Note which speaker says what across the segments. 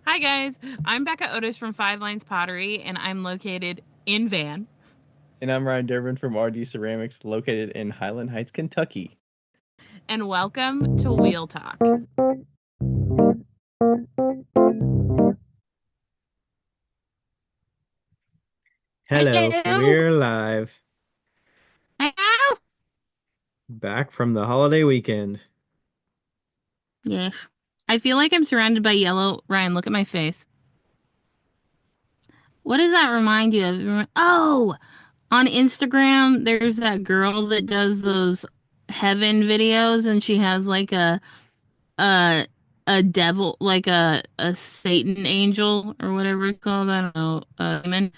Speaker 1: Hi guys, I'm Becca Otis from Five Lines Pottery, and I'm located in Van.
Speaker 2: And I'm Ryan Durbin from RD Ceramics, located in Highland Heights, Kentucky.
Speaker 1: And welcome to Wheel Talk.
Speaker 2: Hello,
Speaker 1: Hello.
Speaker 2: we're live.
Speaker 1: Hello.
Speaker 2: Back from the holiday weekend.
Speaker 1: Yes. I feel like I'm surrounded by yellow. Ryan, look at my face. What does that remind you of? Oh, on Instagram, there's that girl that does those heaven videos, and she has like a a devil, like a Satan angel or whatever it's called. I don't know, demon,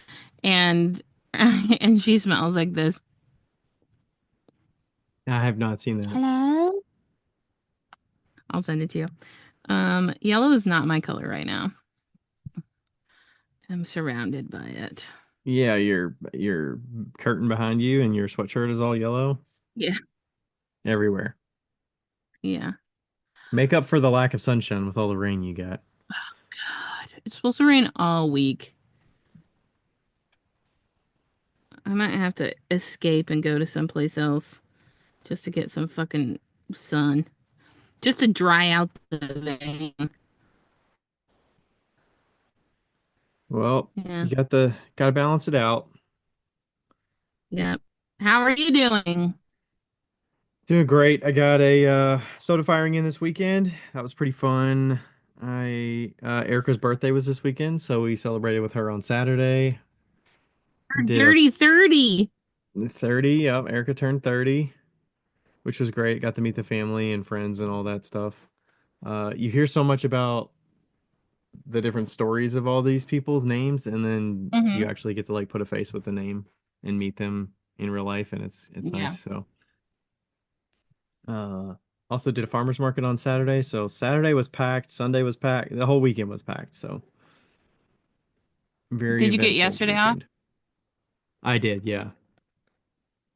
Speaker 1: and and she smells like this.
Speaker 2: I have not seen that.
Speaker 1: Hello? I'll send it to you. Yellow is not my color right now. I'm surrounded by it.
Speaker 2: Yeah, your curtain behind you and your sweatshirt is all yellow
Speaker 1: Yeah,
Speaker 2: everywhere.
Speaker 1: yeah.
Speaker 2: Make up for the lack of sunshine with all the rain you got.
Speaker 1: God, it's supposed to rain all week. I might have to escape and go to someplace else just to get some fucking sun, just to dry out the vein.
Speaker 2: Well,
Speaker 1: Yeah,
Speaker 2: you gotta balance it out.
Speaker 1: yeah. How are you doing?
Speaker 2: Doing great. I got a soda firing in this weekend. That was pretty fun. I Erica's birthday was this weekend, so we celebrated with her on Saturday. Did a
Speaker 1: Dirty 30.
Speaker 2: 30. Yep, Erica turned 30, which was great. Got to meet the family and friends and all that stuff. You hear so much about the different stories of all these people's names, and then you
Speaker 1: Mm-hmm.
Speaker 2: actually get to like put a face with the name and meet them in real life, and it's
Speaker 1: Yeah.
Speaker 2: nice. So, uh, also did a farmer's market on Saturday. So Saturday was packed, Sunday was packed, the whole weekend was packed. So very
Speaker 1: Did you get
Speaker 2: eventful
Speaker 1: yesterday off?
Speaker 2: weekend. I did, yeah.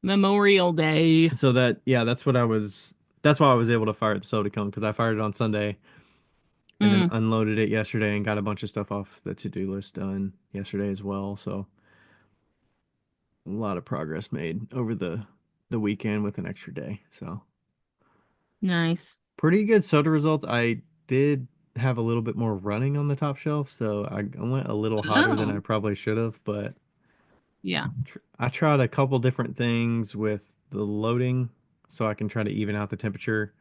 Speaker 1: Memorial Day.
Speaker 2: So yeah, that's why I was able to fire the soda cone because I fired it on Sunday and then
Speaker 1: Mm,
Speaker 2: unloaded it yesterday and got a bunch of stuff off the to-do list done yesterday as well. So a lot of progress made over the weekend with an extra day. So
Speaker 1: nice.
Speaker 2: pretty good soda results. I did have a little bit more running on the top shelf, so I went a little hotter than I
Speaker 1: Oh,
Speaker 2: probably should have, but
Speaker 1: yeah.
Speaker 2: I tried a couple different things with the loading so I can try to even out the temperature.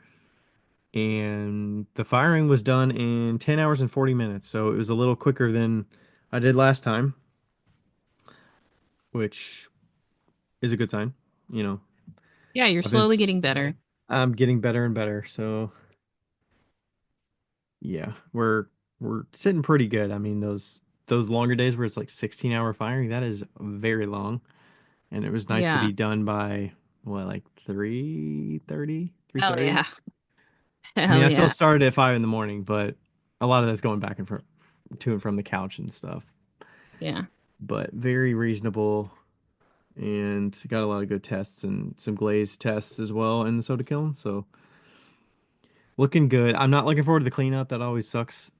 Speaker 2: And the firing was done in 10 hours and 40 minutes, so it was a little quicker than I did last time, which is a good sign. You know,
Speaker 1: Yeah, you're
Speaker 2: I've been
Speaker 1: slowly getting better.
Speaker 2: I'm getting better and better, so yeah, we're sitting pretty good. I mean, those longer days where it's like 16-hour firing, that is very long, and it was nice to
Speaker 1: Yeah.
Speaker 2: be done by what, like 3:30, three
Speaker 1: Hell
Speaker 2: thirty.
Speaker 1: yeah.
Speaker 2: I mean,
Speaker 1: Hell
Speaker 2: I still
Speaker 1: yeah.
Speaker 2: started at 5 in the morning, but a lot of that's going back and forth to and from the couch and stuff.
Speaker 1: Yeah.
Speaker 2: But very reasonable and got a lot of good tests and some glaze tests as well in the soda kiln. So looking good. I'm not looking forward to the cleanup. That always sucks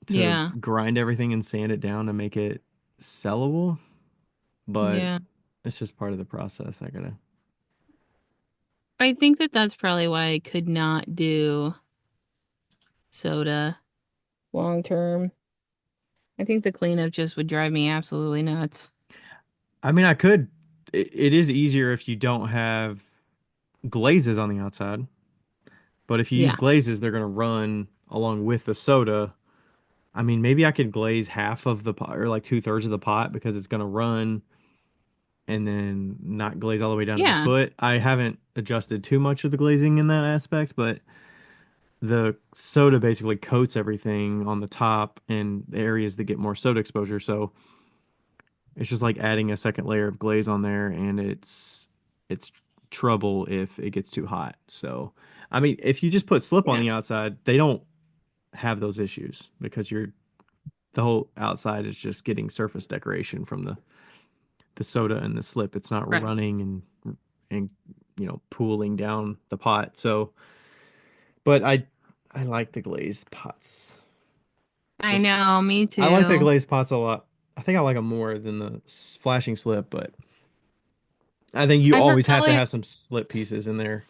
Speaker 2: to
Speaker 1: Yeah.
Speaker 2: grind everything and sand it down to make it sellable, but
Speaker 1: Yeah.
Speaker 2: it's just part of the process. I gotta.
Speaker 1: I think that that's probably why I could not do soda long term. I think the cleanup just would drive me absolutely nuts.
Speaker 2: I mean, I could. It is easier if you don't have glazes on the outside, but if you use
Speaker 1: Yeah.
Speaker 2: glazes, they're gonna run along with the soda. I mean, maybe I could glaze half of the pot or like 2/3 of the pot because it's gonna run and then not glaze all the way down to the
Speaker 1: Yeah.
Speaker 2: foot. I haven't adjusted too much of the glazing in that aspect, but the soda basically coats everything on the top and the areas that get more soda exposure. So it's just like adding a second layer of glaze on there, and it's trouble if it gets too hot. So I mean, if you just put slip on
Speaker 1: Yeah.
Speaker 2: the outside, they don't have those issues because the whole outside is just getting surface decoration from the soda and the slip. It's not
Speaker 1: Right.
Speaker 2: running and pooling down the pot. So, but I like the glazed pots.
Speaker 1: I
Speaker 2: Just
Speaker 1: know, me
Speaker 2: I like the
Speaker 1: too.
Speaker 2: glazed pots a lot. I think I like them more than the flashing slip, but I think you
Speaker 1: I
Speaker 2: always have to
Speaker 1: probably,
Speaker 2: have some slip pieces in there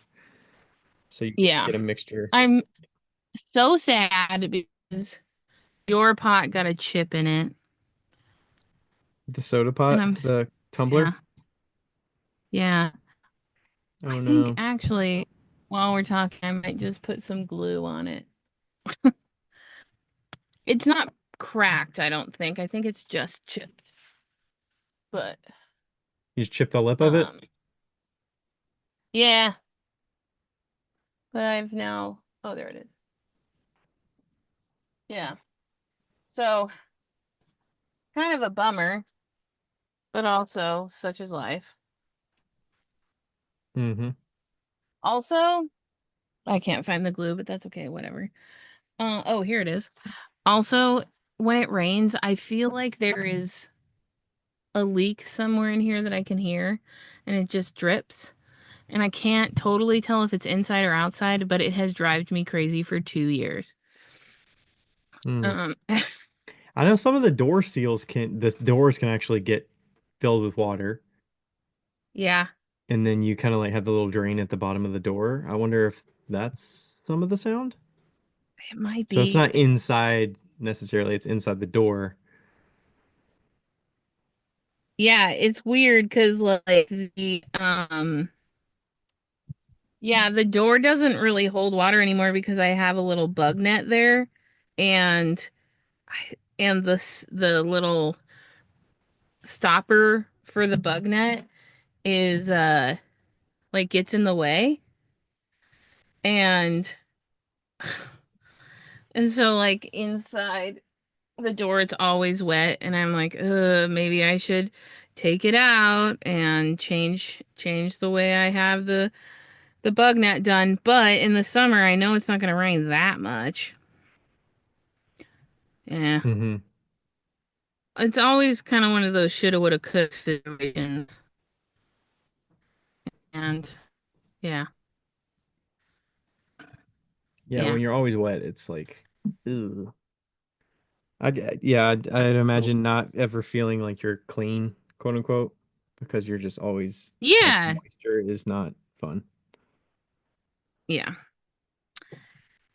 Speaker 2: so you
Speaker 1: yeah.
Speaker 2: get a mixture.
Speaker 1: I'm so sad because your pot got a chip in it.
Speaker 2: The soda
Speaker 1: And
Speaker 2: pot, the
Speaker 1: yeah,
Speaker 2: tumbler.
Speaker 1: yeah.
Speaker 2: Oh
Speaker 1: I think
Speaker 2: no.
Speaker 1: actually, while we're talking, I might just put some glue on it. It's not cracked, I don't think. I think it's just chipped. But,
Speaker 2: You just chip the lip of it?
Speaker 1: um, yeah. But I've now, oh, there it is. Yeah. So, kind of a bummer, but also such is life.
Speaker 2: Mm-hmm.
Speaker 1: Also, I can't find the glue, but that's okay, whatever. Oh, here it is. Also, when it rains, I feel like there is a leak somewhere in here that I can hear, and it just drips. And I can't totally tell if it's inside or outside, but it has driven me crazy for 2 years.
Speaker 2: Mm.
Speaker 1: Um,
Speaker 2: I know some of the door seals can, the doors can actually get filled with water,
Speaker 1: yeah,
Speaker 2: and then you kind of like have the little drain at the bottom of the door. I wonder if that's some of the sound.
Speaker 1: it might
Speaker 2: So it's
Speaker 1: be.
Speaker 2: not inside necessarily, it's inside the door.
Speaker 1: Yeah, it's weird because like yeah, the door doesn't really hold water anymore because I have a little bug net there, and and the little stopper for the bug net is like gets in the way, and and so like inside the door it's always wet, and I'm like, maybe I should take it out and change the way I have the bug net done. But in the summer, I know it's not going to rain that much. Yeah.
Speaker 2: Hmm.
Speaker 1: It's always kind of one of those shoulda, woulda, coulda situations. And yeah,
Speaker 2: Yeah,
Speaker 1: yeah.
Speaker 2: when you're always wet, it's like, ugh. I'd
Speaker 1: So,
Speaker 2: imagine not ever feeling like you're clean, quote unquote, because you're just always like
Speaker 1: yeah,
Speaker 2: moisture is not fun.
Speaker 1: yeah.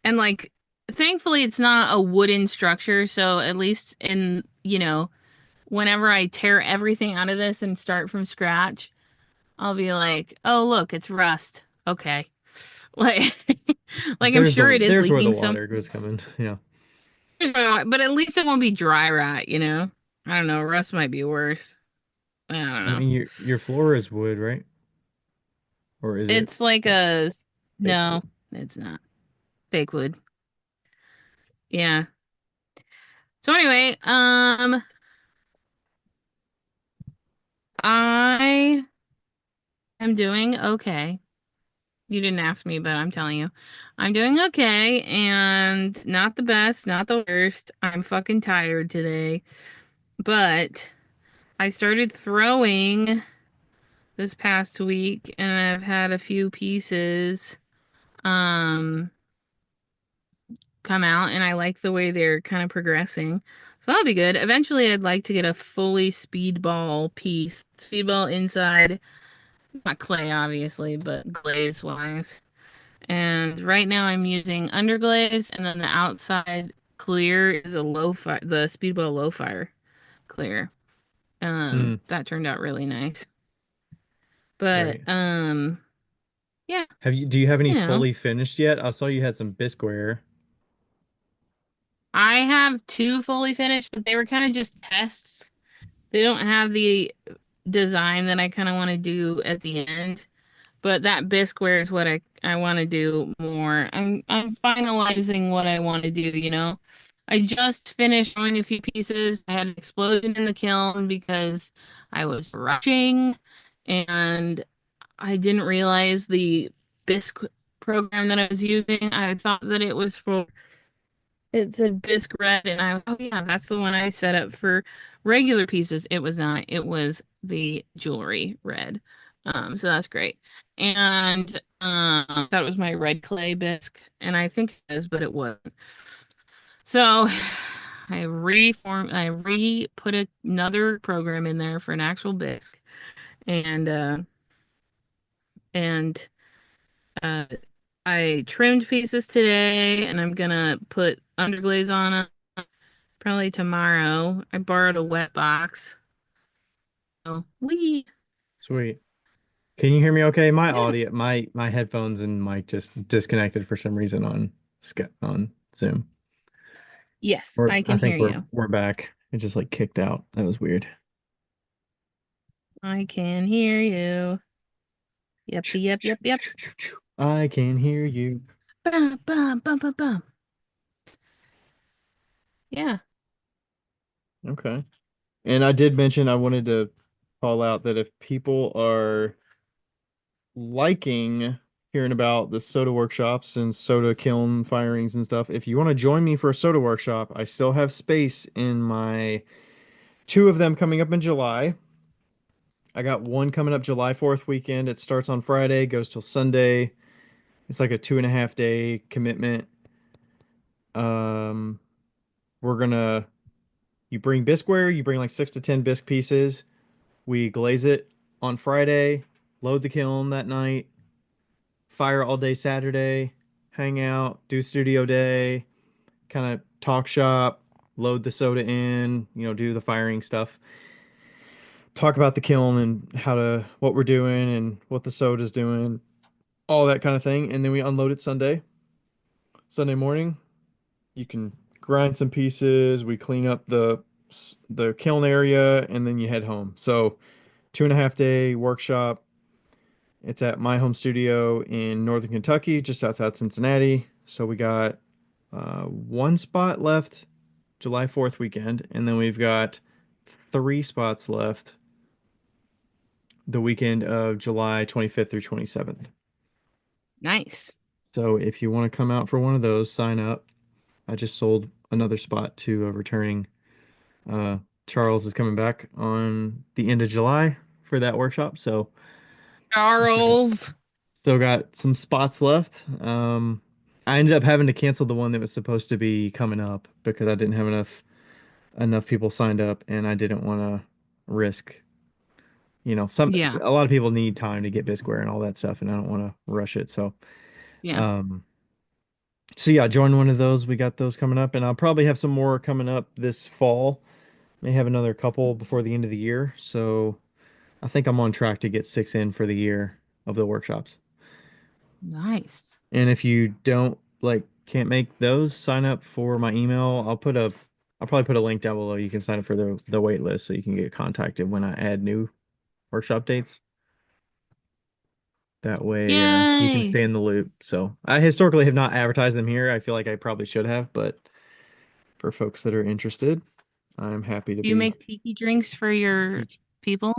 Speaker 1: And like, thankfully, it's not a wooden structure. So at least whenever I tear everything out of this and start from scratch, I'll be like, oh, look, it's rust. Okay. Like, like I'm sure it is
Speaker 2: There's where the
Speaker 1: leaking some,
Speaker 2: water goes coming. Yeah.
Speaker 1: but at least it won't be dry rot. I don't know. Rust might be worse. I don't
Speaker 2: I
Speaker 1: know.
Speaker 2: mean your floor is wood, right? Or is it
Speaker 1: It's like
Speaker 2: like fake
Speaker 1: no,
Speaker 2: wood?
Speaker 1: it's not fake wood. Yeah. So anyway, I am doing okay. You didn't ask me, but I'm telling you. I'm doing okay and not the best, not the worst. I'm fucking tired today. But I started throwing this past week and I've had a few pieces um come out and I like the way they're kind of progressing. So that'll be good. Eventually I'd like to get a fully speedball piece. Speedball inside, not clay obviously, but glaze wise. And right now I'm using underglaze and then the outside clear is a low fire, the speedball low fire clear.
Speaker 2: Mm,
Speaker 1: That turned out really nice. But
Speaker 2: right.
Speaker 1: yeah,
Speaker 2: Do you have any
Speaker 1: you know,
Speaker 2: fully finished yet? I saw you had some bisqueware.
Speaker 1: I have two fully finished, but they were kind of just tests. They don't have the design that I kind of want to do at the end. But that bisqueware is what I want to do more. I'm finalizing what I want to do. I just finished throwing a few pieces. I had an explosion in the kiln because I was rushing and I didn't realize the bisque program that I was using. I thought that it was for it said bisque red, and oh yeah, that's the one I set up for regular pieces. It was not. It was the jewelry red. So that's great. And that was my red clay bisque, and I think it is, but it wasn't. So I put another program in there for an actual bisque and and uh I trimmed pieces today and I'm gonna put underglaze on them probably tomorrow. I borrowed a wet box. So we
Speaker 2: Sweet. Can you hear me okay? My
Speaker 1: yeah.
Speaker 2: audio, my headphones and mic just disconnected for some reason on on Zoom.
Speaker 1: Yes,
Speaker 2: Or
Speaker 1: I
Speaker 2: I
Speaker 1: can hear
Speaker 2: think
Speaker 1: you.
Speaker 2: we're back. It just like kicked out. That was weird.
Speaker 1: I can hear you. Yep, yep, yep, yep.
Speaker 2: I can hear you.
Speaker 1: Bum, bum, bum, bum, bum. Yeah.
Speaker 2: Okay. And I did mention I wanted to call out that if people are liking hearing about the soda workshops and soda kiln firings and stuff, if you want to join me for a soda workshop, I still have space in my two of them coming up in July. I got one coming up July 4th weekend. It starts on Friday, goes till Sunday. It's like a 2.5 day commitment. Um, we're gonna you bring bisqueware, you bring like 6 to 10 bisque pieces. We glaze it on Friday, load the kiln that night, fire all day Saturday, hang out, do studio day, kind of talk shop, load the soda in, do the firing stuff. Talk about the kiln and what we're doing and what the soda's doing, all that kind of thing. And then we unload it Sunday morning. You can grind some pieces. We clean up the kiln area, and then you head home. So 2.5 day workshop. It's at my home studio in Northern Kentucky, just outside Cincinnati. So we got one spot left July 4th weekend, and then we've got 3 spots left the weekend of July 25th through 27th.
Speaker 1: Nice.
Speaker 2: So if you want to come out for one of those, sign up. I just sold another spot to a returning. Uh, Charles is coming back on the end of July for that workshop, so we
Speaker 1: Charles.
Speaker 2: still got some spots left. I ended up having to cancel the one that was supposed to be coming up because I didn't have enough people signed up, and I didn't want to risk.
Speaker 1: Yeah.
Speaker 2: A lot of people need time to get Bisqueware and all that stuff, and I don't want to rush it.
Speaker 1: Yeah.
Speaker 2: Um, so yeah, join one of those. We got those coming up, and I'll probably have some more coming up this fall. May have another couple before the end of the year. So I think I'm on track to get 6 in for the year of the workshops.
Speaker 1: Nice.
Speaker 2: And if you don't can't make those, sign up for my email. I'll probably put a link down below. You can sign up for the wait list so you can get contacted when I add new workshop dates. That way, you can
Speaker 1: Yay.
Speaker 2: stay in the loop. So I historically have not advertised them here. I feel like I probably should have, but for folks that are interested, I'm happy to
Speaker 1: Do you
Speaker 2: be
Speaker 1: make tiki drinks for your
Speaker 2: teach.
Speaker 1: people?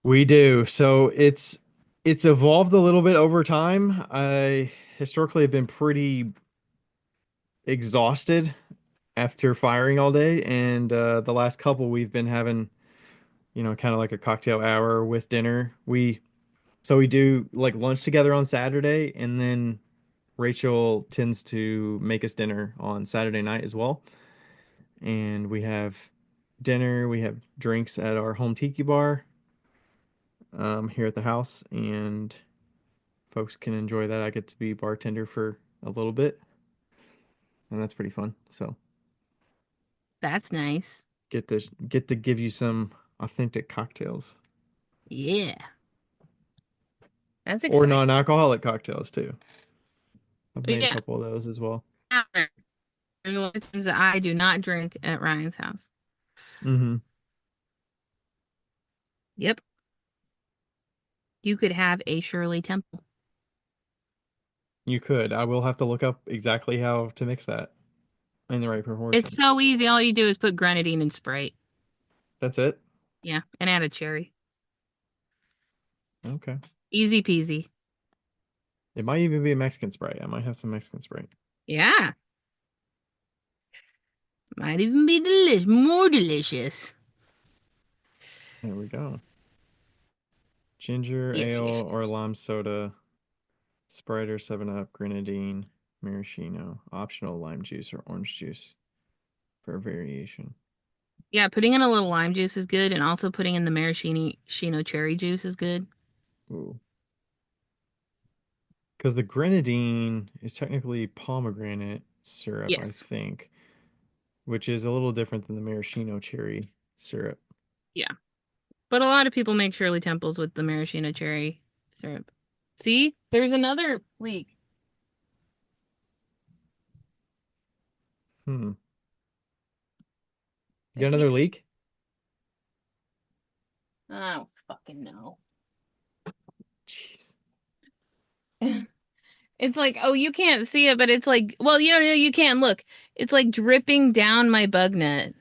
Speaker 2: We do. So it's evolved a little bit over time. I historically have been pretty exhausted after firing all day, and the last couple we've been having, kind of like a cocktail hour with dinner. We do like lunch together on Saturday, and then Rachel tends to make us dinner on Saturday night as well. And we have dinner, we have drinks at our home tiki bar here at the house, and folks can enjoy that. I get to be bartender for a little bit, and that's pretty fun. So
Speaker 1: That's nice.
Speaker 2: get to give you some authentic cocktails
Speaker 1: Yeah. That's
Speaker 2: or
Speaker 1: exciting.
Speaker 2: non-alcoholic cocktails too. I've made a
Speaker 1: Yeah.
Speaker 2: couple of those as well.
Speaker 1: There's a lot of times that I do not drink at Ryan's house.
Speaker 2: Hmm.
Speaker 1: Yep. You could have a Shirley Temple.
Speaker 2: You could. I will have to look up exactly how to mix that in the right
Speaker 1: It's
Speaker 2: proportions.
Speaker 1: so easy. All you do is put grenadine and Sprite.
Speaker 2: That's it.
Speaker 1: Yeah. And add a cherry.
Speaker 2: Okay.
Speaker 1: Easy peasy.
Speaker 2: It might even be a Mexican Sprite. I might have some Mexican Sprite.
Speaker 1: Yeah. Might even be more delicious.
Speaker 2: There we go. Ginger
Speaker 1: Yes,
Speaker 2: ale
Speaker 1: yes,
Speaker 2: or
Speaker 1: yes.
Speaker 2: lime soda, Sprite or 7 Up, grenadine, maraschino, optional lime juice or orange juice. for variation.
Speaker 1: Yeah, putting in a little lime juice is good, and also putting in the maraschino cherry juice is good.
Speaker 2: Ooh. Because the grenadine is technically pomegranate syrup, I
Speaker 1: Yes.
Speaker 2: think, which is a little different than the maraschino cherry syrup.
Speaker 1: Yeah. But a lot of people make Shirley Temples with the maraschino cherry syrup. See? There's another leak.
Speaker 2: Hmm. You
Speaker 1: I
Speaker 2: got another
Speaker 1: can't.
Speaker 2: leak?
Speaker 1: I don't fucking know.
Speaker 2: Jeez.
Speaker 1: It's like, oh, you can't see it, but it's like, well, you can't look. It's like dripping down my bug net.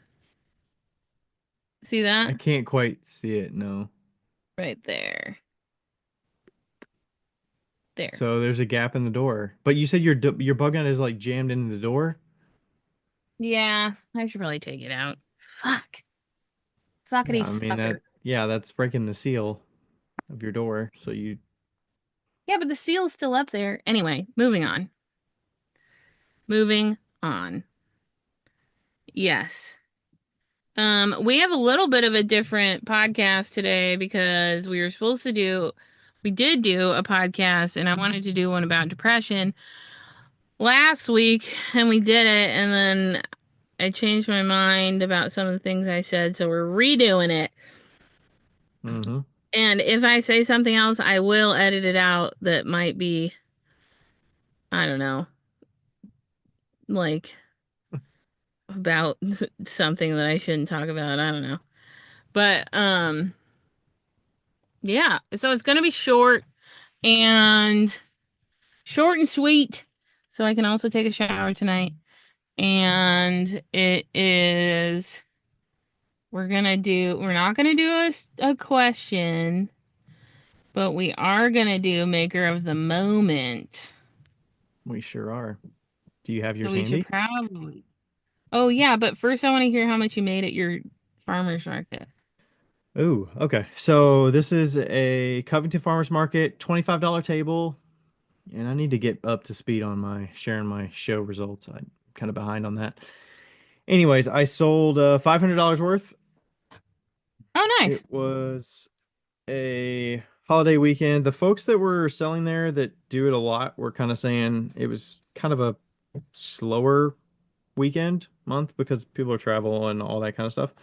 Speaker 1: See
Speaker 2: I
Speaker 1: that?
Speaker 2: can't quite see it, no.
Speaker 1: Right there. There.
Speaker 2: So there's a gap in the door. But you said your bug gun is like jammed into the door?
Speaker 1: Yeah, I should probably take it out. Fuck.
Speaker 2: Yeah,
Speaker 1: Fuckity
Speaker 2: I mean
Speaker 1: fucker.
Speaker 2: yeah, that's breaking the seal of your door. So you
Speaker 1: Yeah, but the seal's still up there. Anyway, moving on. Moving on. Yes. We have a little bit of a different podcast today because we did do a podcast and I wanted to do one about depression last week and we did it and then I changed my mind about some of the things I said, so we're redoing it.
Speaker 2: mm-hmm.
Speaker 1: And if I say something else, I will edit it out that might be, I don't know, like about something that I shouldn't talk about. I don't know. But yeah, so it's gonna be and short and sweet. So I can also take a shower tonight. And we're not gonna do a question, but we are gonna do maker of the moment.
Speaker 2: We sure are. Do you have
Speaker 1: So
Speaker 2: yours
Speaker 1: we should
Speaker 2: handy?
Speaker 1: probably. Oh yeah, but first I want to hear how much you made at your farmer's market.
Speaker 2: Ooh, okay. So this is a Covington Farmers Market $25 table, and I need to get up to speed on my sharing my show results. I'm kind of behind on that. Anyways, I sold $500 worth.
Speaker 1: Oh, nice.
Speaker 2: It was a holiday weekend. The folks that were selling there that do it a lot were kind of saying it was kind of a slower weekend month because people are travel and all that kind of stuff.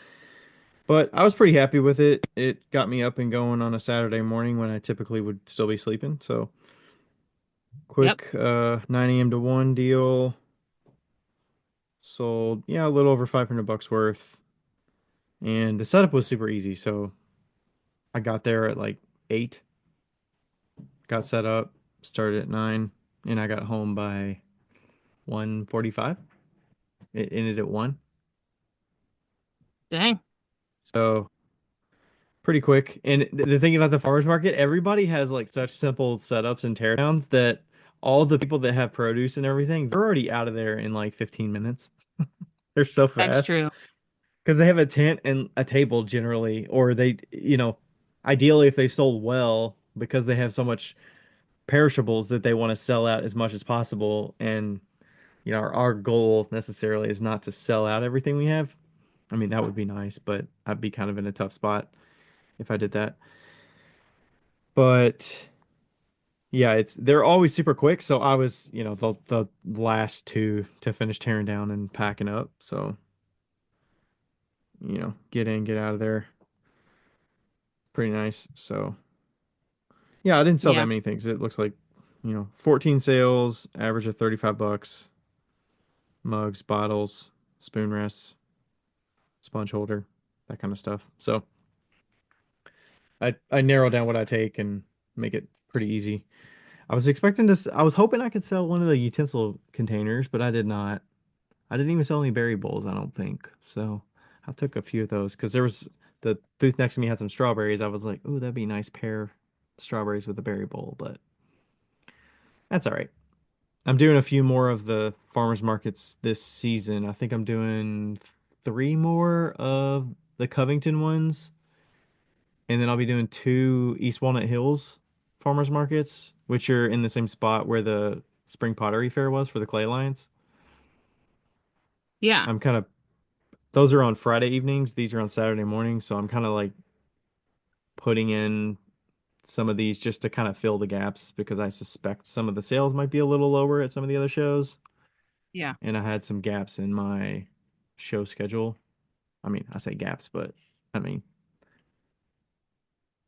Speaker 2: But I was pretty happy with it. It got me up and going on a Saturday morning when I typically would still be sleeping. So
Speaker 1: Yep.
Speaker 2: quick 9 a.m. to 1 deal. Sold, yeah, a little over 500 bucks worth. And the setup was super easy. So I got there at like 8, got set up, started at 9, and I got home by 1:45. It ended at 1.
Speaker 1: Dang.
Speaker 2: So pretty quick. And the thing about the farmers market, everybody has like such simple setups and teardowns that all the people that have produce and everything, they're already out of there in like 15 minutes. They're so
Speaker 1: That's
Speaker 2: fast
Speaker 1: true.
Speaker 2: because they have a tent and a table generally, or ideally if they sold well because they have so much perishables that they want to sell out as much as possible. And our goal necessarily is not to sell out everything we have. I mean, that would be nice, but I'd be kind of in a tough spot if I did that. But yeah, they're always super quick. So I was, the last two to finish tearing down and packing up. So, get in, get out of there. Pretty nice. So yeah, I didn't sell that
Speaker 1: Yeah.
Speaker 2: many things. It looks like, 14 sales, average of 35 bucks, mugs, bottles, spoon rests, sponge holder, that kind of stuff. So I narrow down what I take and make it pretty easy. I was hoping I could sell one of the utensil containers, but I did not. I didn't even sell any berry bowls, I don't think. So I took a few of those because there was the booth next to me had some strawberries. I was like, "Ooh, that'd be a nice pair of strawberries with a berry bowl," but that's all right. I'm doing a few more of the farmers markets this season. I think I'm doing 3 more of the Covington ones, and then I'll be doing 2 East Walnut Hills farmers markets, which are in the same spot where the Spring Pottery Fair was for the Clay Lions.
Speaker 1: Yeah.
Speaker 2: I'm kind of those are on Friday evenings. These are on Saturday mornings. So I'm kind of like putting in some of these just to kind of fill the gaps because I suspect some of the sales might be a little lower at some of the other shows.
Speaker 1: Yeah.
Speaker 2: And I had some gaps in my show schedule. I mean, I say gaps, but I mean,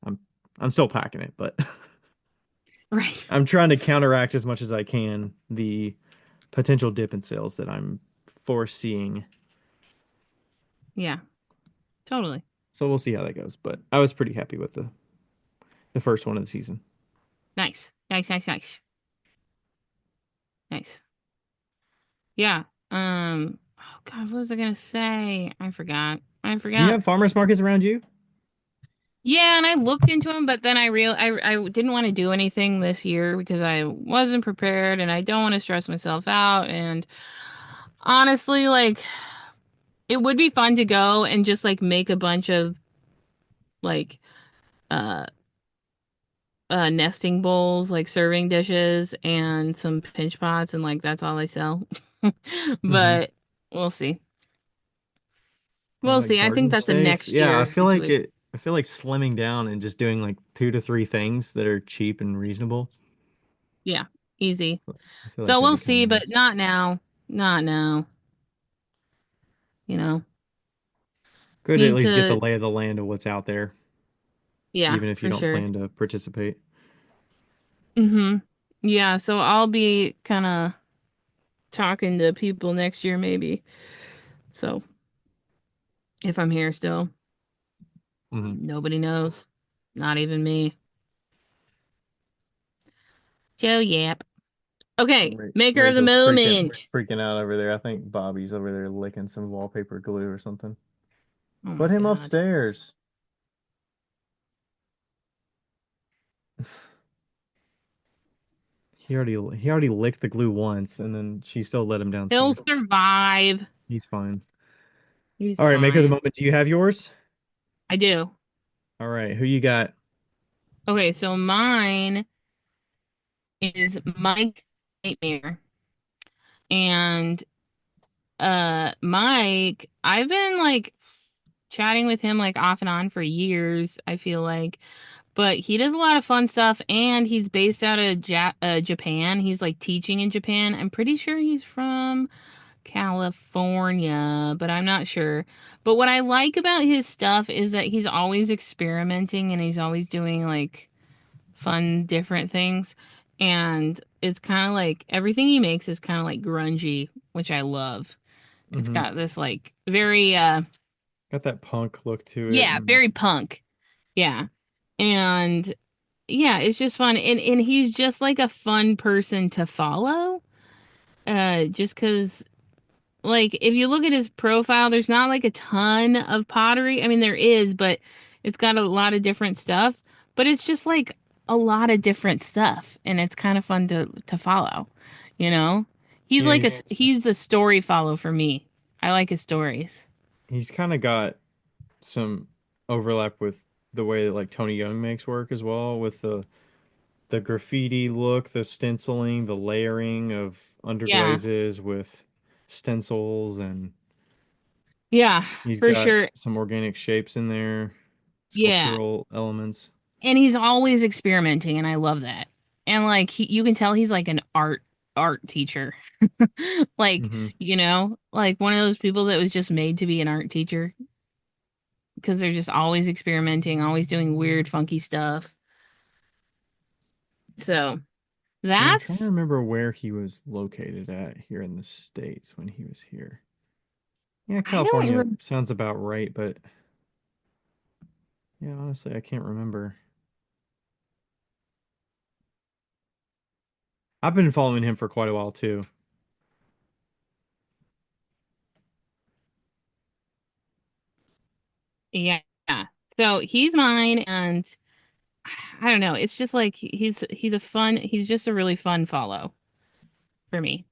Speaker 2: I'm I'm still packing it, but
Speaker 1: Right.
Speaker 2: I'm trying to counteract as much as I can the potential dip in sales that I'm foreseeing.
Speaker 1: Yeah. Totally.
Speaker 2: So we'll see how that goes. But I was pretty happy with the first one of the season.
Speaker 1: Nice. Nice, nice, nice. Nice. Yeah. Oh God, what was I gonna say? I forgot. I
Speaker 2: Do you
Speaker 1: forgot.
Speaker 2: have farmers markets around you?
Speaker 1: Yeah, and I looked into them, but then I didn't want to do anything this year because I wasn't prepared and I don't want to stress myself out. And honestly, like it would be fun to go and just like make a bunch of like uh nesting bowls, like serving dishes and some pinch pots and like that's all I sell.
Speaker 2: Mm-hmm.
Speaker 1: But we'll see.
Speaker 2: Or
Speaker 1: We'll
Speaker 2: like
Speaker 1: see. I think
Speaker 2: garden
Speaker 1: that's a
Speaker 2: stakes?
Speaker 1: next
Speaker 2: Yeah, I
Speaker 1: year
Speaker 2: feel like
Speaker 1: situation.
Speaker 2: it. I feel like slimming down and just doing like 2 to 3 things that are cheap and reasonable.
Speaker 1: Yeah, easy.
Speaker 2: I feel like
Speaker 1: So
Speaker 2: that'd
Speaker 1: we'll
Speaker 2: be kind
Speaker 1: see,
Speaker 2: of
Speaker 1: but
Speaker 2: nice.
Speaker 1: not now. Not now. You know,
Speaker 2: Good to at
Speaker 1: need
Speaker 2: least get the
Speaker 1: to,
Speaker 2: lay of the land of what's out there,
Speaker 1: yeah,
Speaker 2: even if you
Speaker 1: for
Speaker 2: don't
Speaker 1: sure.
Speaker 2: plan to participate.
Speaker 1: Mm-hmm. Yeah, so I'll be kind of talking to people next year, maybe. So if I'm here still,
Speaker 2: Hmm.
Speaker 1: nobody knows. Not even me. Joe Yap. Okay, maker of the
Speaker 2: Rachel's
Speaker 1: moment.
Speaker 2: freaking out over there. I think Bobby's over there licking some wallpaper glue or something.
Speaker 1: Oh
Speaker 2: Put
Speaker 1: my
Speaker 2: him
Speaker 1: God.
Speaker 2: upstairs. He already licked the glue once, and then she still let him
Speaker 1: He'll
Speaker 2: downstairs.
Speaker 1: survive.
Speaker 2: He's fine.
Speaker 1: He's
Speaker 2: All right, maker of the
Speaker 1: fine.
Speaker 2: moment. Do you have yours?
Speaker 1: I do.
Speaker 2: All right, who you got?
Speaker 1: Okay, so mine is Mike Nightmare. And Mike, I've been like chatting with him like off and on for years, I feel like. But he does a lot of fun stuff and he's based out of Japan. He's like teaching in Japan. I'm pretty sure he's from California, but I'm not sure. But what I like about his stuff is that he's always experimenting and he's always doing like fun, different things. And it's kind of like everything he makes is kind of like grungy, which I love. It's
Speaker 2: Hmm.
Speaker 1: got this like very
Speaker 2: Got that punk look to it,
Speaker 1: yeah,
Speaker 2: and
Speaker 1: very punk. Yeah. And yeah, it's just fun. And he's just like a fun person to follow. Just 'cause like if you look at his profile, there's not like a ton of pottery. I mean there is, but it's got a lot of different stuff, but it's just like a lot of different stuff and it's kind of fun to follow, you know? He's
Speaker 2: yeah,
Speaker 1: like he's a story follow for me. I like his stories.
Speaker 2: he's kind of got some overlap with the way that like Tony Young makes work as well, with the graffiti look, the stenciling, the layering of
Speaker 1: Yeah.
Speaker 2: underglazes with stencils, and
Speaker 1: Yeah,
Speaker 2: he's
Speaker 1: for
Speaker 2: got
Speaker 1: sure.
Speaker 2: some organic shapes in there,
Speaker 1: Yeah.
Speaker 2: sculptural elements.
Speaker 1: And he's always experimenting and I love that. And like you can tell he's like an art teacher. Like,
Speaker 2: Hmm.
Speaker 1: like one of those people that was just made to be an art teacher because they're just always experimenting, always doing weird funky stuff. So,
Speaker 2: Yeah, I'm trying to
Speaker 1: that's
Speaker 2: remember where he was located at here in the States when he was here. Yeah,
Speaker 1: I don't
Speaker 2: California
Speaker 1: re
Speaker 2: sounds about right, but yeah, honestly, I can't remember. I've been following him for quite a while too.
Speaker 1: yeah. So, he's mine and I don't know, it's just like he's just a really fun follow for me.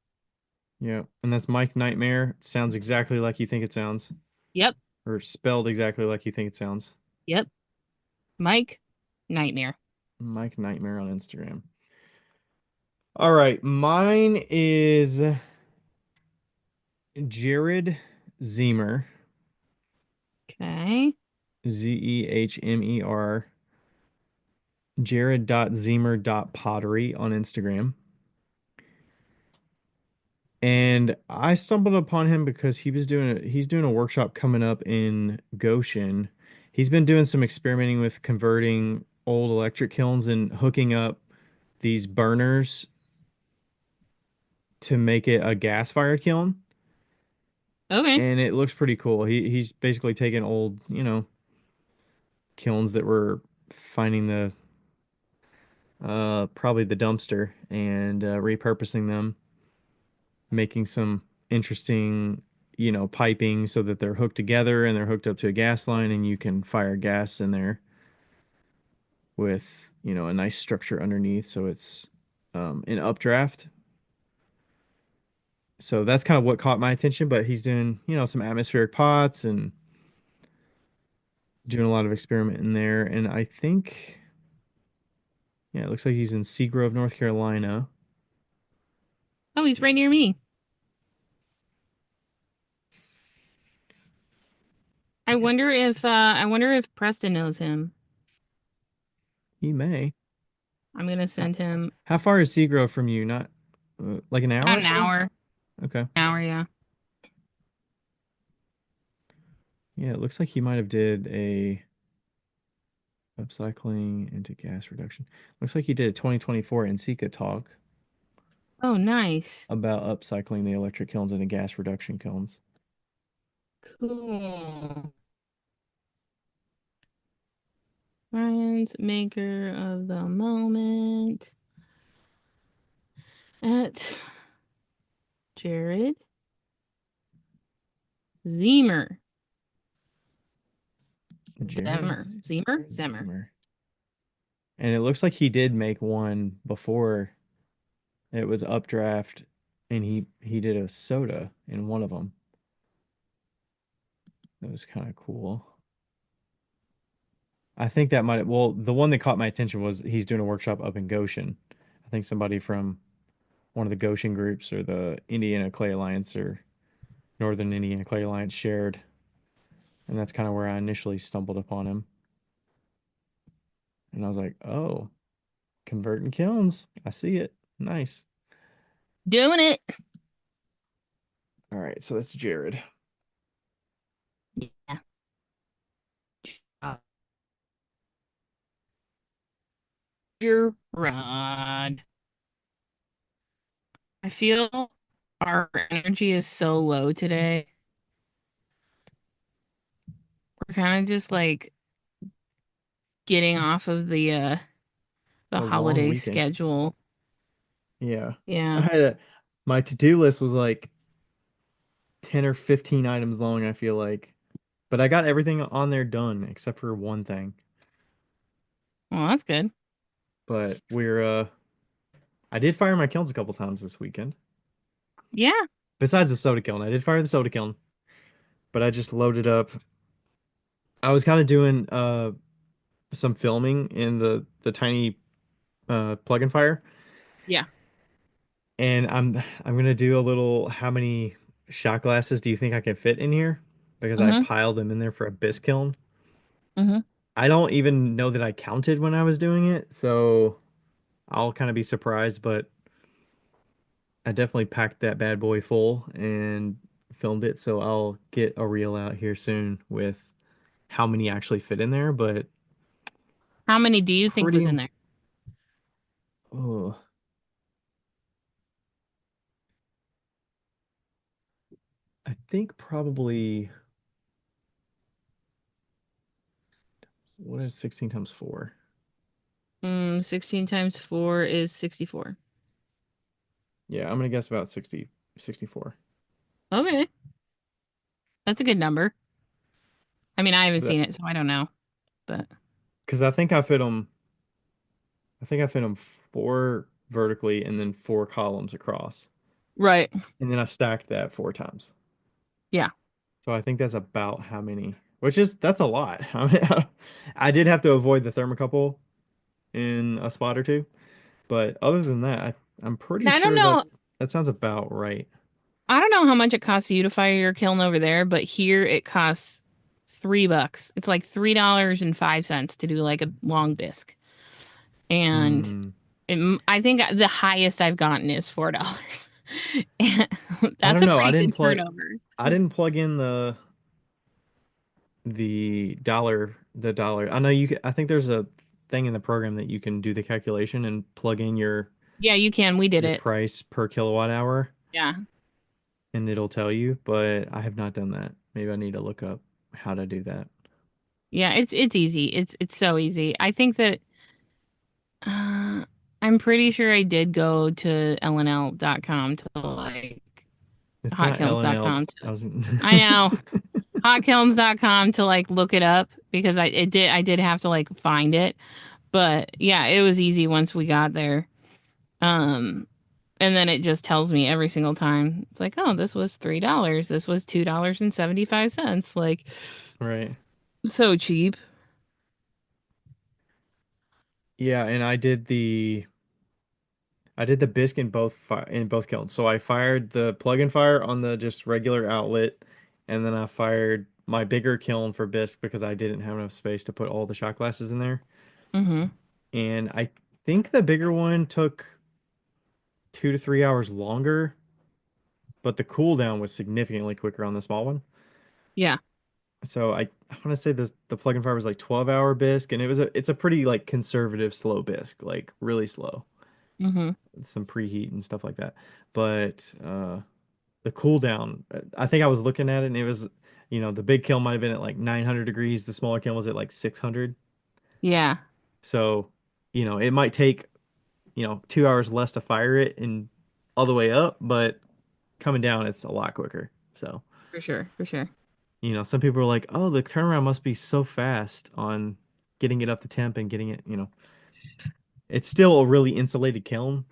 Speaker 2: Yeah, and that's Mike Nightmare. It sounds exactly like you think it sounds,
Speaker 1: Yep.
Speaker 2: or spelled exactly like you think it sounds.
Speaker 1: Yep. Mike Nightmare.
Speaker 2: Mike Nightmare on Instagram. All right, mine is Jared Zemer.
Speaker 1: Okay.
Speaker 2: Zehmer, jared.zemer.pottery on Instagram. And I stumbled upon him because he's doing a workshop coming up in Goshen. He's been doing some experimenting with converting old electric kilns and hooking up these burners to make it a gas-fired kiln.
Speaker 1: Okay.
Speaker 2: And it looks pretty cool. He's basically taken old, kilns that were finding the probably the dumpster and repurposing them, making some interesting, piping so that they're hooked together and they're hooked up to a gas line and you can fire gas in there with, a nice structure underneath so it's an updraft. So that's kind of what caught my attention, but he's doing, some atmospheric pots and doing a lot of experiment in there. And I think, yeah, it looks like he's in Seagrove, North Carolina.
Speaker 1: Oh, he's right near me. I wonder if Preston knows him.
Speaker 2: He may.
Speaker 1: I'm gonna
Speaker 2: How,
Speaker 1: send him
Speaker 2: how far is Seagrove from you? Not like an hour
Speaker 1: about
Speaker 2: or
Speaker 1: an
Speaker 2: so?
Speaker 1: hour.
Speaker 2: Okay.
Speaker 1: Hour, yeah.
Speaker 2: Yeah, it looks like he might have did a upcycling into gas reduction. Looks like he did a 2024 NSECA talk
Speaker 1: Oh, nice.
Speaker 2: about upcycling the electric kilns into gas reduction kilns.
Speaker 1: Cool. Ryan's maker of the moment at Jared Zemer.
Speaker 2: Jared
Speaker 1: Zemmer. Zemer? Zemmer.
Speaker 2: Zemer. And it looks like he did make one before. It was updraft and he did a soda in one of them. That was kind of cool. I think that might, well, the one that caught my attention was he's doing a workshop up in Goshen. I think somebody from one of the Goshen groups or the Indiana Clay Alliance or Northern Indiana Clay Alliance shared. And that's kind of where I initially stumbled upon him. And I was like, oh, converting kilns. I see it. Nice.
Speaker 1: Doing it.
Speaker 2: All right, so that's Jared.
Speaker 1: Yeah. Uh, Gerard. I feel our energy is so low today. We're kind of just like getting off of the
Speaker 2: A long
Speaker 1: holiday
Speaker 2: weekend.
Speaker 1: schedule.
Speaker 2: Yeah. I
Speaker 1: Yeah.
Speaker 2: had my to-do list was like 10 or 15 items long, I feel like. But I got everything on there done except for one thing.
Speaker 1: Well, that's good.
Speaker 2: But I did fire my kilns a couple times this weekend.
Speaker 1: Yeah.
Speaker 2: Besides the soda kiln, I did fire the soda kiln, but I just loaded up. I was kind of doing some filming in the tiny plug-in fire,
Speaker 1: Yeah.
Speaker 2: and I'm gonna do a little how many shot glasses do you think I can fit in here? Because I
Speaker 1: Mm-hmm.
Speaker 2: piled them in there for a bisque kiln.
Speaker 1: Mm-hmm.
Speaker 2: I don't even know that I counted when I was doing it, so I'll kind of be surprised, but I definitely packed that bad boy full and filmed it, so I'll get a reel out here soon with how many actually fit in there, but
Speaker 1: How many do you think was
Speaker 2: pretty
Speaker 1: in there?
Speaker 2: oh, I think probably what is 16 times 4?
Speaker 1: 16 times 4 is 64.
Speaker 2: Yeah, I'm gonna guess about 64.
Speaker 1: Okay. That's a good number. I mean, I haven't
Speaker 2: That
Speaker 1: seen it, so I don't know. But
Speaker 2: because I think I fit them four vertically and then four columns across.
Speaker 1: right.
Speaker 2: And then I stacked that four times.
Speaker 1: Yeah.
Speaker 2: So I think that's about how many, which is that's a lot. I mean, I did have to avoid the thermocouple in a spot or two, but other than that, I'm pretty
Speaker 1: And I don't
Speaker 2: sure
Speaker 1: know.
Speaker 2: that sounds about right.
Speaker 1: I don't know how much it costs you to fire your kiln over there, but here it costs $3. It's like $3.05 to do like a long bisque. And
Speaker 2: Hmm.
Speaker 1: I think the highest I've gotten is $4. And
Speaker 2: I
Speaker 1: that's
Speaker 2: don't
Speaker 1: a
Speaker 2: know.
Speaker 1: pretty good turnover.
Speaker 2: I didn't plug in the dollar. I know I think there's a thing in the program that you can do the calculation and plug in
Speaker 1: Yeah, you can. We did
Speaker 2: your
Speaker 1: it.
Speaker 2: price per kilowatt hour
Speaker 1: Yeah.
Speaker 2: and it'll tell you, but I have not done that. Maybe I need to look up how to do that.
Speaker 1: Yeah, it's easy. It's so easy. I think that uh, I'm pretty sure I did go to lnl.com to like
Speaker 2: It's not LNL.
Speaker 1: hotkilns.com
Speaker 2: I
Speaker 1: to
Speaker 2: was
Speaker 1: I know hotkilns.com to like look it up because I did have to like find it. But yeah, it was easy once we got there. Um and then it just tells me every single time. It's like, "Oh, this was $3. This was $2.75." Like
Speaker 2: right.
Speaker 1: so cheap.
Speaker 2: Yeah, and I did the bisque in both kilns. So I fired the plug-in fire on the just regular outlet, and then I fired my bigger kiln for bisque because I didn't have enough space to put all the shot glasses in there.
Speaker 1: Mm-hmm.
Speaker 2: And I think the bigger one took 2 to 3 hours longer, but the cooldown was significantly quicker on the small one.
Speaker 1: Yeah.
Speaker 2: So I want to say the plug-in fire was like 12-hour bisque, and it's a pretty like conservative slow bisque, like really slow,
Speaker 1: Mm-hmm.
Speaker 2: some preheat and stuff like that. But the cooldown, I think I was looking at it and it was, the big kiln might have been at like 900 degrees. The smaller kiln was at like 600.
Speaker 1: Yeah,
Speaker 2: So, it might take, 2 hours less to fire it and all the way up, but coming down, it's a lot quicker. So,
Speaker 1: for sure, for sure.
Speaker 2: some people are like, oh, the turnaround must be so fast on getting it up to temp and getting it. It's still a really insulated kiln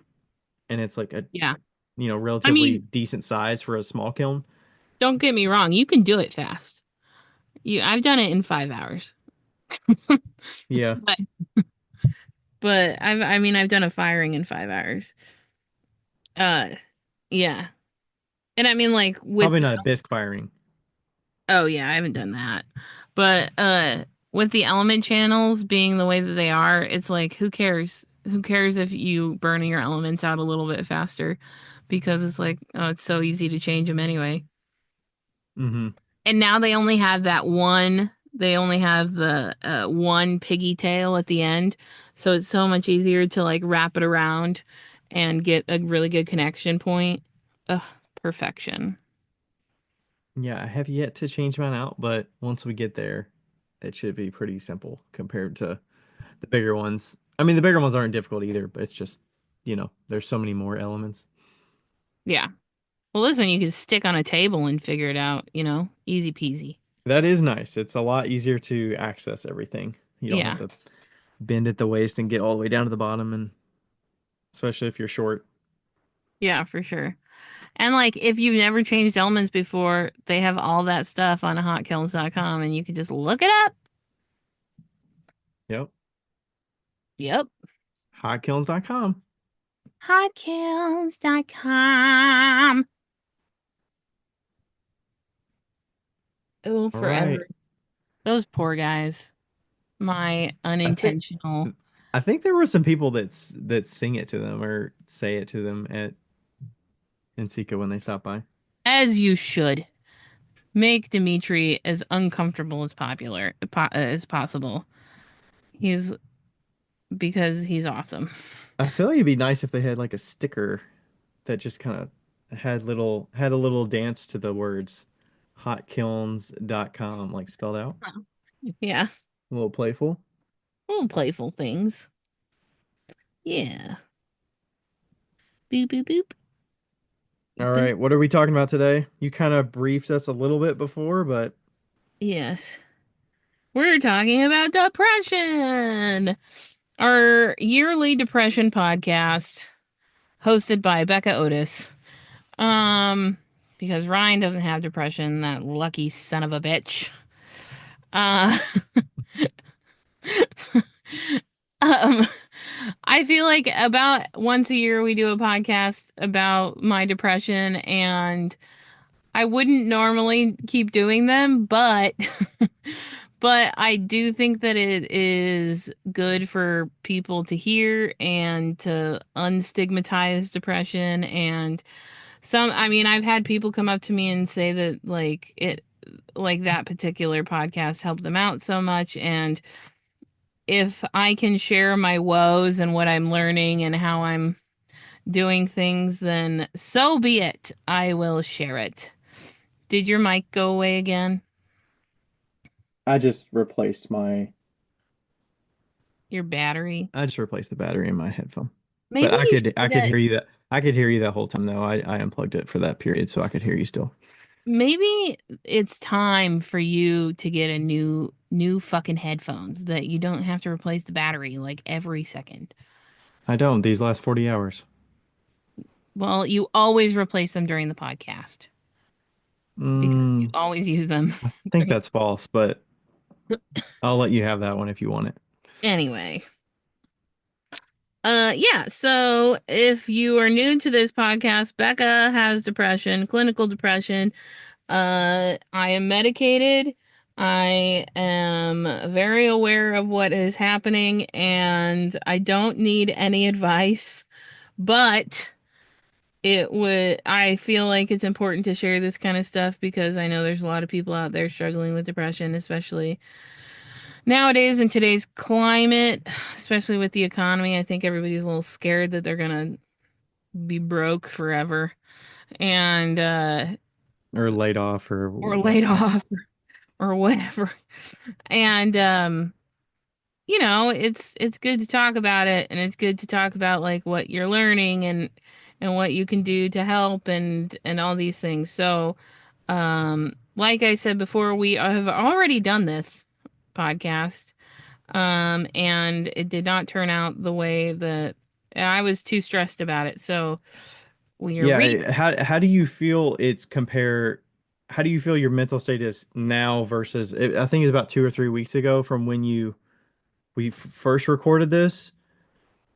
Speaker 2: and it's like a,
Speaker 1: Yeah. I
Speaker 2: relatively
Speaker 1: mean,
Speaker 2: decent size for a small kiln.
Speaker 1: don't get me wrong, you can do it fast. I've done it in 5 hours.
Speaker 2: Yeah,
Speaker 1: But I've done a firing in 5 hours. Uh yeah. And I mean like with
Speaker 2: probably not a bisque firing.
Speaker 1: oh yeah, I haven't done that. But with the element channels being the way that they are, it's like who cares? Who cares if you burn your elements out a little bit faster? Because it's like, oh, it's so easy to change them anyway.
Speaker 2: Hmm.
Speaker 1: And now they only have the one piggy tail at the end. So it's so much easier to like wrap it around and get a really good connection point. Ugh, perfection.
Speaker 2: Yeah, I have yet to change mine out, but once we get there, it should be pretty simple compared to the bigger ones. I mean, the bigger ones aren't difficult either, but it's just, there's so many more elements.
Speaker 1: Yeah. Well, this one you can stick on a table and figure it out, easy peasy.
Speaker 2: That is nice. It's a lot easier to access everything. You don't have
Speaker 1: Yeah.
Speaker 2: to bend at the waist and get all the way down to the bottom, and especially if you're short.
Speaker 1: Yeah, for sure. And like if you've never changed elements before, they have all that stuff on hotkilns.com and you can just look it up.
Speaker 2: Yep.
Speaker 1: Yep.
Speaker 2: Hotkilns.com.
Speaker 1: Hotkilns.com. Oh,
Speaker 2: All right.
Speaker 1: forever. Those poor guys. My
Speaker 2: I think
Speaker 1: unintentional.
Speaker 2: I think there were some people that sing it to them or say it to them at Ensika when they stop by.
Speaker 1: As you should. Make Dimitri as uncomfortable as as possible. He's because he's awesome.
Speaker 2: I feel like it'd be nice if they had like a sticker that just kind of had a little dance to the words hotkilns.com like spelled out.
Speaker 1: Yeah.
Speaker 2: A little playful.
Speaker 1: Little playful things. Yeah. Boop boop boop.
Speaker 2: All
Speaker 1: Boop.
Speaker 2: right, what are we talking about today? You kind of briefed us a little bit before, but
Speaker 1: Yes. We're talking about depression. Our yearly depression podcast hosted by Becca Otis. Um, because Ryan doesn't have depression, that lucky son of a bitch. Uh, um, I feel like about once a year we do a podcast about my depression, and I wouldn't normally keep doing them, but but I do think that it is good for people to hear and to unstigmatize depression. And I mean, I've had people come up to me and say that like that particular podcast helped them out so much. And if I can share my woes and what I'm learning and how I'm doing things, then so be it. I will share it. Did your mic go away again?
Speaker 2: I just replaced my
Speaker 1: Your battery?
Speaker 2: I just replaced the battery in my headphone. But
Speaker 1: Maybe you
Speaker 2: I
Speaker 1: should
Speaker 2: could hear you that I could hear you that whole time though. I unplugged it for that period so I could hear you still.
Speaker 1: maybe it's time for you to get a new fucking headphones that you don't have to replace the battery like every second.
Speaker 2: I don't these last 40 hours.
Speaker 1: Well, you always replace them during the podcast because you
Speaker 2: Mm,
Speaker 1: always use them.
Speaker 2: I think that's false, but I'll let you have that one if you want it.
Speaker 1: Anyway, yeah, so if you are new to this podcast, Becca has depression, clinical depression. I am medicated. I am very aware of what is happening and I don't need any advice, but I feel like it's important to share this kind of stuff because I know there's a lot of people out there struggling with depression, especially nowadays in today's climate, especially with the economy. I think everybody's a little scared that they're gonna be broke forever and
Speaker 2: Or laid off or
Speaker 1: or laid
Speaker 2: whatever.
Speaker 1: off or whatever. And it's good to talk about it and it's good to talk about like what you're learning and what you can do to help and all these things. So, like I said before, we have already done this podcast. And it did not turn out the way that I was too stressed about it. So, we are
Speaker 2: Yeah,
Speaker 1: re
Speaker 2: how do you feel it's compare how do you feel your mental state is now versus I think it's about 2 or 3 weeks ago from when we first recorded this,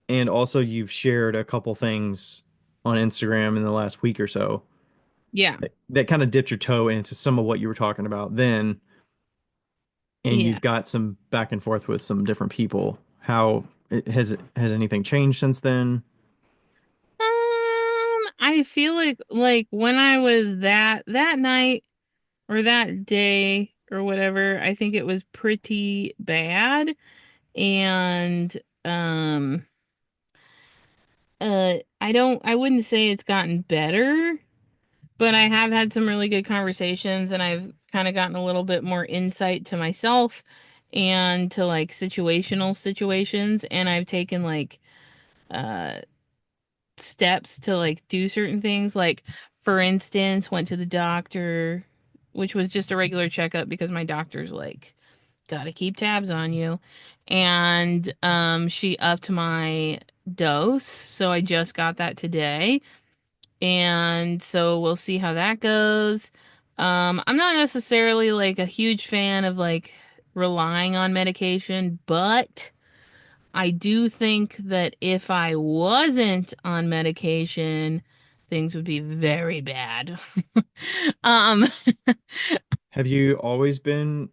Speaker 2: and also you've shared a couple things on Instagram in the last week or so
Speaker 1: yeah.
Speaker 2: that kind of dipped your toe into some of what you were talking about then, and
Speaker 1: Yeah.
Speaker 2: you've got some back and forth with some different people. How has anything changed since then?
Speaker 1: I feel like when I was that night or that day or whatever, I think it was pretty bad. And um I wouldn't say it's gotten better, but I have had some really good conversations and I've kind of gotten a little bit more insight to myself and to like situational situations and I've taken like uh steps to like do certain things. Like, for instance, went to the doctor, which was just a regular checkup because my doctor's like, gotta keep tabs on you. And she upped my dose, so I just got that today. And so we'll see how that goes. I'm not necessarily like a huge fan of like relying on medication, but I do think that if I wasn't on medication, things would be very bad. Um,
Speaker 2: Have you always been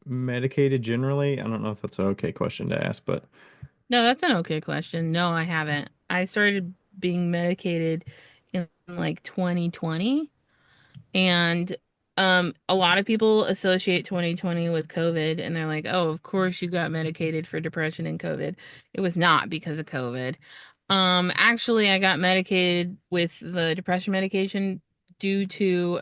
Speaker 2: medicated generally? I don't know if that's an okay question to ask, but
Speaker 1: no, that's an okay question. No, I haven't. I started being medicated in like 2020, and a lot of people associate 2020 with COVID, and they're like, "Oh, of course you got medicated for depression and COVID." It was not because of COVID. Actually, I got medicated with the depression medication due to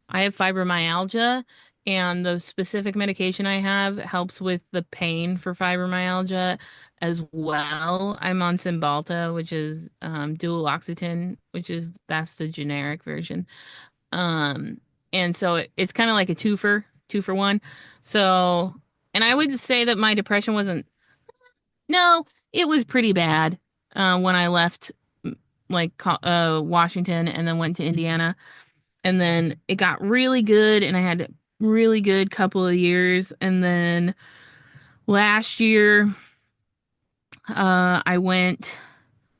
Speaker 1: I have fibromyalgia, and the specific medication I have helps with the pain for fibromyalgia as well. I'm on Cymbalta, which is dualoxetine, that's the generic version. Um, and so it's kind of like a two for one. So, and I would say that my depression wasn't, no, it was pretty bad when I left Washington and then went to Indiana. And then it got really good and I had a really good couple of years. And then last year, I went.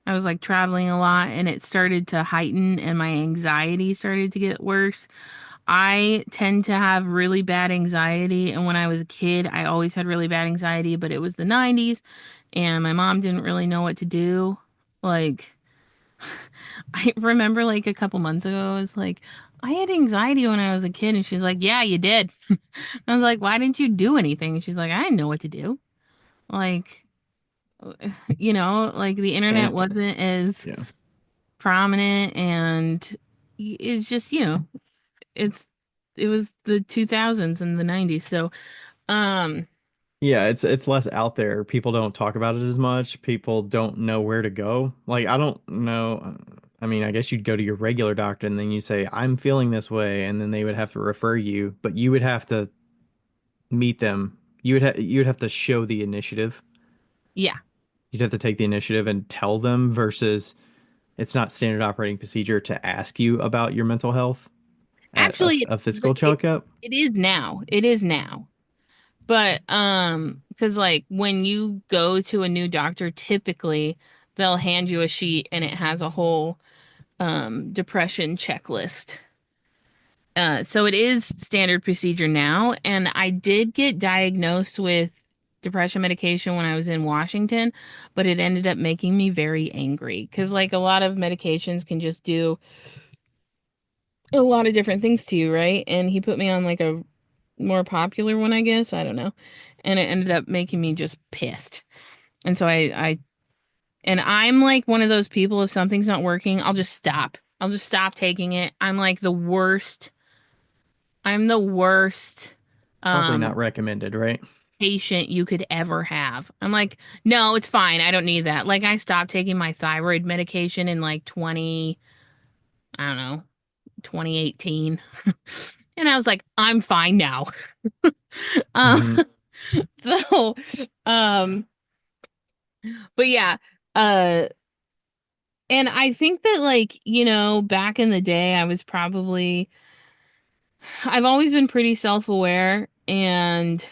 Speaker 1: I was like traveling a lot and it started to heighten and my anxiety started to get worse. I tend to have really bad anxiety, and when I was a kid, I always had really bad anxiety, but it was the 90s and my mom didn't really know what to do. Like, I remember like a couple months ago, I was like, I had anxiety when I was a kid, and she's like, yeah, you did. I was like, why didn't you do anything? And she's like, I didn't know what to do. Like, like the internet
Speaker 2: And
Speaker 1: wasn't as
Speaker 2: yeah.
Speaker 1: prominent, and it's just, it's it was the 2000s and the 90s. So, um,
Speaker 2: Yeah, it's less out there. People don't talk about it as much. People don't know where to go. Like I don't know. I mean, I guess you'd go to your regular doctor and then you say, "I'm feeling this way," and then they would have to refer you, but you would have to meet them. You would have to show the initiative.
Speaker 1: yeah.
Speaker 2: You'd have to take the initiative and tell them versus it's not standard operating procedure to ask you about your mental health at
Speaker 1: Actually,
Speaker 2: a physical
Speaker 1: it
Speaker 2: checkup.
Speaker 1: it is now. It is now. But because like when you go to a new doctor, typically they'll hand you a sheet and it has a whole depression checklist. So it is standard procedure now, and I did get diagnosed with depression medication when I was in Washington, but it ended up making me very angry because like a lot of medications can just do a lot of different things to you, right? And he put me on like a more popular one, I guess. I don't know. And it ended up making me just pissed. And so and I'm like one of those people, if something's not working, I'll just stop. I'll just stop taking it. I'm like the worst. I'm the worst
Speaker 2: Probably not
Speaker 1: um
Speaker 2: recommended, right?
Speaker 1: patient you could ever have. I'm like, no, it's fine. I don't need that. Like I stopped taking my thyroid medication in like I don't know, 2018. And I was like, I'm fine now. Uh,
Speaker 2: Hmm.
Speaker 1: so, um, but yeah, uh, and I think that like, back in the day, I've always been pretty self-aware, and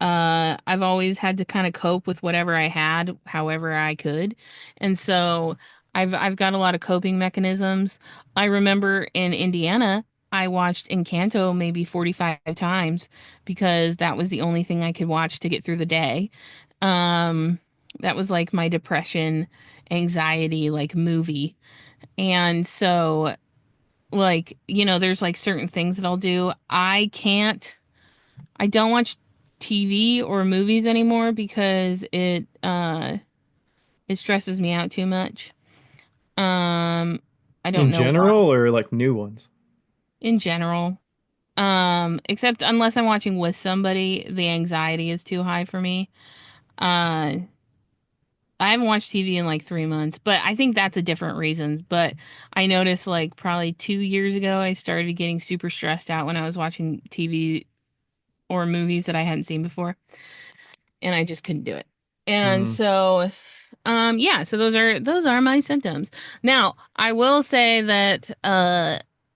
Speaker 1: I've always had to kind of cope with whatever I had, however I could. And so I've got a lot of coping mechanisms. I remember in Indiana, I watched Encanto maybe 45 times because that was the only thing I could watch to get through the day. Um, that was like my depression, anxiety like movie. And so like, there's like certain things that I'll do. I don't watch TV or movies anymore because it stresses me out too much. Um I don't
Speaker 2: In
Speaker 1: know why
Speaker 2: general or like new ones?
Speaker 1: in general. Except unless I'm watching with somebody, the anxiety is too high for me. Uh I haven't watched TV in like 3 months, but I think that's a different reasons. But I noticed like probably 2 years ago, I started getting super stressed out when I was watching TV or movies that I hadn't seen before, and I just couldn't do it. And
Speaker 2: Mm.
Speaker 1: so, yeah, so those are my symptoms. Now, I will say that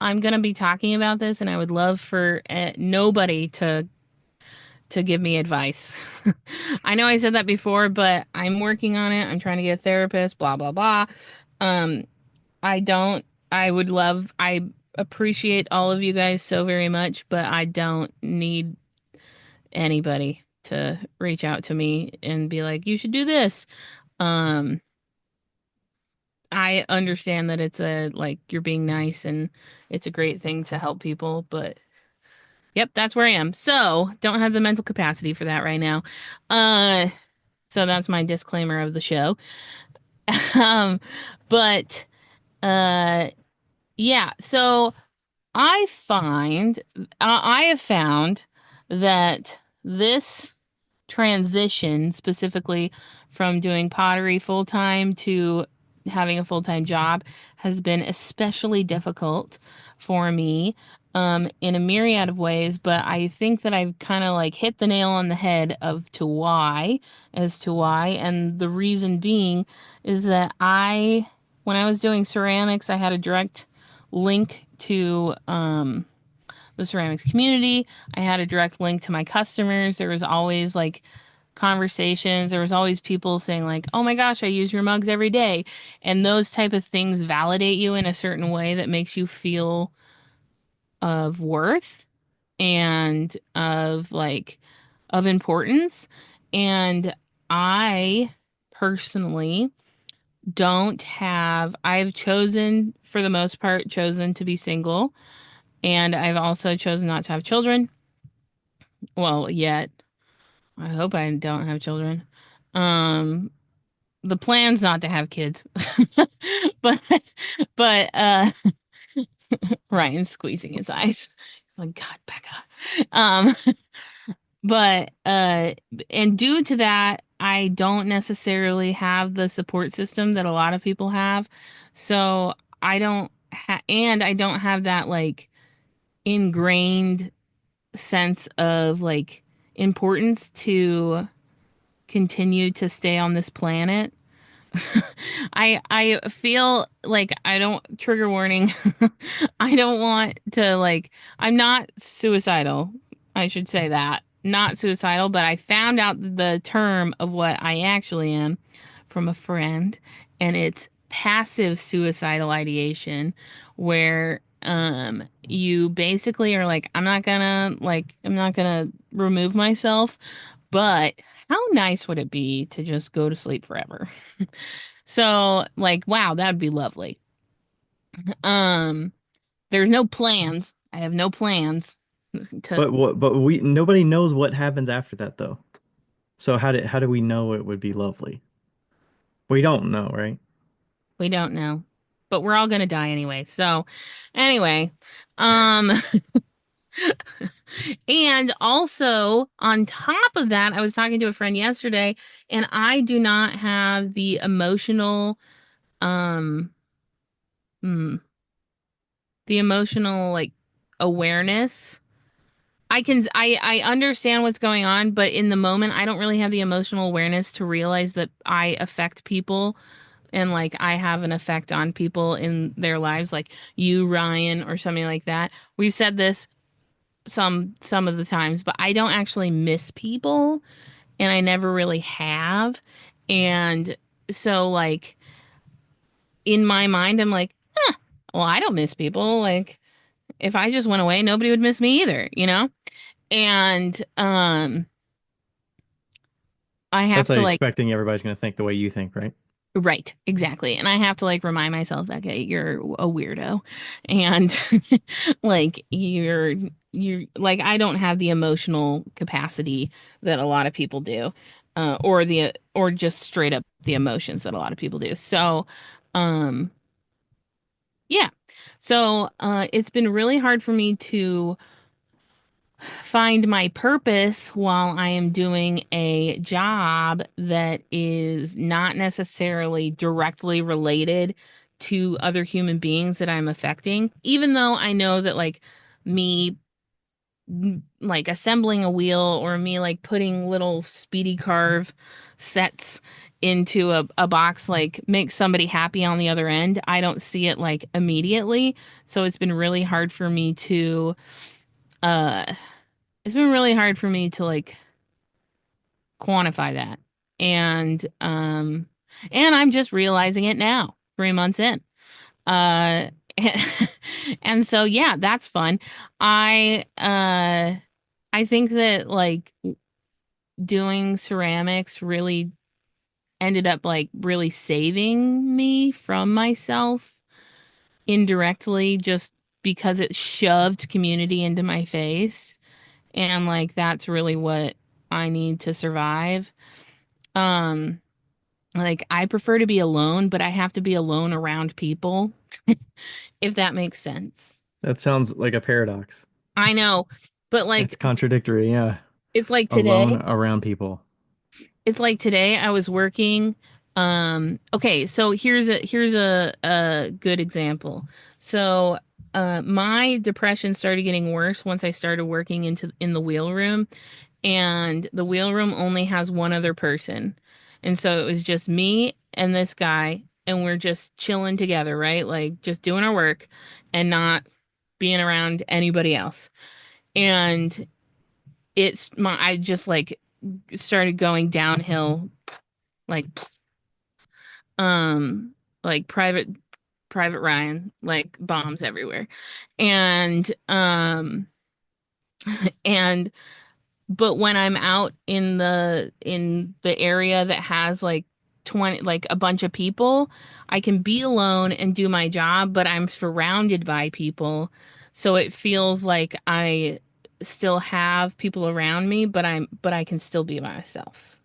Speaker 1: I'm gonna be talking about this, and I would love for nobody to give me advice. I know I said that before, but I'm working on it. I'm trying to get a therapist, blah blah blah. Um, I don't. I appreciate all of you guys so very much, but I don't need anybody to reach out to me and be like, you should do this. Um, I understand that it's a like you're being nice and it's a great thing to help people, but yep, that's where I am. So don't have the mental capacity for that right now. Uh, so that's my disclaimer of the show. Um, but uh, yeah, so I have found that this transition specifically from doing pottery full time to having a full time job has been especially difficult for me in a myriad of ways. But I think that I've kind of like hit the nail on the head as to why. And the reason being is that when I was doing ceramics, I had a direct link to, the ceramics community. I had a direct link to my customers. There was always like conversations. There was always people saying like, "Oh my gosh, I use your mugs every day." And those type of things validate you in a certain way that makes you feel of worth and of importance. And I personally don't have, I've chosen for the most part chosen to be single, and I've also chosen not to have children. Well, yet. I hope I don't have children. Um, the plan's not to have kids. But but Ryan's squeezing his eyes. Like, God, Becca. Um, but and due to that, I don't necessarily have the support system that a lot of people have. So I don't have that like ingrained sense of like importance to continue to stay on this planet. I feel like I don't trigger warning. I don't want to like I'm not suicidal. I should say that. Not suicidal, but I found out the term of what I actually am from a friend, and it's passive suicidal ideation, where you basically are like I'm not gonna remove myself, but how nice would it be to just go to sleep forever? So, like, wow, that'd be lovely. Um, there's no plans. I have no plans to,
Speaker 2: But what? But we nobody knows what happens after that though. So how do we know it would be lovely? We don't know, right?
Speaker 1: we don't know. But we're all gonna die anyway. So, anyway, um, and also on top of that, I was talking to a friend yesterday, and I do not have the emotional, um, hmm, the emotional like awareness. I understand what's going on, but in the moment I don't really have the emotional awareness to realize that I affect people and like I have an effect on people in their lives, like you, Ryan, or something like that. We've said this some of the times, but I don't actually miss people and I never really have. And so like in my mind I'm like, well, I don't miss people. Like if I just went away, nobody would miss me either, you know? And I have
Speaker 2: That's like
Speaker 1: to like
Speaker 2: expecting everybody's gonna think the way you think, right?
Speaker 1: right, exactly. And I have to like remind myself, okay, you're a weirdo. And like you're like I don't have the emotional capacity that a lot of people do. Or just straight up the emotions that a lot of people do. So um yeah. So it's been really hard for me to find my purpose while I am doing a job that is not necessarily directly related to other human beings that I'm affecting. Even though I know that like me like assembling a wheel or me like putting little speedy carve sets into a box like makes somebody happy on the other end. I don't see it like immediately. So uh it's been really hard for me to like quantify that. And I'm just realizing it now, 3 months in. Uh and so yeah, that's fun. I think that like doing ceramics really ended up like really saving me from myself indirectly just because it shoved community into my face. And like that's really what I need to survive. Um, like I prefer to be alone, but I have to be alone around people, if that makes sense.
Speaker 2: That sounds like a paradox.
Speaker 1: I know, but
Speaker 2: It's
Speaker 1: like
Speaker 2: contradictory, yeah.
Speaker 1: it's like
Speaker 2: Alone
Speaker 1: today,
Speaker 2: around people.
Speaker 1: it's like today I was working. Okay, so here's a good example. So my depression started getting worse once I started working in the wheel room. And the wheel room only has one other person. And so it was just me and this guy, and we're just chilling together, right? Like just doing our work and not being around anybody else. And I just like started going downhill, like um like Private Ryan, like bombs everywhere. And and but when I'm out in the area that has like 20, like a bunch of people, I can be alone and do my job, but I'm surrounded by people. So it feels like I still have people around me, but I can still be myself.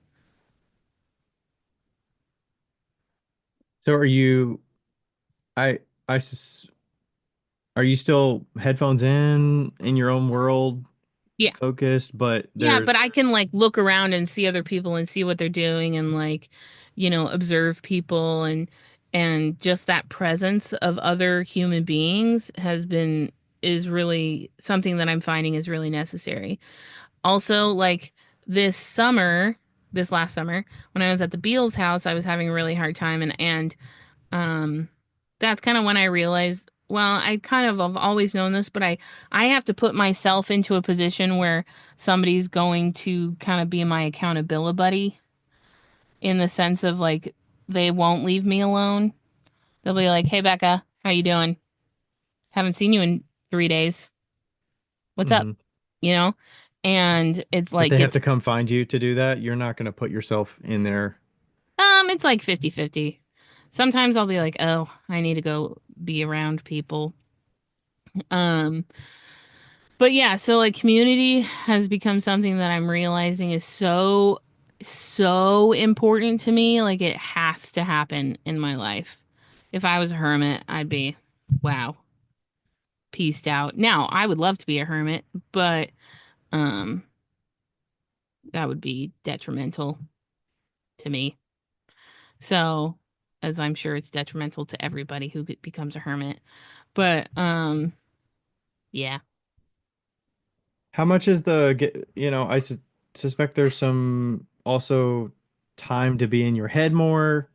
Speaker 2: So are you I I sus are you still headphones in your own world
Speaker 1: Yeah.
Speaker 2: focused, but
Speaker 1: Yeah, but
Speaker 2: there's
Speaker 1: I can like look around and see other people and see what they're doing and like, observe people and just that presence of other human beings is really something that I'm finding is really necessary. Also, like this summer, this last summer, when I was at the Beals house, I was having a really hard time and that's kind of when I realized, well, I kind of have always known this, but I have to put myself into a position where somebody's going to kind of be my accountability buddy in the sense of like they won't leave me alone. They'll be like, "Hey Becca, how you doing? Haven't seen you in 3 days. What's up?"
Speaker 2: mhm.
Speaker 1: You know? And it's
Speaker 2: But
Speaker 1: like
Speaker 2: they have to come find you to do that. You're not going to put yourself in there.
Speaker 1: it's like 50-50. Sometimes I'll be like, "Oh, I need to go be around people." Um But yeah, so like community has become something that I'm realizing is so important to me. Like it has to happen in my life. If I was a hermit, I'd be, wow, peaced out. Now, I would love to be a hermit, but um that would be detrimental to me. So, as I'm sure it's detrimental to everybody who becomes a hermit. But yeah.
Speaker 2: How much is suspect there's some also time to be in your head more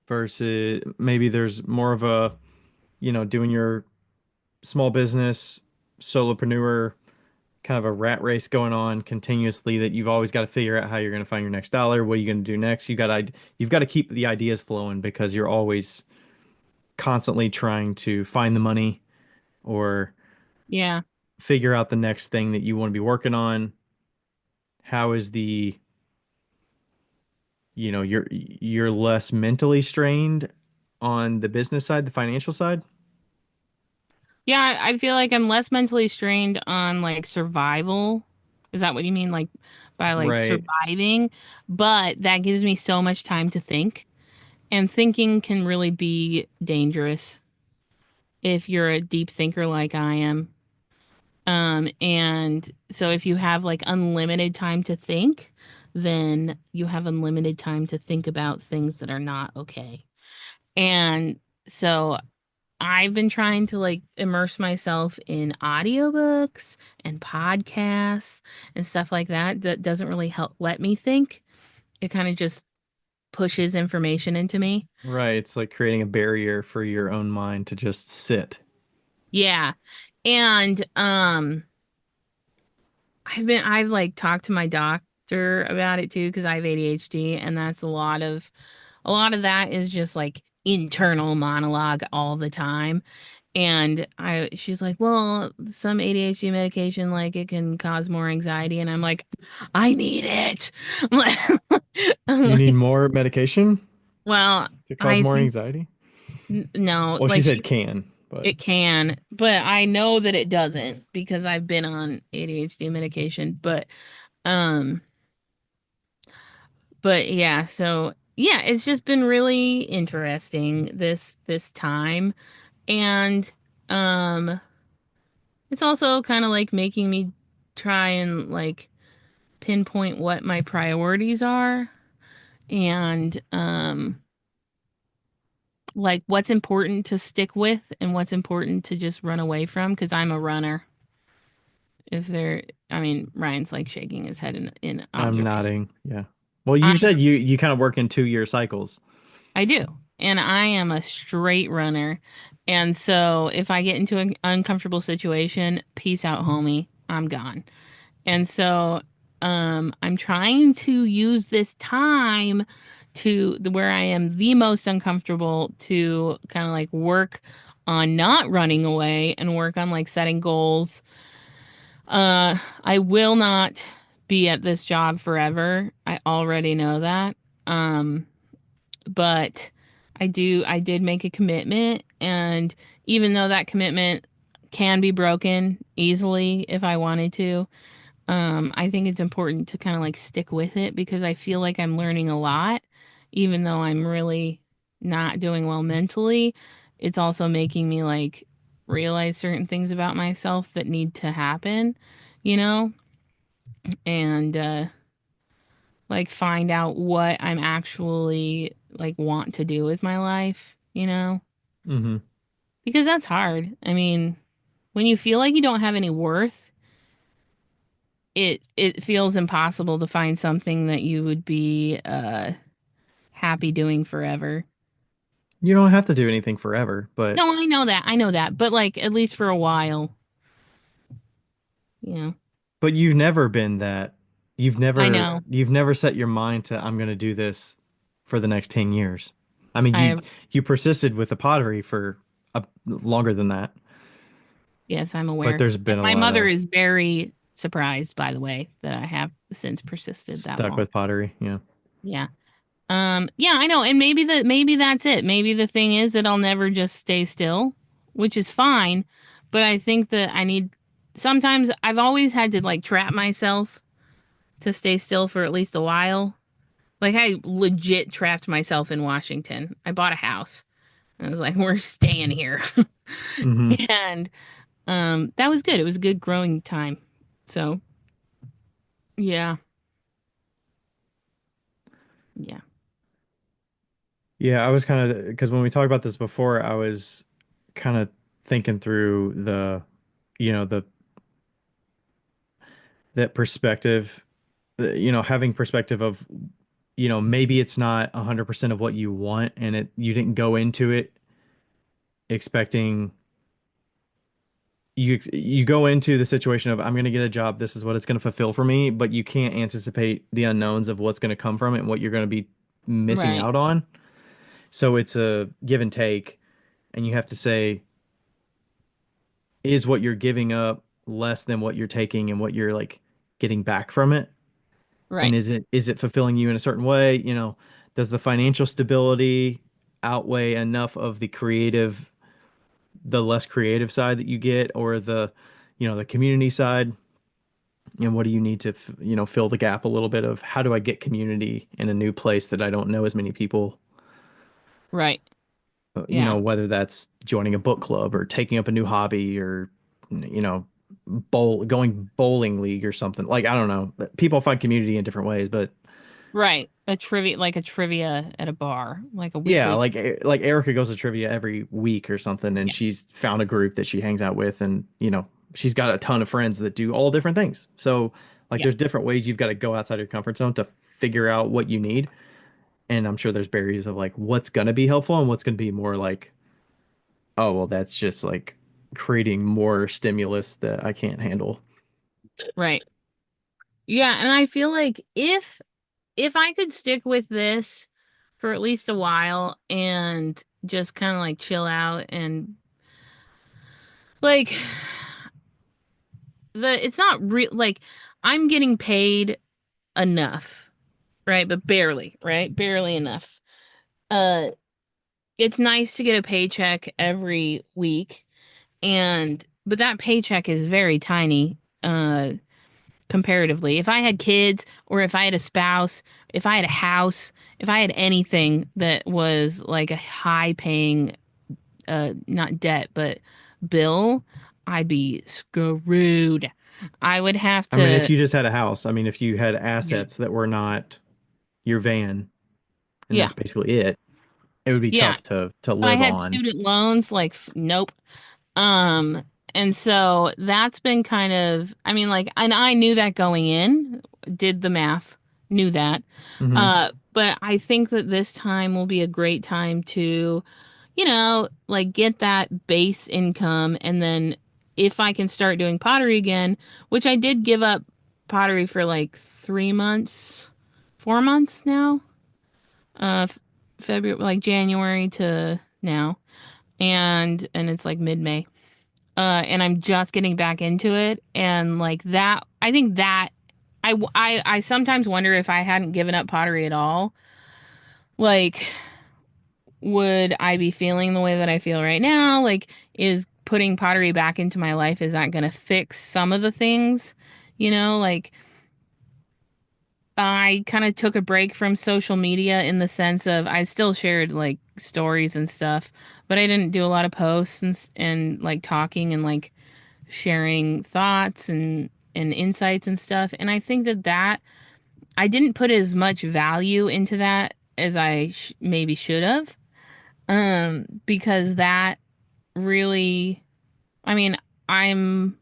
Speaker 2: versus maybe there's more of a, doing your small business, solopreneur kind of a rat race going on continuously that you've always got to figure out how you're going to find your next dollar, what are you going to do next? You've got to keep the ideas flowing because you're always constantly trying to find the money or
Speaker 1: Yeah.
Speaker 2: figure out the next thing that you want to be working on. How is you're less mentally strained on the business side, the financial side?
Speaker 1: Yeah, I feel like I'm less mentally strained on like survival. Is that what you mean? Like by like
Speaker 2: Right.
Speaker 1: surviving? But that gives me so much time to think. And thinking can really be dangerous if you're a deep thinker like I am. And so if you have like unlimited time to think, then you have unlimited time to think about things that are not okay. And so I've been trying to like immerse myself in audiobooks and podcasts and stuff like that that doesn't really help let me think. It kind of just pushes information into me.
Speaker 2: Right. It's like creating a barrier for your own mind to just sit.
Speaker 1: Yeah. And I've like talked to my doctor about it too because I have ADHD and that's a lot of that is just like internal monologue all the time. And she's like, well, some ADHD medication, like it can cause more anxiety. And I'm like, I need it. I'm
Speaker 2: You need
Speaker 1: like,
Speaker 2: more medication
Speaker 1: well,
Speaker 2: to cause
Speaker 1: I
Speaker 2: more
Speaker 1: think
Speaker 2: anxiety?
Speaker 1: no,
Speaker 2: Well, she
Speaker 1: like
Speaker 2: said can, but
Speaker 1: it can, but I know that it doesn't because I've been on ADHD medication. Um, but yeah, so yeah, it's just been really interesting this time. And um it's also kind of like making me try and like pinpoint what my priorities are and like what's important to stick with and what's important to just run away from because I'm a runner. If there I mean Ryan's like shaking his head in
Speaker 2: I'm
Speaker 1: observation.
Speaker 2: nodding. Yeah. Well, you
Speaker 1: I'm
Speaker 2: said you kind of work in 2-year cycles.
Speaker 1: I do. And I am a straight runner. And so if I get into an uncomfortable situation, peace out, homie. I'm gone. And so I'm trying to use this time where I am the most uncomfortable to kind of like work on not running away and work on like setting goals. I will not be at this job forever. I already know that. Um, but I did make a commitment, and even though that commitment can be broken easily if I wanted to, I think it's important to kind of like stick with it because I feel like I'm learning a lot, even though I'm really not doing well mentally. It's also making me like realize certain things about myself that need to happen, you know, and like find out what I'm actually like want to do with my life, you know,
Speaker 2: Hmm.
Speaker 1: because that's hard. I mean, when you feel like you don't have any worth, it feels impossible to find something that you would be happy doing forever.
Speaker 2: You don't have to do anything forever, but
Speaker 1: No, I know that. I know that. But like at least for a while, you know.
Speaker 2: you've never been that.
Speaker 1: I know.
Speaker 2: You've never set your mind to I'm going to do this for the next 10 years. I mean,
Speaker 1: I
Speaker 2: you persisted with the pottery for longer than that,
Speaker 1: yes, I'm
Speaker 2: but
Speaker 1: aware.
Speaker 2: there's
Speaker 1: And
Speaker 2: been a
Speaker 1: my
Speaker 2: lot
Speaker 1: mother
Speaker 2: of
Speaker 1: is very surprised, by the way, that I have since persisted that
Speaker 2: stuck
Speaker 1: long.
Speaker 2: with pottery. Yeah.
Speaker 1: Yeah. Yeah, I know. And maybe that's it. Maybe the thing is that I'll never just stay still, which is fine, but I think that I need sometimes I've always had to like trap myself to stay still for at least a while. Like I legit trapped myself in Washington. I bought a house. And I was like, we're staying here.
Speaker 2: Hmm.
Speaker 1: And that was good. It was a good growing time. So, yeah. Yeah.
Speaker 2: Yeah, I was kind of because when we talked about this before, I was kind of thinking through the that perspective, having perspective of, maybe it's not 100% of what you want, and you didn't go into it expecting you go into the situation of I'm going to get a job, this is what it's going to fulfill for me, but you can't anticipate the unknowns of what's going to come from it and what you're going to be missing
Speaker 1: Right.
Speaker 2: out on. So it's a give and take, and you have to say, is what you're giving up less than what you're taking and what you're like getting back from it? And
Speaker 1: Right.
Speaker 2: is it fulfilling you in a certain way? Does the financial stability outweigh enough of the less creative side that you get, or the community side? And what do you need to, fill the gap a little bit of how do I get community in a new place that I don't know as many people?
Speaker 1: Right. Yeah.
Speaker 2: Whether that's joining a book club or taking up a new hobby or, you know, going bowling league or something. Like, I don't know. People find community in different ways, but
Speaker 1: Right. A trivia at a bar, like a
Speaker 2: yeah,
Speaker 1: weekly.
Speaker 2: like Erica goes to trivia every week or something, and
Speaker 1: Yeah.
Speaker 2: she's found a group that she hangs out with, and she's got a ton of friends that do all different things. So like,
Speaker 1: Yeah.
Speaker 2: there's different ways you've got to go outside your comfort zone to figure out what you need. And I'm sure there's barriers of like what's gonna be helpful and what's gonna be more like, oh well, that's just like creating more stimulus that I can't handle.
Speaker 1: Right. Yeah, and I feel like if I could stick with this for at least a while and just kind of like chill out and like it's not real like I'm getting paid enough, right? But barely, right? Barely enough. Uh it's nice to get a paycheck every week and but that paycheck is very tiny comparatively. If I had kids or if I had a spouse, if I had a house, if I had anything that was like a high paying not debt but bill, I'd be screwed. I would have
Speaker 2: I mean, if
Speaker 1: to
Speaker 2: you just had a house, I mean, if you had
Speaker 1: yeah.
Speaker 2: assets that were not your van, and
Speaker 1: Yeah.
Speaker 2: that's basically it would be
Speaker 1: Yeah.
Speaker 2: tough to
Speaker 1: If I
Speaker 2: live
Speaker 1: had
Speaker 2: on.
Speaker 1: student loans like nope. Um, and so that's been kind of, I mean, like, and I knew that going in, did the math, knew that.
Speaker 2: Hmm.
Speaker 1: But I think that this time will be a great time to, like get that base income. And then if I can start doing pottery again, which I did give up pottery for like 3 months, 4 months now. F February, like January to now, and it's like mid-May. And I'm just getting back into it, and like that, I think that I sometimes wonder if I hadn't given up pottery at all, like would I be feeling the way that I feel right now? Like, is putting pottery back into my life, is that gonna fix some of the things? Like I kind of took a break from social media in the sense of I still shared like stories and stuff, but I didn't do a lot of posts and like talking and like sharing thoughts and insights and stuff. And I think that I didn't put as much value into that as I maybe should have. Because that really, I mean, I'm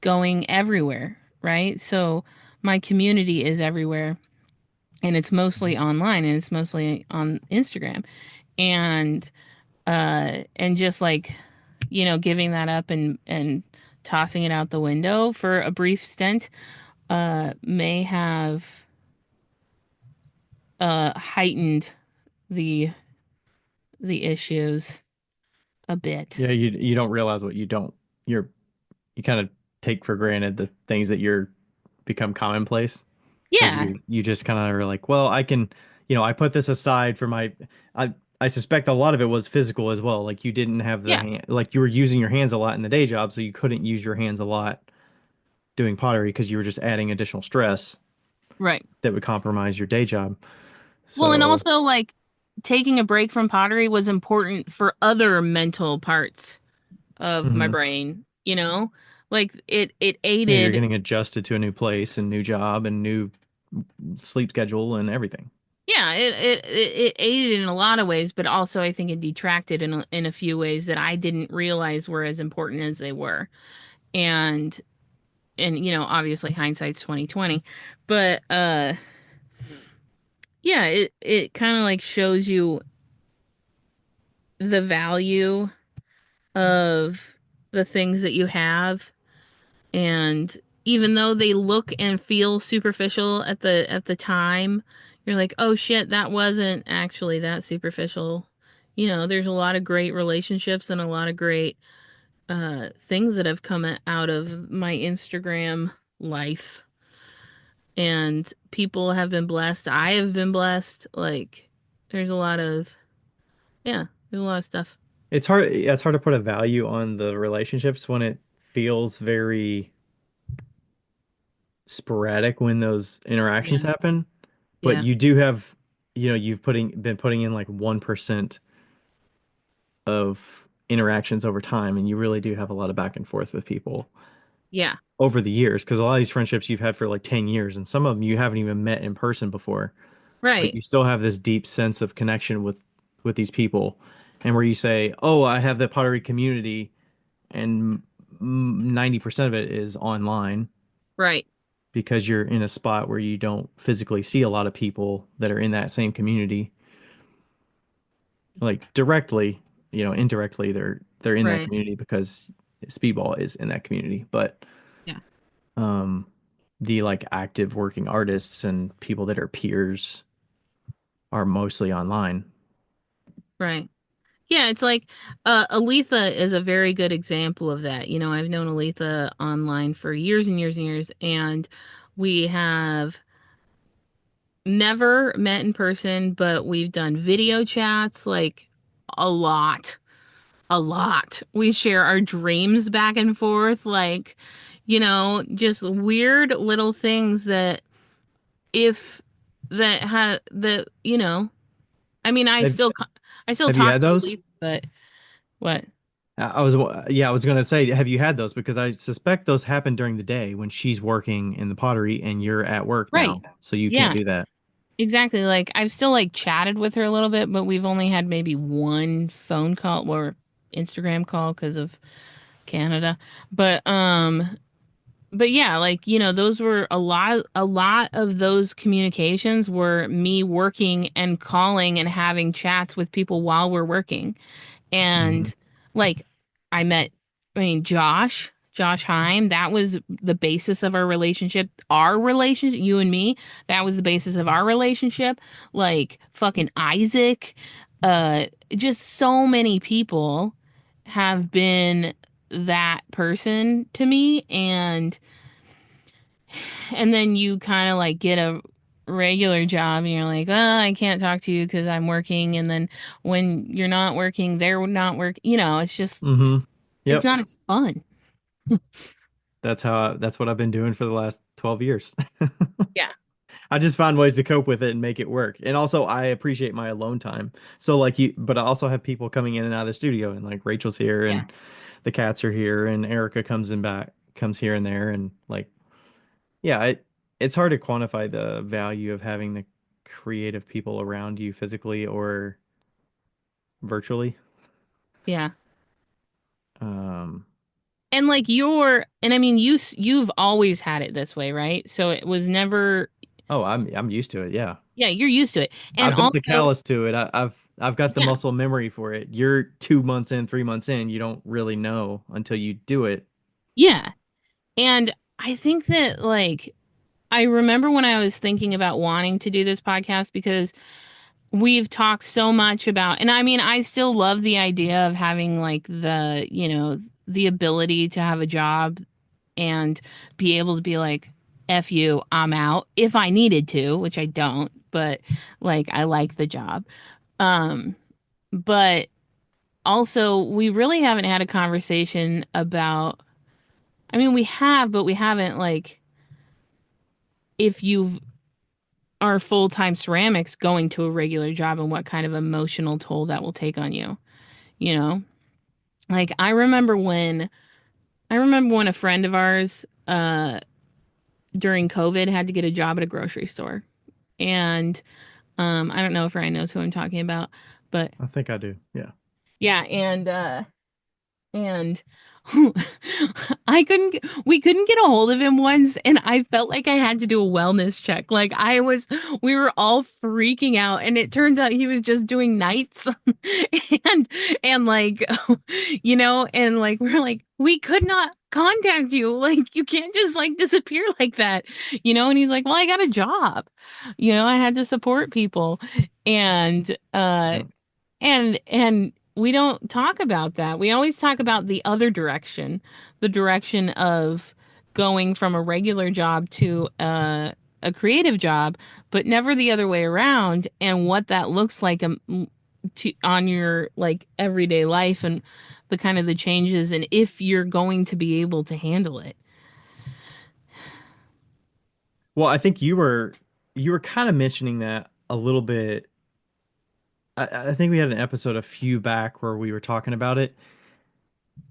Speaker 1: going everywhere, right? So my community is everywhere, and it's mostly online, and it's mostly on Instagram. And just like, giving that up and tossing it out the window for a brief stint may have heightened the the issues a bit.
Speaker 2: Yeah, you don't realize what you're you kind of take for granted the things that you're become commonplace because
Speaker 1: Yeah,
Speaker 2: you just kind of are like, well, I can, I put this aside for my I I suspect a lot of it was physical as well. Like you didn't have the
Speaker 1: yeah,
Speaker 2: hand, like you were using your hands a lot in the day job, so you couldn't use your hands a lot doing pottery because you were just adding additional stress
Speaker 1: right.
Speaker 2: that would compromise your day job.
Speaker 1: Well, and
Speaker 2: So,
Speaker 1: also like taking a break from pottery was important for other mental parts of my
Speaker 2: mhm.
Speaker 1: brain, you know? Like it
Speaker 2: Yeah, you're
Speaker 1: aided.
Speaker 2: getting adjusted to a new place and new job and new sleep schedule and everything.
Speaker 1: Yeah, it aided in a lot of ways, but also I think it detracted in a few ways that I didn't realize were as important as they were. And obviously hindsight's 2020. But yeah, it kind of like shows you the value of the things that you have. And even though they look and feel superficial at the time, you're like, "Oh shit, that wasn't actually that superficial." There's a lot of great relationships and a lot of great things that have come out of my Instagram life. And people have been blessed. I have been blessed. Like there's a lot of yeah, there's a lot of stuff.
Speaker 2: It's hard, yeah, it's hard to put a value on the relationships when it feels very sporadic when those interactions
Speaker 1: Yeah.
Speaker 2: happen. But
Speaker 1: Yeah.
Speaker 2: you do have, you've been putting in like 1% of interactions over time, and you really do have a lot of back and forth with people
Speaker 1: Yeah.
Speaker 2: over the years because a lot of these friendships you've had for like 10 years, and some of them you haven't even met in person before, but
Speaker 1: Right.
Speaker 2: you still have this deep sense of connection with these people. And where you say, "Oh, I have the pottery community," and 90% of it is online
Speaker 1: Right.
Speaker 2: because you're in a spot where you don't physically see a lot of people that are in that same community, like directly, indirectly they're in that
Speaker 1: Right.
Speaker 2: community because Speedball is in that community. But
Speaker 1: Yeah.
Speaker 2: um the like active working artists and people that are peers are mostly online.
Speaker 1: Right. Yeah, it's like Aletha is a very good example of that. I've known Aletha online for years and years and years, and we have never met in person, but we've done video chats like a lot. A lot. We share our dreams back and forth, like, just weird little things that if that had that, I mean,
Speaker 2: have,
Speaker 1: I still
Speaker 2: have you
Speaker 1: talk
Speaker 2: had
Speaker 1: to
Speaker 2: those?
Speaker 1: Aletha, but what?
Speaker 2: I was gonna say, have you had those? Because I suspect those happen during the day when she's working in the pottery and you're at work
Speaker 1: Right.
Speaker 2: now, so you can't
Speaker 1: Yeah,
Speaker 2: do that.
Speaker 1: exactly. Like I've still like chatted with her a little bit, but we've only had maybe one phone call or Instagram call because of Canada. But yeah, like, those were a lot of those communications were me working and calling and having chats with people while we're working.
Speaker 2: Hmm.
Speaker 1: And like I met, I mean, Josh. Josh Heim, that was the basis of our relationship, you and me, that was the basis of our relationship. Like fucking Isaac, uh, just so many people have been that person to me, and then you kind of like get a regular job and you're like, oh, I can't talk to you because I'm working. And then when you're not working, they're not working. It's just,
Speaker 2: Mm-hmm.
Speaker 1: it's
Speaker 2: Yep.
Speaker 1: not as fun.
Speaker 2: That's what I've been doing for the last 12 years.
Speaker 1: Yeah.
Speaker 2: I just found ways to cope with it and make it work. And also I appreciate my alone time. So like you, but I also have people coming in and out of the studio, and like Rachel's here
Speaker 1: Yeah.
Speaker 2: and the cats are here and Erica comes here and there, and like yeah, it's hard to quantify the value of having the creative people around you physically or virtually.
Speaker 1: Yeah.
Speaker 2: Um,
Speaker 1: And like and I mean, you've always had it this way, right? So it was never,
Speaker 2: oh, I'm used to it. Yeah.
Speaker 1: yeah, you're used to it. And
Speaker 2: I've built a
Speaker 1: also,
Speaker 2: callus to it. I've got the
Speaker 1: yeah,
Speaker 2: muscle memory for it. You're 2 months in, 3 months in, you don't really know until you do it.
Speaker 1: yeah. And I think that like, I remember when I was thinking about wanting to do this podcast because we've talked so much about, and I mean, I still love the idea of having like the ability to have a job and be able to be like, F you, I'm out if I needed to, which I don't, but like I like the job. Um, but also we really haven't had a conversation about, I mean, we have, but we haven't like if you are full-time ceramics going to a regular job and what kind of emotional toll that will take on you, you know? Like I remember when a friend of ours during COVID had to get a job at a grocery store. And I don't know if Ryan knows who I'm talking about, but
Speaker 2: I think I do. Yeah.
Speaker 1: yeah, and we couldn't get a hold of him once, and I felt like I had to do a wellness check. Like we were all freaking out, and it turns out he was just doing nights, and like, and like we're like we could not contact you, like you can't just like disappear like that, and he's like, well, I got a job, I had to support people, and
Speaker 2: Yeah.
Speaker 1: we don't talk about that. We always talk about the other direction, the direction of going from a regular job to a creative job, but never the other way around, and what that looks like on your like everyday life and the kind of the changes, and if you're going to be able to handle it.
Speaker 2: Well, I think you were kind of mentioning that a little bit. I think we had an episode a few back where we were talking about it,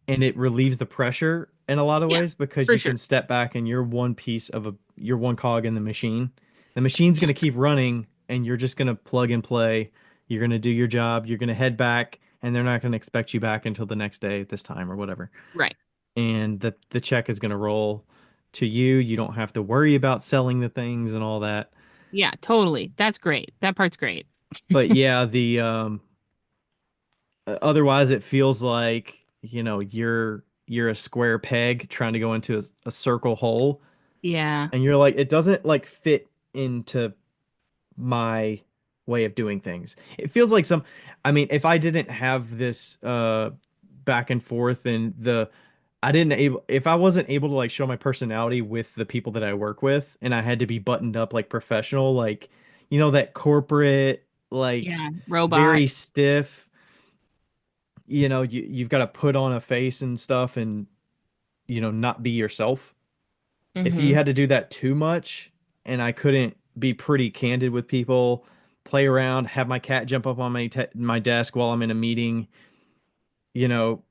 Speaker 2: and it relieves the pressure in a lot of
Speaker 1: Yeah,
Speaker 2: ways because
Speaker 1: for
Speaker 2: you
Speaker 1: sure.
Speaker 2: can step back and you're one cog in the machine. The machine's going
Speaker 1: Yeah,
Speaker 2: to keep running and you're just going to plug and play. You're going to do your job. You're going to head back and they're not going to expect you back until the next day at this time or whatever.
Speaker 1: right.
Speaker 2: And the check is going to roll to you. You don't have to worry about selling the things and all that.
Speaker 1: Yeah, totally. That's great. That part's great.
Speaker 2: But yeah, the otherwise it feels like, you're a square peg trying to go into a circle hole,
Speaker 1: Yeah.
Speaker 2: and you're like it doesn't like fit into my way of doing things. It feels like I mean, if I didn't have this back and forth and I didn't able if I wasn't able to like show my personality with the people that I work with, and I had to be buttoned up like professional, like that corporate, like
Speaker 1: Yeah, robot.
Speaker 2: very stiff, you've got to put on a face and stuff and not be yourself. If you
Speaker 1: Mm-hmm.
Speaker 2: had to do that too much and I couldn't be pretty candid with people, play around, have my cat jump up on my desk while I'm in a meeting, you know,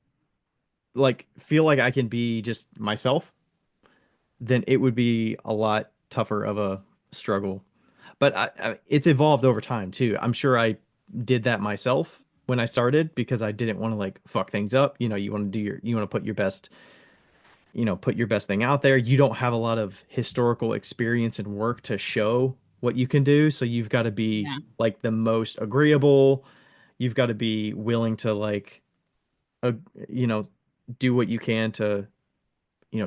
Speaker 2: like feel like I can be just myself, then it would be a lot tougher of a struggle. But it's evolved over time too. I'm sure I did that myself when I started because I didn't want to like fuck things up. You want to put your best thing out there. You don't have a lot of historical experience and work to show what you can do, so you've got to be
Speaker 1: Yeah.
Speaker 2: like the most agreeable. You've got to be willing to like uh, you know do what you can to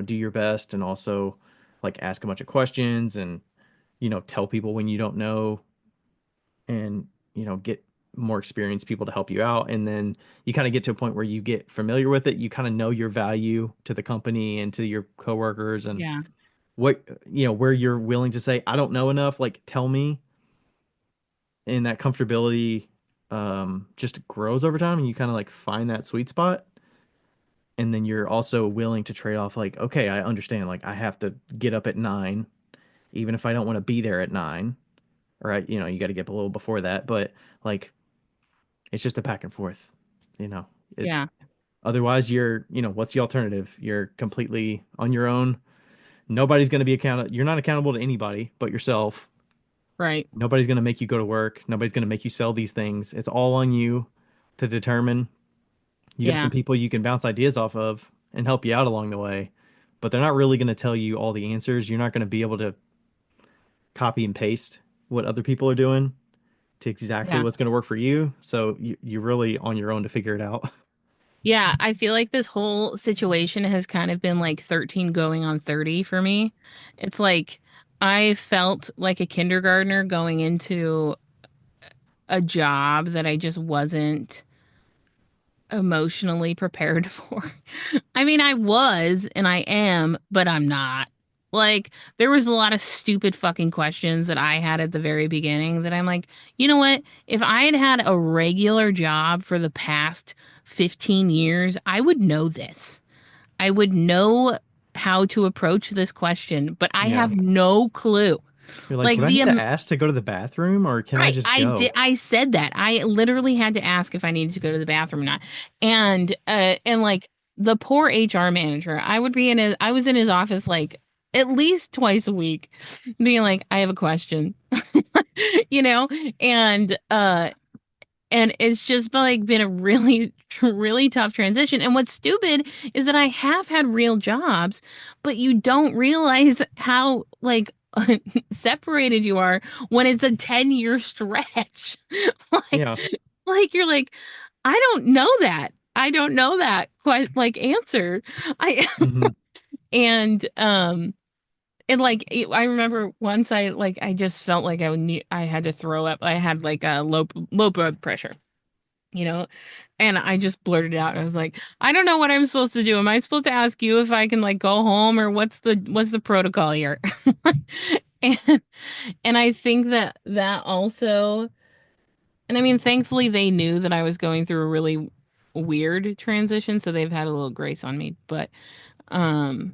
Speaker 2: do your best and also like ask a bunch of questions and, tell people when you don't know and, get more experienced people to help you out. And then you kind of get to a point where you get familiar with it. You kind of know your value to the company and to your coworkers and
Speaker 1: Yeah.
Speaker 2: what, where you're willing to say, I don't know enough, like tell me. And that comfortability just grows over time and you kind of like find that sweet spot. And then you're also willing to trade off like, okay, I understand, like I have to get up at 9 even if I don't want to be there at 9, or you got to get a little before that, but like it's just a back and forth, you know. It's
Speaker 1: Yeah.
Speaker 2: otherwise what's the alternative? You're completely on your own. Nobody's going to be accountable. You're not accountable to anybody but yourself.
Speaker 1: Right.
Speaker 2: Nobody's going to make you go to work. Nobody's going to make you sell these things. It's all on you to determine. You got some
Speaker 1: Yeah.
Speaker 2: people you can bounce ideas off of and help you out along the way, but they're not really going to tell you all the answers. You're not going to be able to copy and paste what other people are doing to exactly
Speaker 1: Yeah.
Speaker 2: what's going to work for you. So you're really on your own to figure it out.
Speaker 1: Yeah, I feel like this whole situation has kind of been like 13 going on 30 for me. It's like I felt like a kindergartner going into a job that I just wasn't emotionally prepared for. I mean, I was and I am, but I'm not. Like, there was a lot of stupid fucking questions that I had at the very beginning that I'm like, you know what? If I had had a regular job for the past 15 years, I would know this. I would know how to approach this question, but I
Speaker 2: Yeah.
Speaker 1: have no clue.
Speaker 2: You're like,
Speaker 1: Like
Speaker 2: do I
Speaker 1: the
Speaker 2: need to ask to go to the bathroom or can I
Speaker 1: right,
Speaker 2: just
Speaker 1: I did.
Speaker 2: go?
Speaker 1: I said that. I literally had to ask if I needed to go to the bathroom or not. And like the poor HR manager, I was in his office like at least twice a week, being like, I have a question, you know, and uh, and it's just like been a really, really tough transition. And what's stupid is that I have had real jobs, but you don't realize how like separated you are when it's a 10-year stretch. Like,
Speaker 2: Yeah.
Speaker 1: like you're like, I don't know that. I don't know that quite like answer. I
Speaker 2: Hmm.
Speaker 1: and like I remember once I just felt like I had to throw up. I had like a low blood pressure, you know, and I just blurted out. I was like, I don't know what I'm supposed to do. Am I supposed to ask you if I can like go home or what's the protocol here? And and I think that also, and I mean, thankfully they knew that I was going through a really weird transition, so they've had a little grace on me. Um,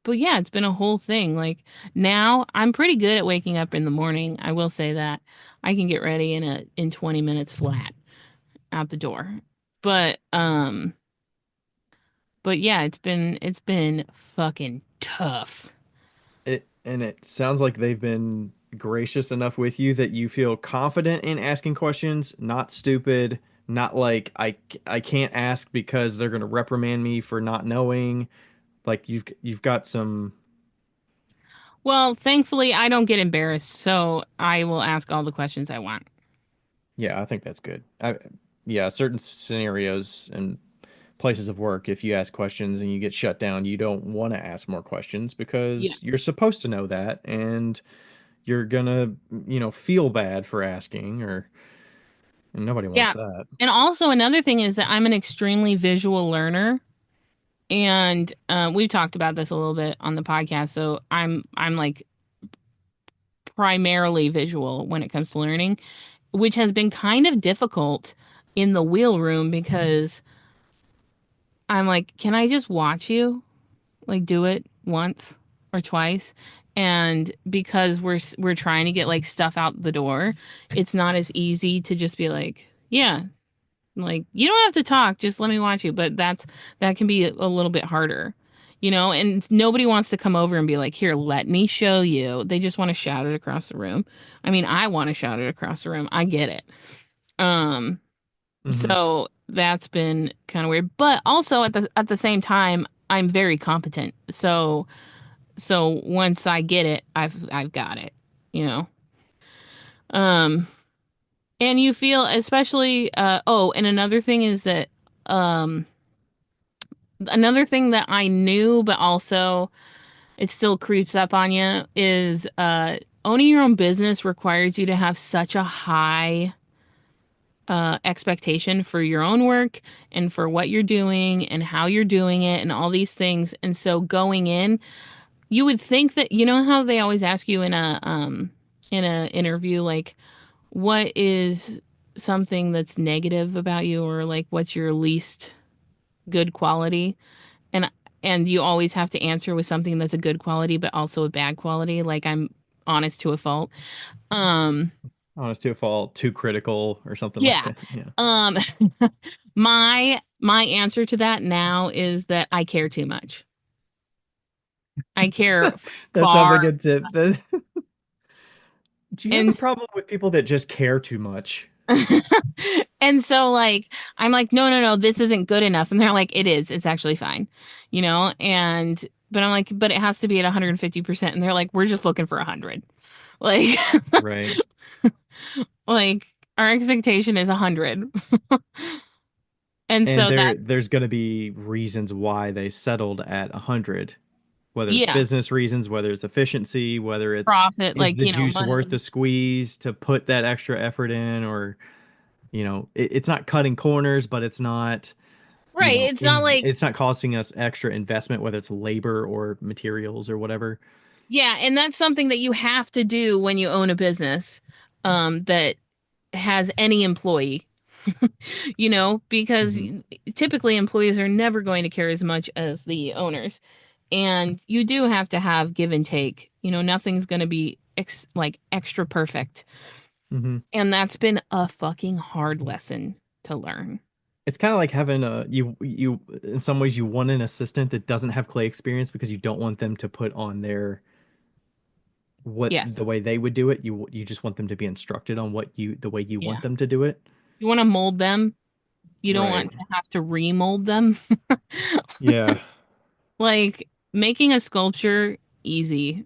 Speaker 1: but yeah, it's been a whole thing. Like now I'm pretty good at waking up in the morning. I will say that. I can get ready in 20 minutes flat out the door. But um but yeah, it's been fucking tough.
Speaker 2: It sounds like they've been gracious enough with you that you feel confident in asking questions, not stupid, not like I can't ask because they're going to reprimand me for not knowing. Like you've got some.
Speaker 1: Well, thankfully I don't get embarrassed, so I will ask all the questions I want.
Speaker 2: Yeah, I think that's good. Yeah, certain scenarios and places of work, if you ask questions and you get shut down, you don't want to ask more questions
Speaker 1: Yeah.
Speaker 2: because you're supposed to know that and you're gonna, feel bad for asking and nobody wants
Speaker 1: Yeah.
Speaker 2: that.
Speaker 1: And also another thing is that I'm an extremely visual learner. And we've talked about this a little bit on the podcast. So I'm like primarily visual when it comes to learning, which has been kind of difficult in the wheel room because I'm like, can I just watch you like do it once or twice? And because we're trying to get like stuff out the door, it's not as easy to just be like, yeah, like you don't have to talk, just let me watch you. But that can be a little bit harder, you know, and nobody wants to come over and be like, here, let me show you. They just want to shout it across the room. I mean, I want to shout it across the room. I get it. Um,
Speaker 2: Hmm.
Speaker 1: so that's been kind of weird. But also at the same time, I'm very competent. So once I get it, I've got it, you know. Um, and you feel especially oh, and another thing is that um Another thing that I knew, but also it still creeps up on you is owning your own business requires you to have such a high expectation for your own work and for what you're doing and how you're doing it and all these things. And so going in, you would think that you know how they always ask you in a interview like what is something that's negative about you or like what's your least good quality? And you always have to answer with something that's a good quality but also a bad quality, like I'm honest to a fault. Um
Speaker 2: Honest to a fault, too critical or something like
Speaker 1: yeah.
Speaker 2: that. Yeah.
Speaker 1: Um my answer to that now is that I care too much. I care
Speaker 2: That sounds
Speaker 1: far
Speaker 2: like a tip. Do you have a
Speaker 1: and
Speaker 2: problem with people that just care too much?
Speaker 1: and so like I'm like no no no this isn't good enough and they're like it is it's actually fine, you know, and but I'm like but it has to be at 150% and they're like we're just looking for 100, like
Speaker 2: Right.
Speaker 1: like our expectation is 100. And
Speaker 2: And
Speaker 1: so that
Speaker 2: there's going to be reasons why they settled at 100, whether it's
Speaker 1: yeah,
Speaker 2: business reasons, whether it's efficiency, whether it's
Speaker 1: profit,
Speaker 2: is
Speaker 1: like
Speaker 2: the
Speaker 1: you know
Speaker 2: juice worth the
Speaker 1: money,
Speaker 2: squeeze to put that extra effort in, or it's not cutting corners, but it's not,
Speaker 1: right, it's not like
Speaker 2: it's not costing us extra investment, whether it's labor or materials or whatever.
Speaker 1: yeah, and that's something that you have to do when you own a business that has any employee, you know, because
Speaker 2: Hmm.
Speaker 1: typically employees are never going to care as much as the owners. And you do have to have give and take. You know, nothing's going to be like extra perfect.
Speaker 2: Hmm.
Speaker 1: And that's been a fucking hard lesson to learn.
Speaker 2: It's kind of like having you in some ways you want an assistant that doesn't have clay experience because you don't want them to put on their what
Speaker 1: Yes.
Speaker 2: the way they would do it. You just want them to be instructed on the way you want
Speaker 1: Yeah.
Speaker 2: them to do it.
Speaker 1: You want to mold them. You don't
Speaker 2: Right.
Speaker 1: want to have to remold them.
Speaker 2: Yeah.
Speaker 1: Like making a sculpture, easy.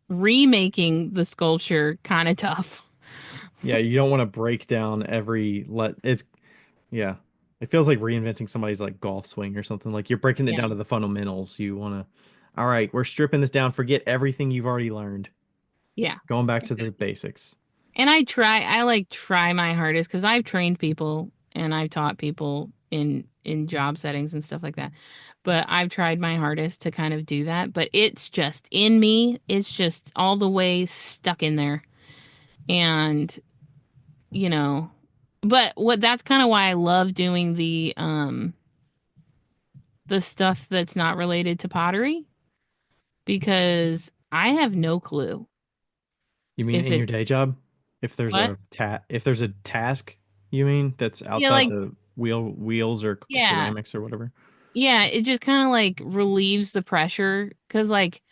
Speaker 1: Remaking the sculpture, kind of tough.
Speaker 2: Yeah, you don't want to break down it's yeah. It feels like reinventing somebody's like golf swing or something. Like you're breaking it
Speaker 1: Yeah.
Speaker 2: down to the fundamentals. You want to, all right, we're stripping this down. Forget everything you've already learned.
Speaker 1: Yeah.
Speaker 2: Going back to the basics.
Speaker 1: And I like try my hardest because I've trained people and I've taught people in job settings and stuff like that. But I've tried my hardest to kind of do that. But it's just in me, it's just all the way stuck in there. And, you know, but what that's kind of why I love doing the stuff that's not related to pottery because I have no clue
Speaker 2: You mean
Speaker 1: if
Speaker 2: in your
Speaker 1: it's
Speaker 2: day job?
Speaker 1: what?
Speaker 2: If there's a task, you mean that's
Speaker 1: Yeah,
Speaker 2: outside
Speaker 1: like
Speaker 2: the wheels or
Speaker 1: yeah.
Speaker 2: ceramics or whatever?
Speaker 1: Yeah, it just kind of like relieves the pressure because like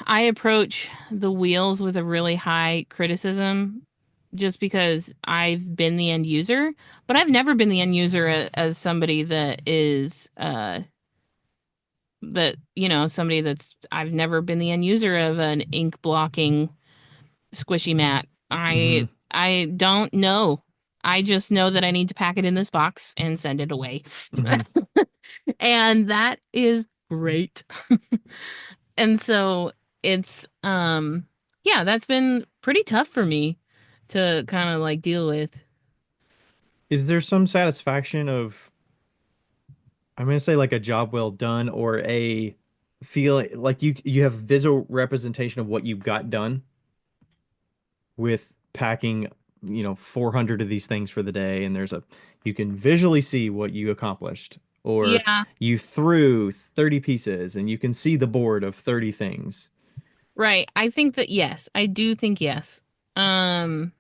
Speaker 1: I approach the wheels with a really high criticism just because I've been the end user, but I've never been the end user as somebody that is that you know somebody that's I've never been the end user of an ink blocking squishy mat.
Speaker 2: Hmm.
Speaker 1: I don't know. I just know that I need to pack it in this box and send it away.
Speaker 2: Hmm.
Speaker 1: And that is great. And so it's yeah, that's been pretty tough for me to kind of like deal with.
Speaker 2: Is there some satisfaction of, I'm gonna say like a job well done or a feeling like you have visual representation of what you got done with packing, 400 of these things for the day, and you can visually see what you accomplished, or
Speaker 1: Yeah,
Speaker 2: you threw 30 pieces and you can see the board of 30 things.
Speaker 1: right. I think that yes, I do think yes. Um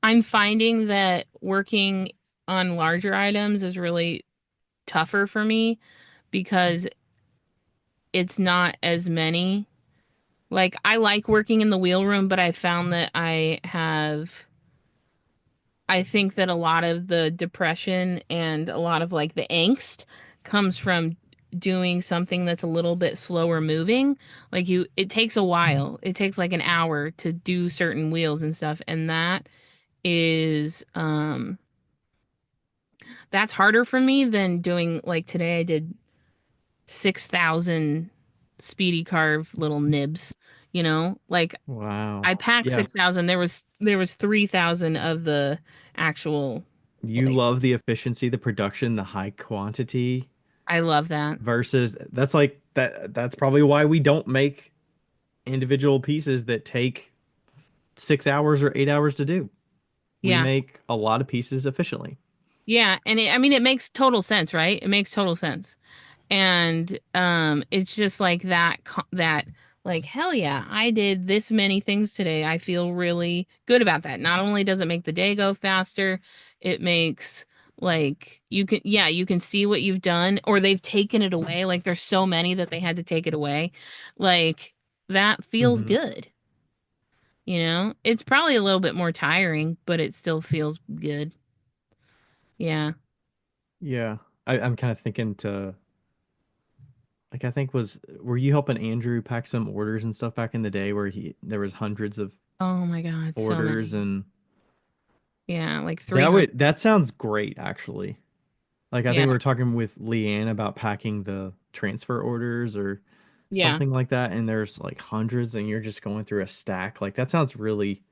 Speaker 1: I'm finding that working on larger items is really tougher for me because it's not as many. Like I like working in the wheel room, but I found that I think that a lot of the depression and a lot of like the angst comes from doing something that's a little bit slower moving. Like it takes a while. It takes like an hour to do certain wheels and stuff, and that is that's harder for me than doing like today I did 6,000 speedy carve little nibs, you know? Like
Speaker 2: Wow.
Speaker 1: I packed
Speaker 2: Yeah.
Speaker 1: 6,000. There was 3,000 of the actual
Speaker 2: You
Speaker 1: like
Speaker 2: love the efficiency, the production, the high quantity
Speaker 1: I love that.
Speaker 2: versus that's like that's probably why we don't make individual pieces that take 6 hours or 8 hours to do. We
Speaker 1: Yeah.
Speaker 2: make a lot of pieces efficiently.
Speaker 1: Yeah, and I mean it makes total sense, right? It makes total sense. And it's just like that like hell yeah, I did this many things today. I feel really good about that. Not only does it make the day go faster, it makes like you can see what you've done or they've taken it away. Like there's so many that they had to take it away. Like that feels
Speaker 2: Hmm.
Speaker 1: good, you know? It's probably a little bit more tiring, but it still feels good. Yeah.
Speaker 2: Yeah. I'm kind of thinking to like I think was were you helping Andrew pack some orders and stuff back in the day where he there was hundreds of
Speaker 1: Oh my God, so
Speaker 2: orders
Speaker 1: many.
Speaker 2: and
Speaker 1: Yeah, like
Speaker 2: that
Speaker 1: 300.
Speaker 2: would that sounds great actually. Like I think
Speaker 1: Yeah.
Speaker 2: we were talking with Leanne about packing the transfer orders or
Speaker 1: Yeah.
Speaker 2: something like that, and there's like hundreds, and you're just going through a stack. Like that sounds really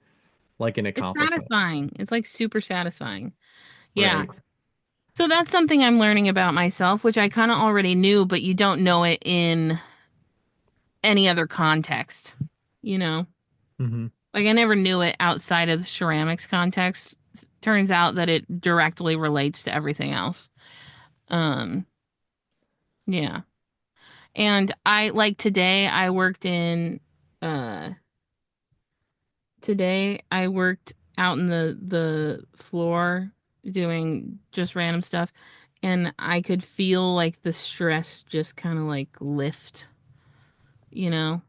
Speaker 2: like an
Speaker 1: It's
Speaker 2: accomplishment,
Speaker 1: satisfying. It's like super satisfying. Yeah.
Speaker 2: right?
Speaker 1: So that's something I'm learning about myself, which I kind of already knew, but you don't know it in any other context. You know,
Speaker 2: Hmm.
Speaker 1: like I never knew it outside of the ceramics context. Turns out that it directly relates to everything else. Um, yeah. And I like uh today I worked out in the floor doing just random stuff and I could feel like the stress just kind of like lift, you know.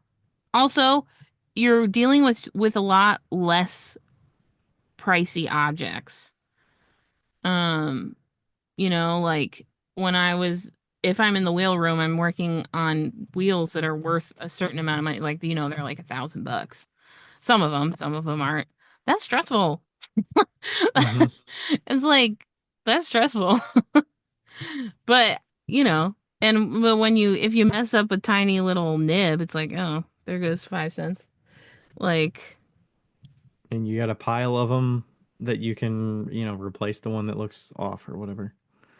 Speaker 1: Also, you're dealing with a lot less pricey objects. Um, like when I was if I'm in the wheel room, I'm working on wheels that are worth a certain amount of money. Like, they're like $1,000. Some of them aren't. That's stressful.
Speaker 2: Hmm.
Speaker 1: It's like that's stressful. But, but if you mess up a tiny little nib, it's like, oh, there goes 5 cents. Like,
Speaker 2: And you got a pile of them that you can, replace the one that looks off or whatever.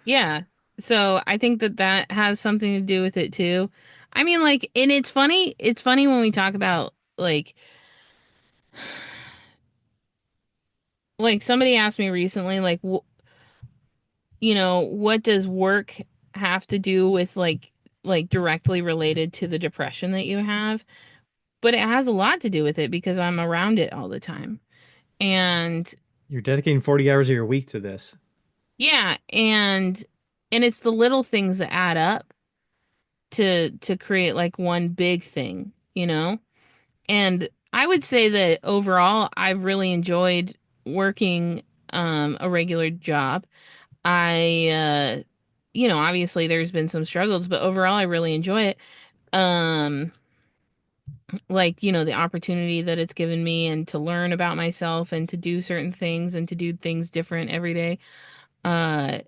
Speaker 1: yeah. So I think that that has something to do with it too. I mean, like, and it's funny when we talk about like somebody asked me recently, like, what does work have to do with like directly related to the depression that you have? But it has a lot to do with it because I'm around it all the time. And
Speaker 2: You're dedicating 40 hours of your week to this.
Speaker 1: yeah, and it's the little things that add up to create like one big thing, you know? And I would say that overall I've really enjoyed working a regular job. Obviously there's been some struggles, but overall I really enjoy it. Um like, the opportunity that it's given me and to learn about myself and to do certain things and to do things different every day. Uh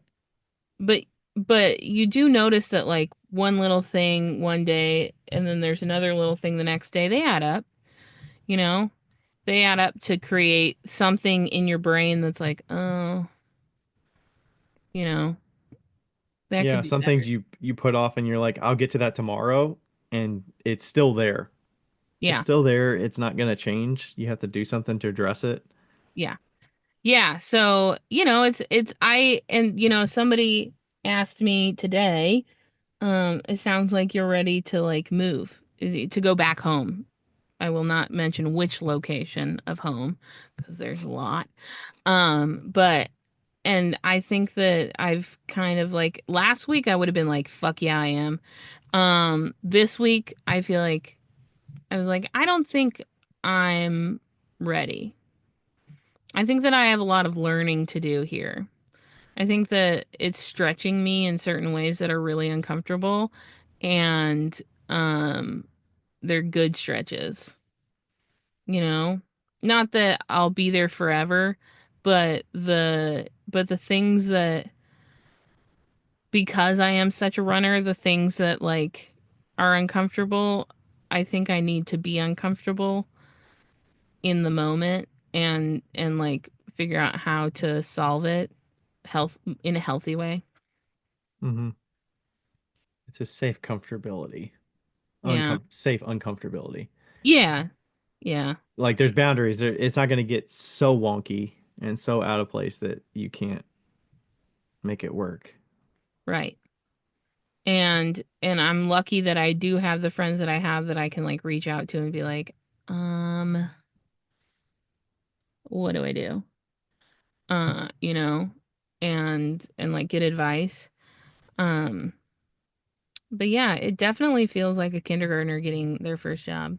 Speaker 1: but you do notice that like one little thing one day and then there's another little thing the next day, they add up, you know? They add up to create something in your brain that's like, oh, you know, that could
Speaker 2: Yeah,
Speaker 1: be
Speaker 2: some things
Speaker 1: better.
Speaker 2: you put off and you're like, I'll get to that tomorrow, and it's still there. It's
Speaker 1: Yeah.
Speaker 2: still there. It's not gonna change. You have to do something to address it.
Speaker 1: Yeah. Yeah. So, somebody asked me today, it sounds like you're ready to like move, to go back home. I will not mention which location of home because there's a lot. But and I think that I've kind of like last week I would have been like, fuck yeah, I am. This week I feel like I was like, I don't think I'm ready. I think that I have a lot of learning to do here. I think that it's stretching me in certain ways that are really uncomfortable and um they're good stretches, you know? Not that I'll be there forever, but the things that because I am such a runner, the things that like are uncomfortable, I think I need to be uncomfortable in the moment and like figure out how to solve it health in a healthy way.
Speaker 2: Hmm. It's a safe comfortability,
Speaker 1: Yeah.
Speaker 2: safe uncomfortability.
Speaker 1: Yeah. Yeah.
Speaker 2: Like there's boundaries. There, it's not going to get so wonky and so out of place that you can't make it work.
Speaker 1: Right. And I'm lucky that I do have the friends that I have that I can like reach out to and be like, um, what do I do? You know, and like get advice. Um, but yeah, it definitely feels like a kindergartner getting their first job.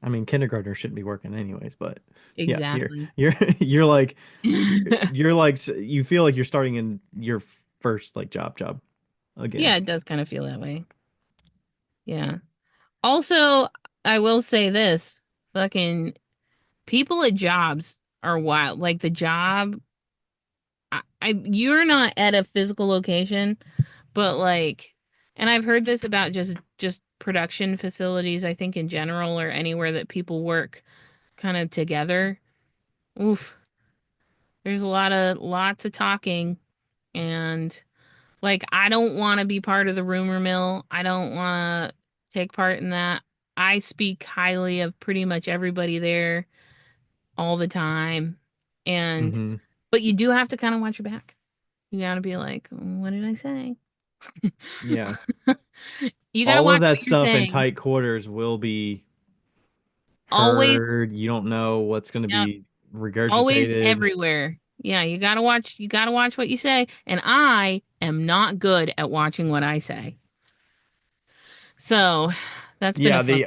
Speaker 2: I mean, kindergartners shouldn't be working anyways, but yeah,
Speaker 1: Exactly.
Speaker 2: you're like you feel like you're starting in your first like job again.
Speaker 1: Yeah, it does kind of feel that way. Yeah. Also, I will say this, fucking people at jobs are wild. Like the job, you're not at a physical location, but like, and I've heard this about just production facilities, I think in general, or anywhere that people work kind of together. Oof, there's lots of talking, and like I don't want to be part of the rumor mill. I don't want to take part in that. I speak highly of pretty much everybody there all the time. And
Speaker 2: Hmm.
Speaker 1: but you do have to kind of watch your back. You gotta be like, what did I say?
Speaker 2: Yeah.
Speaker 1: You gotta
Speaker 2: All of
Speaker 1: watch
Speaker 2: that
Speaker 1: what you're
Speaker 2: stuff in
Speaker 1: saying.
Speaker 2: tight quarters will be
Speaker 1: Always,
Speaker 2: heard. You don't know what's going to
Speaker 1: yeah,
Speaker 2: be
Speaker 1: always
Speaker 2: regurgitated.
Speaker 1: everywhere. Yeah, you gotta watch what you say. And I am not good at watching what I say. So that's been a
Speaker 2: Yeah,
Speaker 1: fun
Speaker 2: the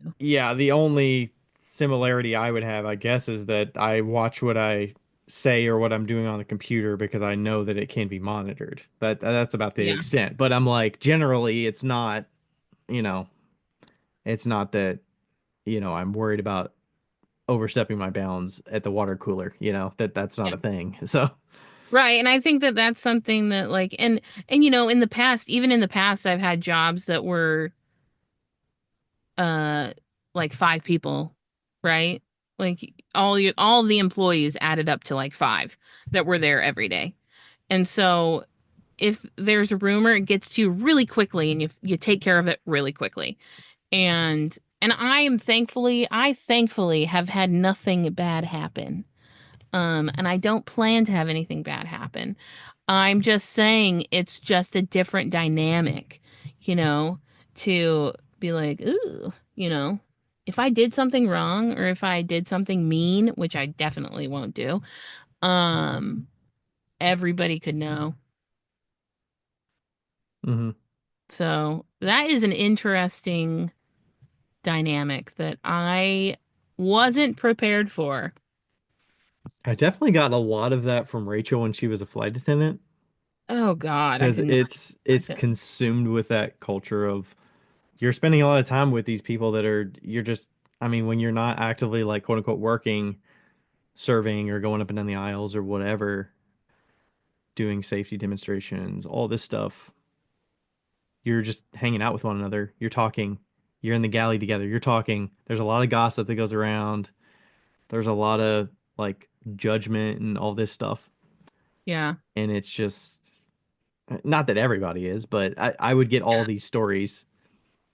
Speaker 1: one.
Speaker 2: yeah, the only similarity I would have, I guess, is that I watch what I say or what I'm doing on the computer because I know that it can be monitored. That's about the
Speaker 1: Yeah.
Speaker 2: extent. But I'm like, generally, it's not, you know, it's not that, I'm worried about overstepping my bounds at the water cooler, that's not
Speaker 1: Yeah.
Speaker 2: a thing. So,
Speaker 1: Right. And I think that that's something that like and you know, in the past, even in the past I've had jobs that were uh like five people, right? Like all the employees added up to like five that were there every day. And so if there's a rumor, it gets to you really quickly and you take care of it really quickly. And I thankfully have had nothing bad happen. And I don't plan to have anything bad happen. I'm just saying it's just a different dynamic, you know, to be like, ooh, if I did something wrong or if I did something mean, which I definitely won't do, um, everybody could know.
Speaker 2: mhm.
Speaker 1: So that is an interesting dynamic that I wasn't prepared for.
Speaker 2: I definitely got a lot of that from Rachel when she was a flight attendant
Speaker 1: Oh God, I
Speaker 2: because
Speaker 1: could not
Speaker 2: it's
Speaker 1: imagine.
Speaker 2: consumed with that culture of you're spending a lot of time with these people that you're just, I mean, when you're not actively like quote unquote working, serving or going up and down the aisles or whatever, doing safety demonstrations, all this stuff, you're just hanging out with one another. You're talking, you're in the galley together, you're talking. There's a lot of gossip that goes around. There's a lot of like judgment and all this stuff.
Speaker 1: Yeah.
Speaker 2: And it's just not that everybody is, but I would get all
Speaker 1: Yeah.
Speaker 2: these stories.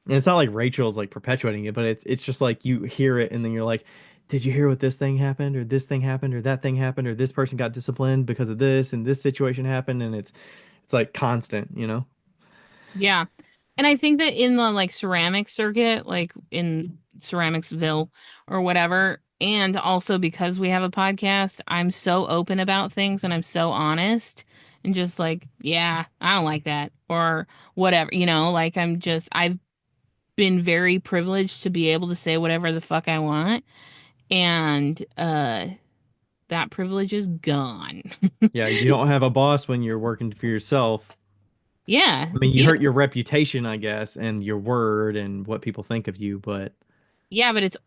Speaker 2: And it's not like Rachel's like perpetuating it, but it's just like you hear it and then you're like, did you hear what this thing happened or this thing happened or that thing happened or this person got disciplined because of this and this situation happened and it's like constant, you know?
Speaker 1: Yeah. And I think that in the like ceramic circuit, like in Ceramicsville or whatever, and also because we have a podcast, I'm so open about things and I'm so honest and just like, yeah, I don't like that or whatever, like I've been very privileged to be able to say whatever the fuck I want and that privilege is gone.
Speaker 2: Yeah, you don't have a boss when you're working for yourself.
Speaker 1: Yeah,
Speaker 2: I mean,
Speaker 1: it's
Speaker 2: you
Speaker 1: you.
Speaker 2: hurt your reputation, I guess, and your word and what people think of you, but
Speaker 1: Yeah, but it's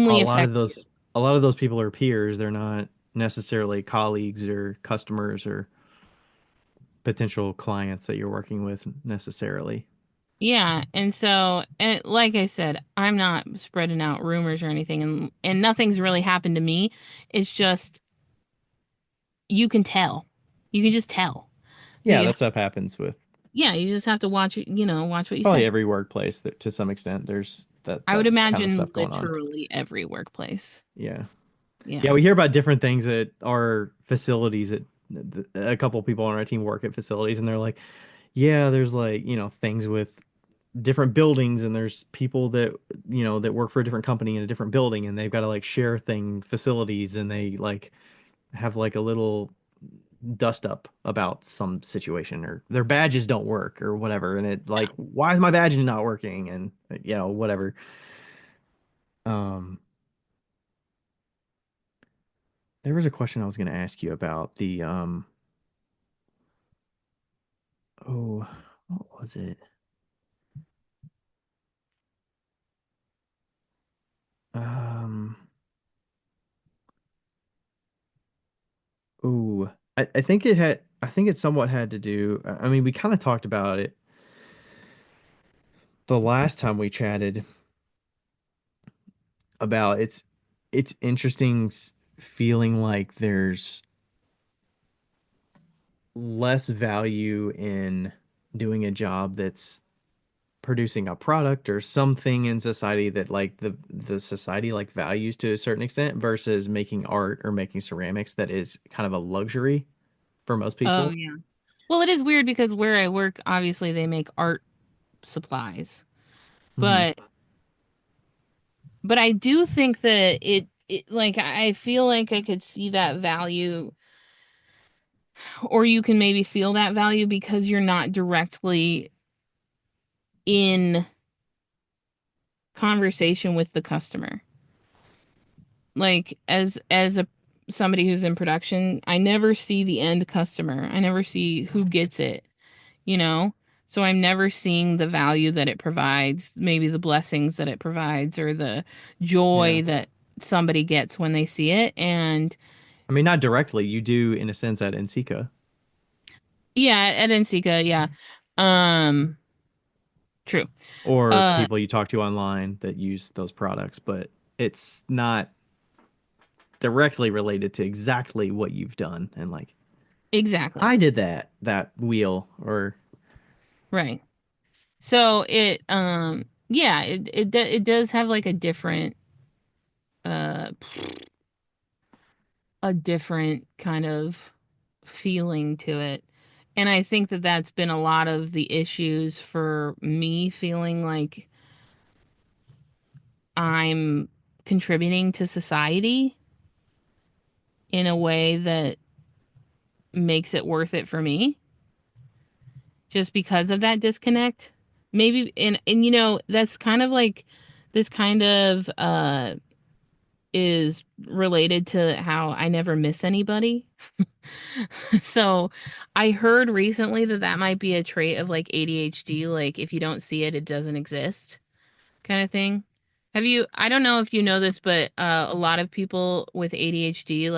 Speaker 2: a
Speaker 1: only
Speaker 2: lot of
Speaker 1: affect you.
Speaker 2: those a lot of those people are peers. They're not necessarily colleagues or customers or potential clients that you're working with necessarily.
Speaker 1: Yeah, and so, and like I said, I'm not spreading out rumors or anything, and nothing's really happened to me. It's just you can tell. You can just tell.
Speaker 2: Yeah,
Speaker 1: Like,
Speaker 2: that stuff happens with
Speaker 1: yeah, you just have to watch it, watch what you
Speaker 2: probably
Speaker 1: say.
Speaker 2: every workplace that to some extent there's
Speaker 1: I would
Speaker 2: that's kind of
Speaker 1: imagine
Speaker 2: stuff going on.
Speaker 1: literally every workplace.
Speaker 2: Yeah. Yeah,
Speaker 1: Yeah.
Speaker 2: we hear about different things at our facilities at a couple people on our team work at facilities and they're like, yeah, there's like, things with different buildings and there's people that, that work for a different company in a different building and they've got to like share facilities and they like have like a little dust up about some situation or their badges don't work or whatever and it like why is my badge not working and whatever. Um there was a question I was going to ask you about the oh what was it? Um oh I think I think it somewhat had to do I mean we kind of talked about it the last time we chatted about it's interesting feeling like there's less value in doing a job that's producing a product or something in society that like the society like values to a certain extent versus making art or making ceramics that is kind of a luxury for most
Speaker 1: Oh,
Speaker 2: people.
Speaker 1: yeah. Well, it is weird because where I work, obviously they make art supplies.
Speaker 2: Hmm.
Speaker 1: But I do think that it like I feel like I could see that value, or you can maybe feel that value because you're not directly in conversation with the customer. Like as a somebody who's in production, I never see the end customer. I never see who gets it, you know? So I'm never seeing the value that it provides, maybe the blessings that it provides or the
Speaker 2: Yeah.
Speaker 1: joy that somebody gets when they see it. And
Speaker 2: I mean, not directly. You do in a sense at Ensika
Speaker 1: yeah, at Ensika, yeah. Um, true.
Speaker 2: or
Speaker 1: Uh,
Speaker 2: people you talk to online that use those products, but it's not directly related to exactly what you've done and like
Speaker 1: exactly.
Speaker 2: I did that wheel or
Speaker 1: Right. So yeah, it does have like uh a different kind of feeling to it. And I think that that's been a lot of the issues for me feeling like I'm contributing to society in a way that makes it worth it for me just because of that disconnect. Maybe and that's kind of like this kind of is related to how I never miss anybody. So I heard recently that that might be a trait of like ADHD, like if you don't see it, it doesn't exist kind of thing. I don't know if you know this, but a lot of people with ADHD,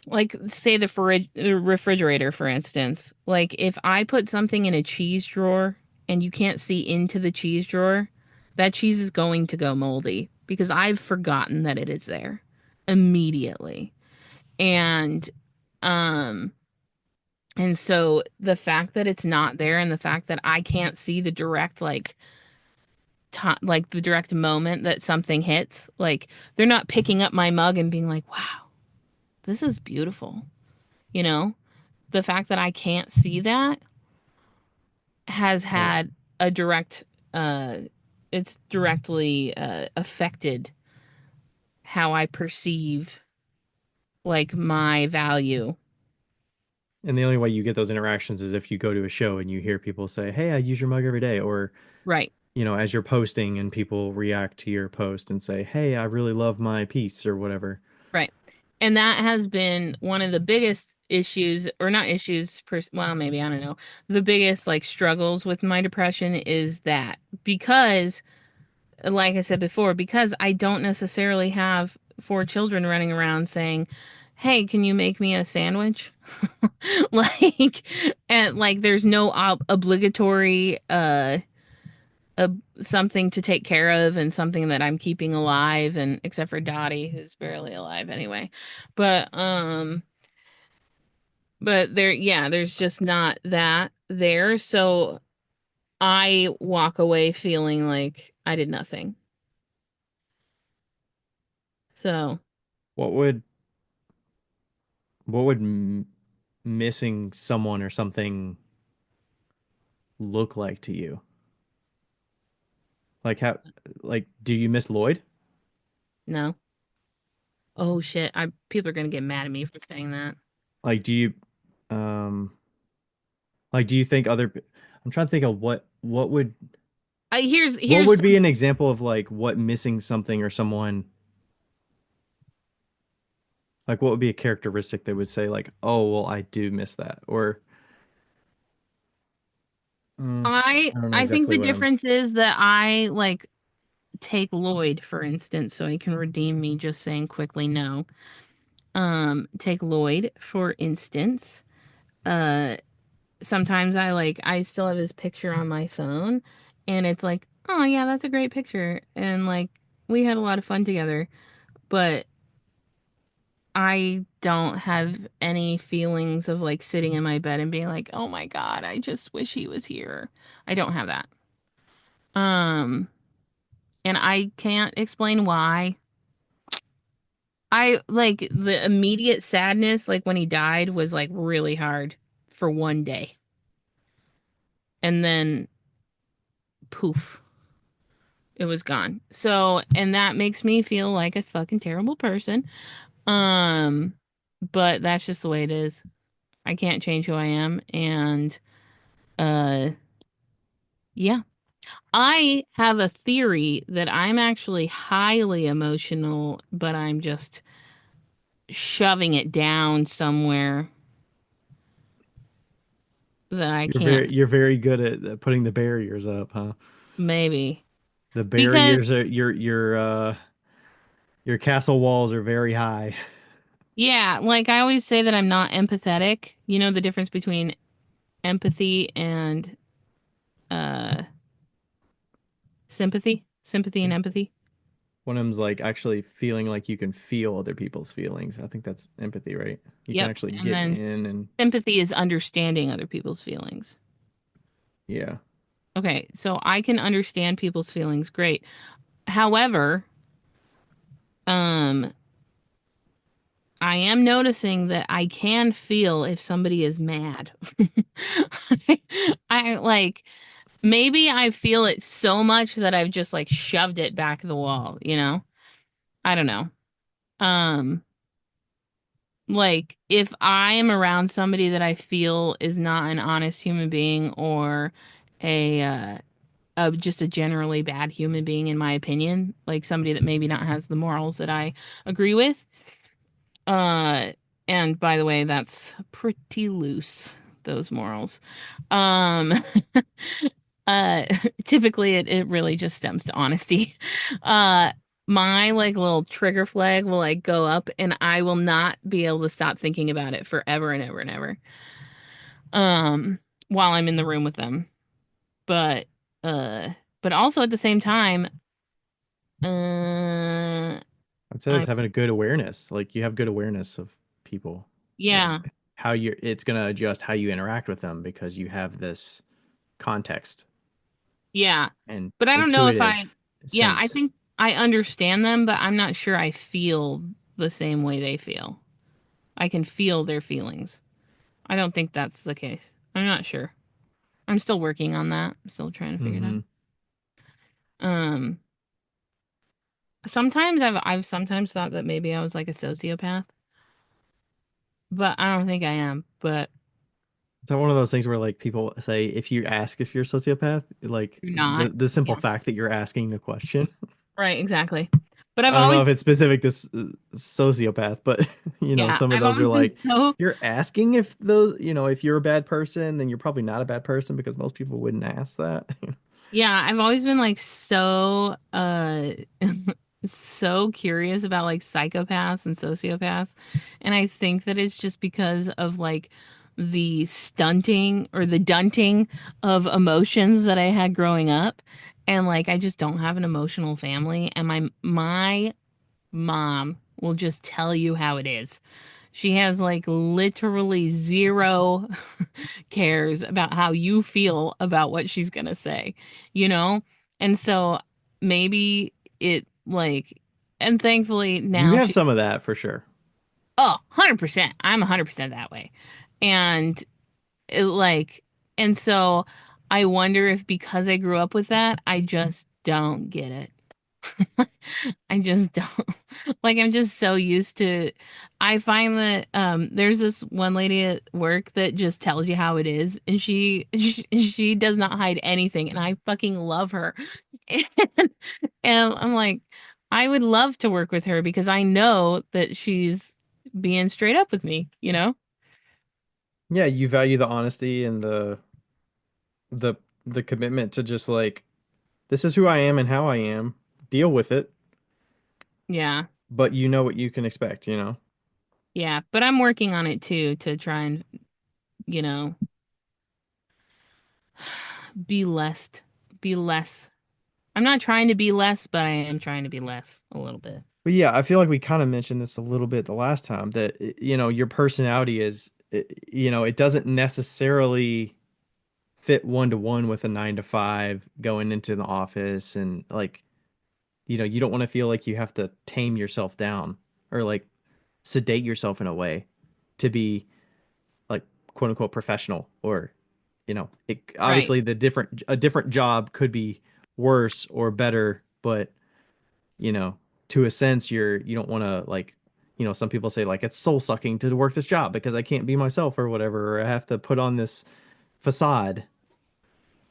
Speaker 1: like say the refrigerator, for instance, like if I put something in a cheese drawer and you can't see into the cheese drawer, that cheese is going to go moldy because I've forgotten that it is there immediately. And um and so the fact that it's not there and the fact that I can't see the direct like the direct moment that something hits, like they're not picking up my mug and being like, "Wow, this is beautiful." You know? The fact that I can't see that has
Speaker 2: right.
Speaker 1: had a direct uh it's directly affected how I perceive like my value.
Speaker 2: And the only way you get those interactions is if you go to a show and you hear people say, "Hey, I use your mug every day," or
Speaker 1: Right.
Speaker 2: as you're posting and people react to your post and say, "Hey, I really love my piece" or whatever.
Speaker 1: Right. And that has been one of the biggest issues, or not issues, well, maybe, I don't know. The biggest like struggles with my depression is that because, like I said before, because I don't necessarily have four children running around saying, hey, can you make me a sandwich? Like, and like, there's no obligatory something to take care of and something that I'm keeping alive, and except for Dottie, who's barely alive anyway. But there, yeah, there's just not that there. So I walk away feeling like I did nothing. So
Speaker 2: What would what would missing someone or something look like to you? Like how like do you miss Lloyd?
Speaker 1: no. Oh shit. I People are gonna get mad at me for saying that.
Speaker 2: Like do you um like do you think other I'm trying to think of what
Speaker 1: Here's
Speaker 2: would be an example of like what missing something or someone like what would be a characteristic that would say like, "Oh, well, I do miss that." Or I don't know
Speaker 1: I think
Speaker 2: exactly
Speaker 1: the
Speaker 2: what I'm
Speaker 1: difference is that I like take Lloyd for instance, so he can redeem me just saying quickly no. Take Lloyd for instance. Uh Sometimes I still have his picture on my phone and it's like, "Oh yeah, that's a great picture." And like we had a lot of fun together, but I don't have any feelings of like sitting in my bed and being like, "Oh my God, I just wish he was here." I don't have that. Um, and I can't explain why. I like the immediate sadness, like when he died, was like really hard for one day. And then poof, it was gone. So, and that makes me feel like a fucking terrible person. Um, but that's just the way it is. I can't change who I am. And uh yeah. I have a theory that I'm actually highly emotional, but I'm just shoving it down somewhere that I can't,
Speaker 2: you're very good at putting the barriers up, huh?
Speaker 1: maybe.
Speaker 2: The
Speaker 1: Because,
Speaker 2: barriers are your castle walls are very high.
Speaker 1: yeah, like I always say that I'm not empathetic. You know the difference between empathy and uh sympathy? Sympathy and empathy?
Speaker 2: One of them's like actually feeling like you can feel other people's feelings. I think that's empathy, right? You can
Speaker 1: Yep.
Speaker 2: actually
Speaker 1: And
Speaker 2: get
Speaker 1: then
Speaker 2: in and
Speaker 1: sympathy is understanding other people's feelings.
Speaker 2: yeah.
Speaker 1: Okay, so I can understand people's feelings great. However, um I am noticing that I can feel if somebody is mad. I like maybe I feel it so much that I've just like shoved it back the wall, you know? I don't know. Um like if I am around somebody that I feel is not an honest human being or a just a generally bad human being in my opinion, like somebody that maybe not has the morals that I agree with. Uh, and by the way, that's pretty loose, those morals. Um, uh, typically it really just stems to honesty. Uh, my like little trigger flag will like go up and I will not be able to stop thinking about it forever and ever and ever. Um, while I'm in the room with them. But, uh, but also at the same time, uh,
Speaker 2: I'd say it's
Speaker 1: I'm,
Speaker 2: having a good awareness. Like you have good awareness of people
Speaker 1: yeah,
Speaker 2: and how you're it's gonna adjust how you interact with them because you have this context
Speaker 1: yeah.
Speaker 2: and
Speaker 1: But I don't know if
Speaker 2: intuitive
Speaker 1: yeah, I
Speaker 2: sense.
Speaker 1: think I understand them, but I'm not sure I feel the same way they feel. I can feel their feelings. I don't think that's the case. I'm not sure. I'm still working on that. I'm still trying to figure it
Speaker 2: Hmm.
Speaker 1: out. Um, sometimes I've sometimes thought that maybe I was like a sociopath, but I don't think I am. But
Speaker 2: Is that one of those things where like people say if you ask if you're a sociopath, like
Speaker 1: you're not.
Speaker 2: the simple
Speaker 1: Yeah.
Speaker 2: fact that you're asking the question.
Speaker 1: Right, exactly. But I've
Speaker 2: I don't know
Speaker 1: always
Speaker 2: if it's specific to sociopath, but you know,
Speaker 1: yeah,
Speaker 2: some of
Speaker 1: I've
Speaker 2: those are
Speaker 1: always been
Speaker 2: like
Speaker 1: so
Speaker 2: you're asking if those, you know, if you're a bad person, then you're probably not a bad person because most people wouldn't ask that.
Speaker 1: yeah, I've always been like so so curious about like psychopaths and sociopaths. And I think that it's just because of like the stunting or the dunting of emotions that I had growing up. And like I just don't have an emotional family. And my mom will just tell you how it is. She has like literally zero cares about how you feel about what she's gonna say, you know? And so maybe it like, and thankfully
Speaker 2: You
Speaker 1: now
Speaker 2: have
Speaker 1: she's,
Speaker 2: some of that for sure.
Speaker 1: oh, 100%. I'm 100% that way. And it, like, and so I wonder if because I grew up with that, I just don't get it. I just don't like I'm just so used to I find that there's this one lady at work that just tells you how it is and she does not hide anything and I fucking love her. And, and I'm like I would love to work with her because I know that she's being straight up with me, you know?
Speaker 2: Yeah, you value the honesty and the the commitment to just like this is who I am and how I am. Deal with it,
Speaker 1: Yeah.
Speaker 2: but you know what you can expect, you know?
Speaker 1: Yeah, but I'm working on it too to try and, you know, be less be less I'm not trying to be less, but I am trying to be less a little bit.
Speaker 2: But yeah, I feel like we kind of mentioned this a little bit the last time that you know, your personality is you know, it doesn't necessarily fit one to one with a 9 to 5 going into the office and like, you know, you don't want to feel like you have to tame yourself down or like sedate yourself in a way to be like quote unquote professional or you know it
Speaker 1: Right.
Speaker 2: obviously the different a different job could be worse or better but you know to a sense you don't want to like you know some people say like it's soul sucking to work this job because I can't be myself or whatever or I have to put on this facade.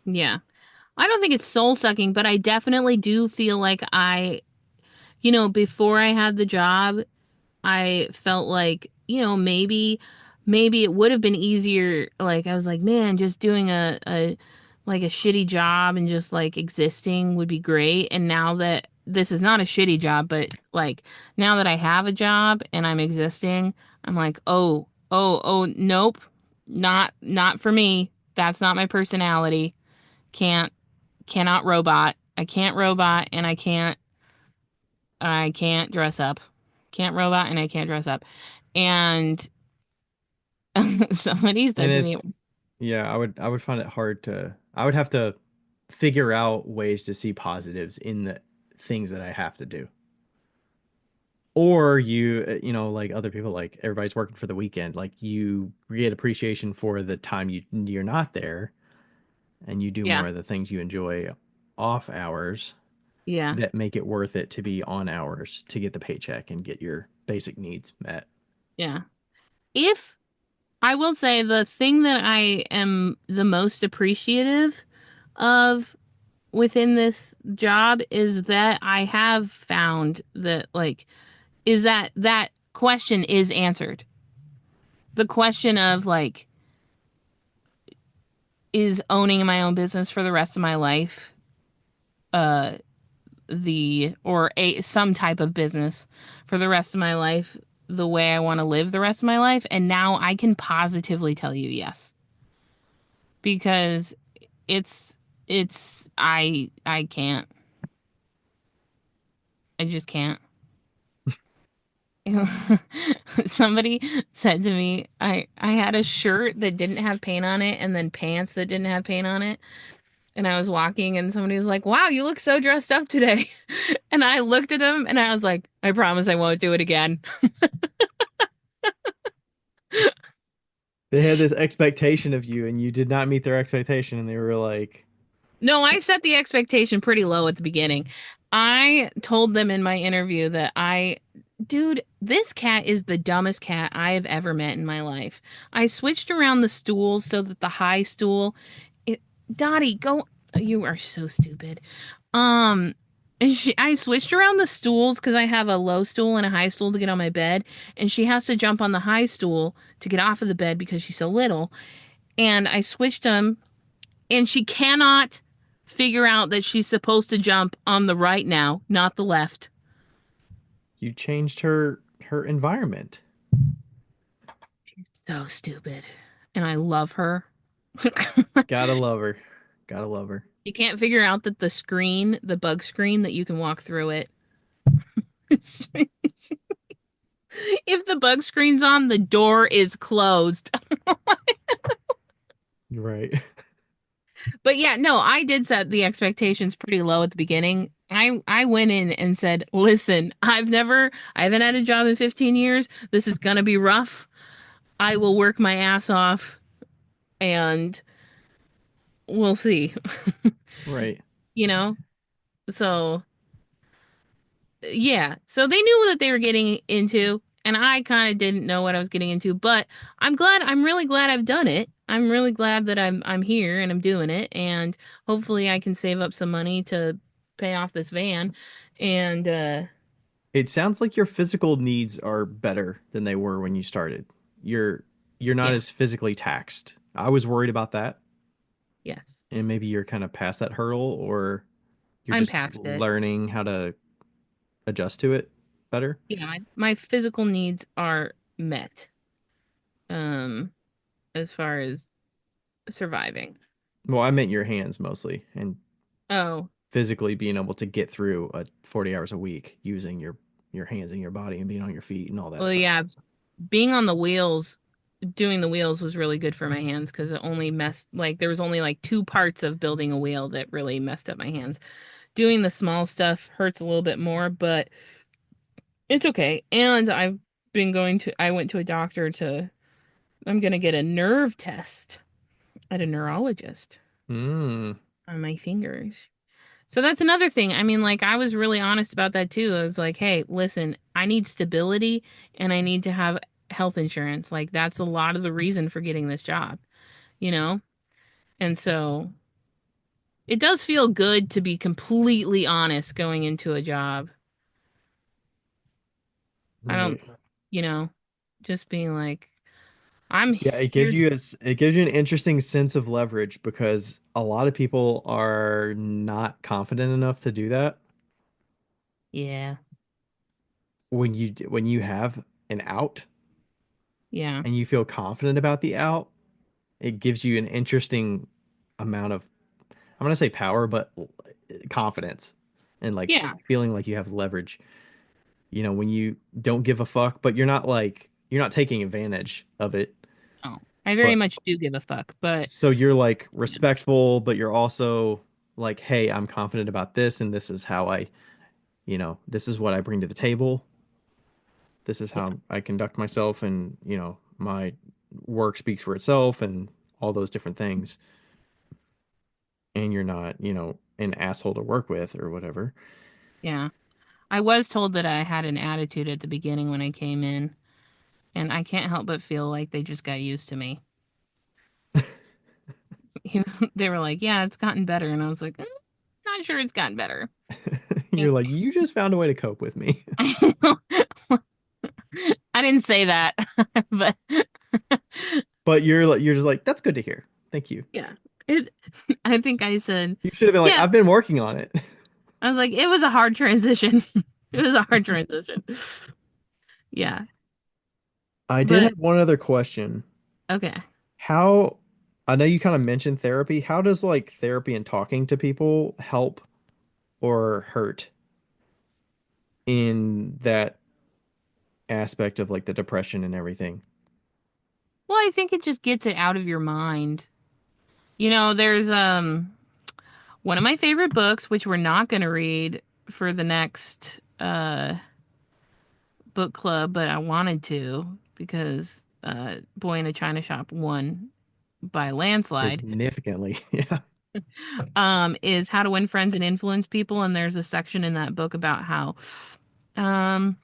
Speaker 1: Yeah. I don't think it's soul sucking, but I definitely do feel like before I had the job, I felt like, maybe it would have been easier. Like I was like, man, just doing a like a shitty job and just like existing would be great. And now that this is not a shitty job, but like now that I have a job and I'm existing, I'm like, oh, nope, not for me. That's not my personality. Can't cannot robot. I can't robot and I can't dress up. Can't robot and I can't dress up. And somebody
Speaker 2: And
Speaker 1: said to me,
Speaker 2: it's yeah I would find it hard to I would have to figure out ways to see positives in the things that I have to do. Or you, you know, like other people, like everybody's working for the weekend. Like you get appreciation for the time you're not there, and you do
Speaker 1: yeah,
Speaker 2: more of the things you enjoy off hours
Speaker 1: yeah,
Speaker 2: that make it worth it to be on hours to get the paycheck and get your basic needs met.
Speaker 1: yeah. If I will say the thing that I am the most appreciative of within this job is that I have found that is that question is answered. The question of like, is owning my own business for the rest of my life, uh, the or a some type of business for the rest of my life the way I want to live the rest of my life, and now I can positively tell you yes because it's I can't. I just can't. Somebody said to me I had a shirt that didn't have paint on it and then pants that didn't have paint on it. And I was walking and somebody was like, "Wow, you look so dressed up today." And I looked at them and I was like, "I promise I won't do it again."
Speaker 2: They had this expectation of you, and you did not meet their expectation, and they were like,
Speaker 1: No, I set the expectation pretty low at the beginning. I told them in my interview that dude, this cat is the dumbest cat I have ever met in my life. I switched around the stools so that the high stool, it, Dottie, go, you are so stupid. Um, I switched around the stools because I have a low stool and a high stool to get on my bed, and she has to jump on the high stool to get off of the bed because she's so little. And I switched them and she cannot figure out that she's supposed to jump on the right now, not the left.
Speaker 2: You changed her environment.
Speaker 1: So stupid. And I love her.
Speaker 2: Gotta love her. Gotta love her.
Speaker 1: You can't figure out that the screen, the bug screen, that you can walk through it. If the bug screen's on, the door is closed.
Speaker 2: Right.
Speaker 1: But yeah, no, I did set the expectations pretty low at the beginning. I went in and said, "Listen, I haven't had a job in 15 years. This is gonna be rough. I will work my ass off and we'll see."
Speaker 2: Right.
Speaker 1: You know? So, yeah. So they knew what they were getting into, and I kind of didn't know what I was getting into, but I'm really glad I've done it. I'm really glad that I'm here and I'm doing it, and hopefully I can save up some money to pay off this van. And
Speaker 2: It sounds like your physical needs are better than they were when you started. You're you're not
Speaker 1: yeah,
Speaker 2: as physically taxed. I was worried about that,
Speaker 1: yes.
Speaker 2: and maybe you're kind of past that hurdle, or you're
Speaker 1: I'm
Speaker 2: just
Speaker 1: past it.
Speaker 2: learning how to adjust to it better.
Speaker 1: Yeah, my physical needs are met. Um, as far as surviving.
Speaker 2: Well, I meant your hands mostly, and
Speaker 1: Oh,
Speaker 2: physically being able to get through 40 hours a week using your hands and your body and being on your feet and all that
Speaker 1: well,
Speaker 2: stuff.
Speaker 1: yeah, being on the wheels, doing the wheels was really good for my hands because it only messed like there was only like two parts of building a wheel that really messed up my hands. Doing the small stuff hurts a little bit more, but it's okay. And I went to a doctor to, I'm gonna get a nerve test at a neurologist
Speaker 2: Mm.
Speaker 1: on my fingers. So that's another thing. I mean, like, I was really honest about that too. I was like, hey, listen, I need stability and I need to have health insurance. Like, that's a lot of the reason for getting this job, you know? And so it does feel good to be completely honest going into a job. I don't,
Speaker 2: Right.
Speaker 1: you know, just being like, I'm
Speaker 2: Yeah,
Speaker 1: here.
Speaker 2: it gives you an interesting sense of leverage because a lot of people are not confident enough to do that.
Speaker 1: Yeah,
Speaker 2: When you have an out
Speaker 1: yeah,
Speaker 2: and you feel confident about the out, it gives you an interesting amount of, I'm gonna say power, but confidence and like
Speaker 1: yeah.
Speaker 2: feeling like you have leverage. You know, when you don't give a fuck, but you're not taking advantage of it.
Speaker 1: Oh, I very
Speaker 2: But
Speaker 1: much do give a fuck, but
Speaker 2: so you're like respectful, but you're also like, hey, I'm confident about this, and this is how this is what I bring to the table. This is
Speaker 1: yeah,
Speaker 2: how I conduct myself, and my work speaks for itself, and all those different things. And you're not, an asshole to work with or whatever.
Speaker 1: yeah. I was told that I had an attitude at the beginning when I came in, and I can't help but feel like they just got used to me. They were like, "Yeah, it's gotten better," and I was like, Not sure it's gotten better."
Speaker 2: You're like, you just found a way to cope with me.
Speaker 1: I didn't say that, but
Speaker 2: But you're just like, that's good to hear. Thank you.
Speaker 1: yeah, it. I think I said,
Speaker 2: You should have been like,
Speaker 1: "Yeah."
Speaker 2: I've been working on it.
Speaker 1: I was like, "It was a hard transition. It was a hard transition." Yeah,
Speaker 2: I did
Speaker 1: but
Speaker 2: have one other question.
Speaker 1: okay.
Speaker 2: How, I know you kind of mentioned therapy. How does like therapy and talking to people help or hurt in that aspect of like the depression and everything?
Speaker 1: Well, I think it just gets it out of your mind. There's one of my favorite books, which we're not going to read for the next book club, but I wanted to because Boy in a China Shop won by a landslide.
Speaker 2: Significantly. Yeah.
Speaker 1: Is How to Win Friends and Influence People, and there's a section in that book about how um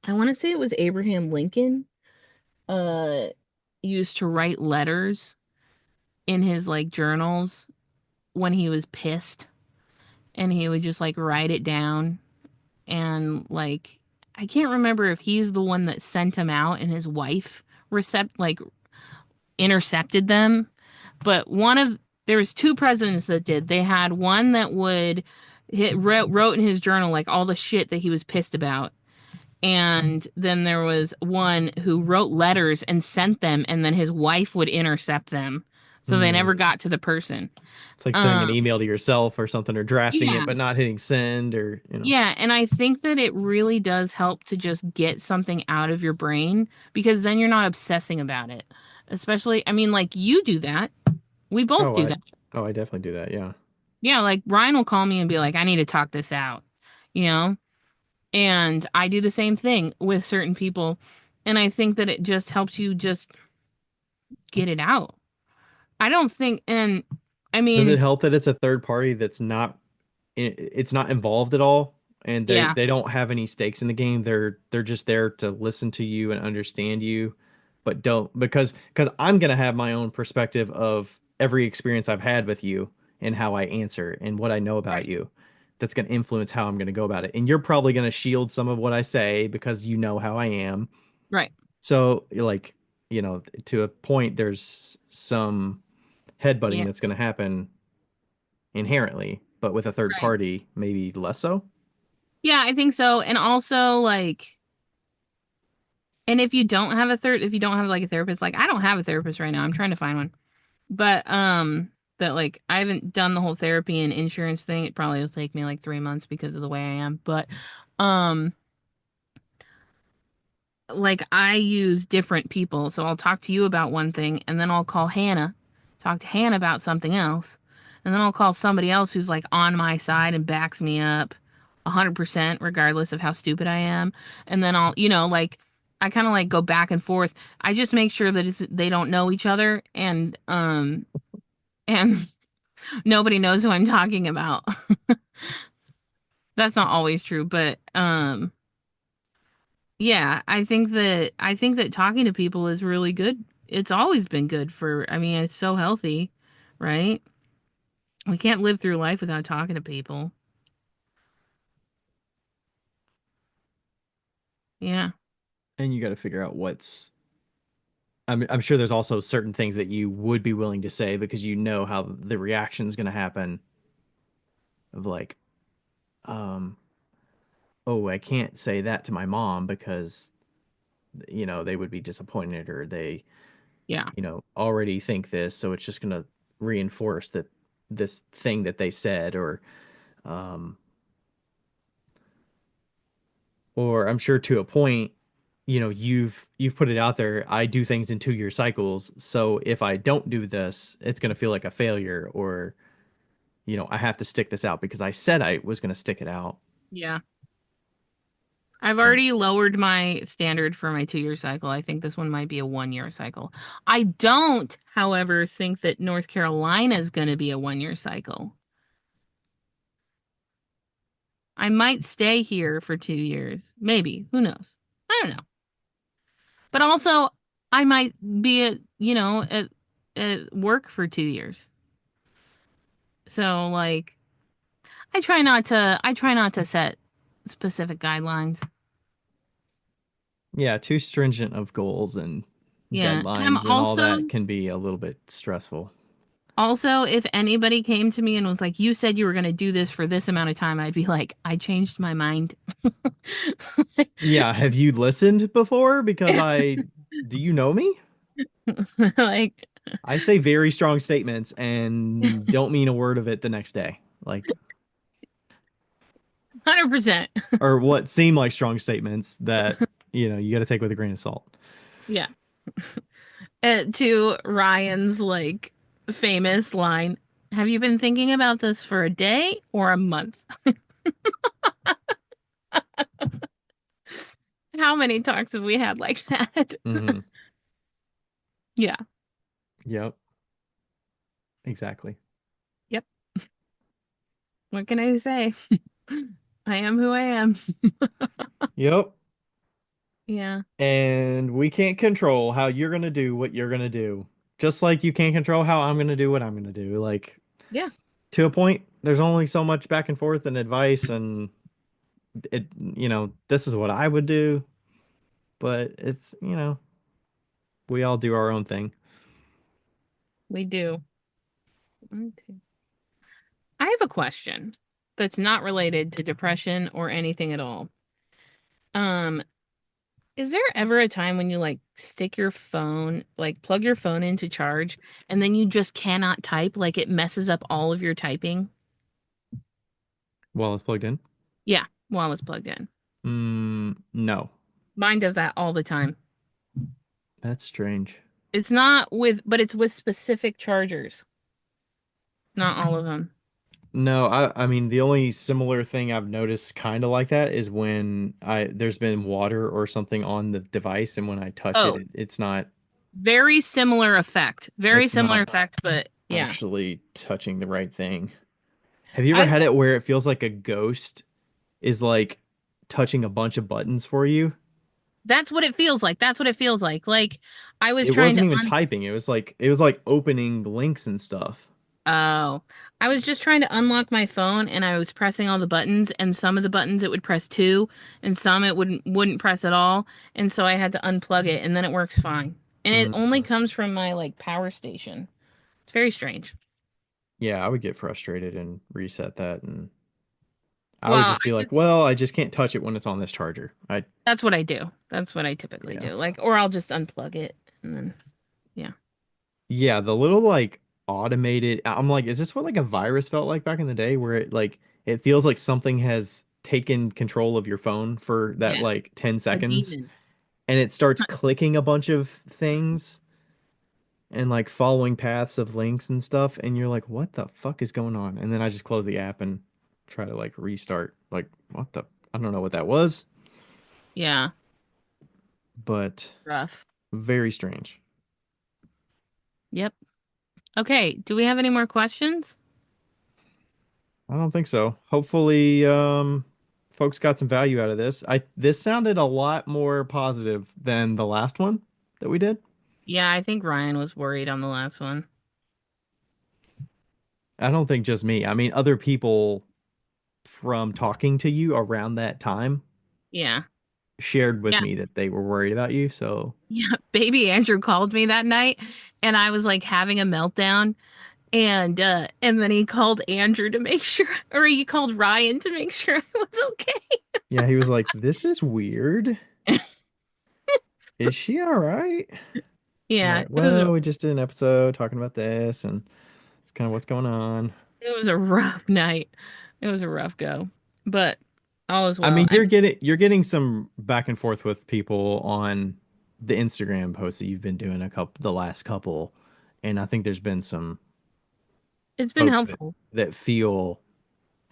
Speaker 1: I want to say it was Abraham Lincoln uh used to write letters in his like journals when he was pissed, and he would just like write it down, and like I can't remember if he's the one that sent him out and his wife intercepted them, but there was two presidents that did. They had one that would wrote in his journal like all the shit that he was pissed about, And then there was one who wrote letters and sent them, and then his wife would intercept them. So they
Speaker 2: Hmm.
Speaker 1: never got to the person.
Speaker 2: It's like sending an
Speaker 1: Um,
Speaker 2: email to yourself or something, or drafting it
Speaker 1: yeah.
Speaker 2: but not hitting send, or
Speaker 1: Yeah, and I think that it really does help to just get something out of your brain because then you're not obsessing about it. Especially, I mean, like you do that. We both
Speaker 2: oh
Speaker 1: do
Speaker 2: I
Speaker 1: that.
Speaker 2: oh I definitely do that. Yeah.
Speaker 1: Yeah, like Ryan will call me and be like, I need to talk this out, you know? And I do the same thing with certain people. And I think that it just helps you just get it out. I don't think, and I
Speaker 2: Does it
Speaker 1: mean,
Speaker 2: help that it's a third party that's not it's not involved at all, and they
Speaker 1: yeah,
Speaker 2: they don't have any stakes in the game? They're just there to listen to you and understand you, but don't, because I'm gonna have my own perspective of every experience I've had with you and how I answer and what I know about
Speaker 1: right,
Speaker 2: you. That's gonna influence how I'm gonna go about it. And you're probably gonna shield some of what I say because you know how I am.
Speaker 1: right,
Speaker 2: So, like, to a point, there's some headbutting
Speaker 1: yeah,
Speaker 2: that's gonna happen inherently, but with a third
Speaker 1: right.
Speaker 2: party, maybe less so.
Speaker 1: Yeah, I think so. And also, like, and if you don't have like a therapist, like I don't have a therapist right now. I'm trying to find one. But that like I haven't done the whole therapy and insurance thing. It probably will take me like 3 months because of the way I am. But um like I use different people. So I'll talk to you about one thing and then I'll call Hannah, talk to Hannah about something else. And then I'll call somebody else who's like on my side and backs me up 100% regardless of how stupid I am. And then I'll, like I kind of like go back and forth. I just make sure that they don't know each other and nobody knows who I'm talking about. That's not always true, but yeah, I think that talking to people is really good. It's always been good for, I mean, it's so healthy, right? We can't live through life without talking to people. Yeah.
Speaker 2: And you got to figure out what's. I'm sure there's also certain things that you would be willing to say because you know how the reaction is going to happen. Of like, um, oh, I can't say that to my mom because they would be disappointed, or they
Speaker 1: Yeah.
Speaker 2: already think this, so it's just going to reinforce that this thing that they said, um, or I'm sure to a point, you've put it out there. I do things in 2 year cycles, so if I don't do this, it's going to feel like a failure, or I have to stick this out because I said I was going to stick it out.
Speaker 1: Yeah. I've
Speaker 2: And
Speaker 1: already lowered my standard for my 2-year cycle. I think this one might be a 1-year cycle. I don't, however, think that North Carolina is going to be a 1-year cycle. I might stay here for 2 years. Maybe. Who knows? I don't know. But also, I might be at work for 2 years. So like, I try not to set specific guidelines.
Speaker 2: yeah, too stringent of goals and
Speaker 1: Yeah. And I'm
Speaker 2: deadlines and all
Speaker 1: also
Speaker 2: that can be a little bit stressful.
Speaker 1: also if anybody came to me and was like, "You said you were going to do this for this amount of time," I'd be like, "I changed my mind."
Speaker 2: Yeah, have you listened before? Because do you know me?
Speaker 1: Like
Speaker 2: I say very strong statements and don't mean a word of it the next day. Like,
Speaker 1: 100%.
Speaker 2: or what seem like strong statements that, you got to take with a grain of salt.
Speaker 1: Yeah. To Ryan's like famous line, "Have you been thinking about this for a day or a month?" How many talks have we had like that?
Speaker 2: Hmm.
Speaker 1: Yeah.
Speaker 2: Yep, exactly.
Speaker 1: Yep. What can I say? I am who I am.
Speaker 2: Yep.
Speaker 1: Yeah.
Speaker 2: And we can't control how you're going to do what you're going to do. Just like you can't control how I'm going to do what I'm going to do. Like,
Speaker 1: Yeah.
Speaker 2: to a point, there's only so much back and forth and advice, and this is what I would do, but we all do our own thing.
Speaker 1: We do. Okay. I have a question that's not related to depression or anything at all. Um, is there ever a time when you like stick your phone, like plug your phone into charge, and then you just cannot type, like it messes up all of your typing?
Speaker 2: While it's plugged in?
Speaker 1: Yeah, while it's plugged in.
Speaker 2: No.
Speaker 1: Mine does that all the time.
Speaker 2: That's strange.
Speaker 1: It's not with, but it's with specific chargers, not all of them.
Speaker 2: No, I mean the only similar thing I've noticed kind of like that is when I there's been water or something on the device and when I touch it,
Speaker 1: Oh, very similar effect. Very
Speaker 2: it's
Speaker 1: similar
Speaker 2: not
Speaker 1: effect, but yeah.
Speaker 2: actually touching the right thing. Have you ever
Speaker 1: I
Speaker 2: had it where it feels like a ghost is like touching a bunch of buttons for you?
Speaker 1: That's what it feels like. That's what it feels like. Like I was
Speaker 2: It
Speaker 1: trying to
Speaker 2: wasn't even typing. It was like opening links and stuff.
Speaker 1: Oh, I was just trying to unlock my phone and I was pressing all the buttons and some of the buttons it would press two and some it wouldn't press at all. And so I had to unplug it and then it works fine. And it
Speaker 2: Mm.
Speaker 1: only comes from my like power station. It's very strange.
Speaker 2: Yeah, I would get frustrated and reset that and I would
Speaker 1: Well,
Speaker 2: just be like, well, I just can't touch it when it's on this charger.
Speaker 1: that's what I do. That's what I typically
Speaker 2: Yeah.
Speaker 1: do. Like, or I'll just unplug it and then, yeah.
Speaker 2: Yeah, the little like automated, I'm like, is this what like a virus felt like back in the day where it feels like something has taken control of your phone for that
Speaker 1: Yeah.
Speaker 2: like 10
Speaker 1: A
Speaker 2: seconds
Speaker 1: demon.
Speaker 2: and it starts clicking a bunch of things and like following paths of links and stuff and you're like, what the fuck is going on? And then I just close the app and try to like restart. Like, what the I don't know what that was,
Speaker 1: Yeah.
Speaker 2: but
Speaker 1: Rough.
Speaker 2: very strange.
Speaker 1: Yep. Okay. Do we have any more questions?
Speaker 2: I don't think so. Hopefully, folks got some value out of this. This sounded a lot more positive than the last one that we did.
Speaker 1: Yeah, I think Ryan was worried on the last one.
Speaker 2: I don't think just me. I mean, other people from talking to you around that time
Speaker 1: Yeah.
Speaker 2: shared with
Speaker 1: Yeah.
Speaker 2: me that they were worried about you. So,
Speaker 1: Yeah, baby Andrew called me that night and I was like having a meltdown and then he called Andrew to make sure or he called Ryan to make sure I was okay.
Speaker 2: yeah, he was like, "This is weird. Is she all right?" I'm
Speaker 1: Yeah,
Speaker 2: like, "Well, we just did an episode talking about this and it's kind of what's going on."
Speaker 1: it was a rough night. It was a rough go. But all is
Speaker 2: I
Speaker 1: well.
Speaker 2: mean,
Speaker 1: I mean,
Speaker 2: you're getting some back and forth with people on the Instagram posts that you've been doing the last couple, and I think there's been some
Speaker 1: it's been
Speaker 2: folks
Speaker 1: helpful.
Speaker 2: that feel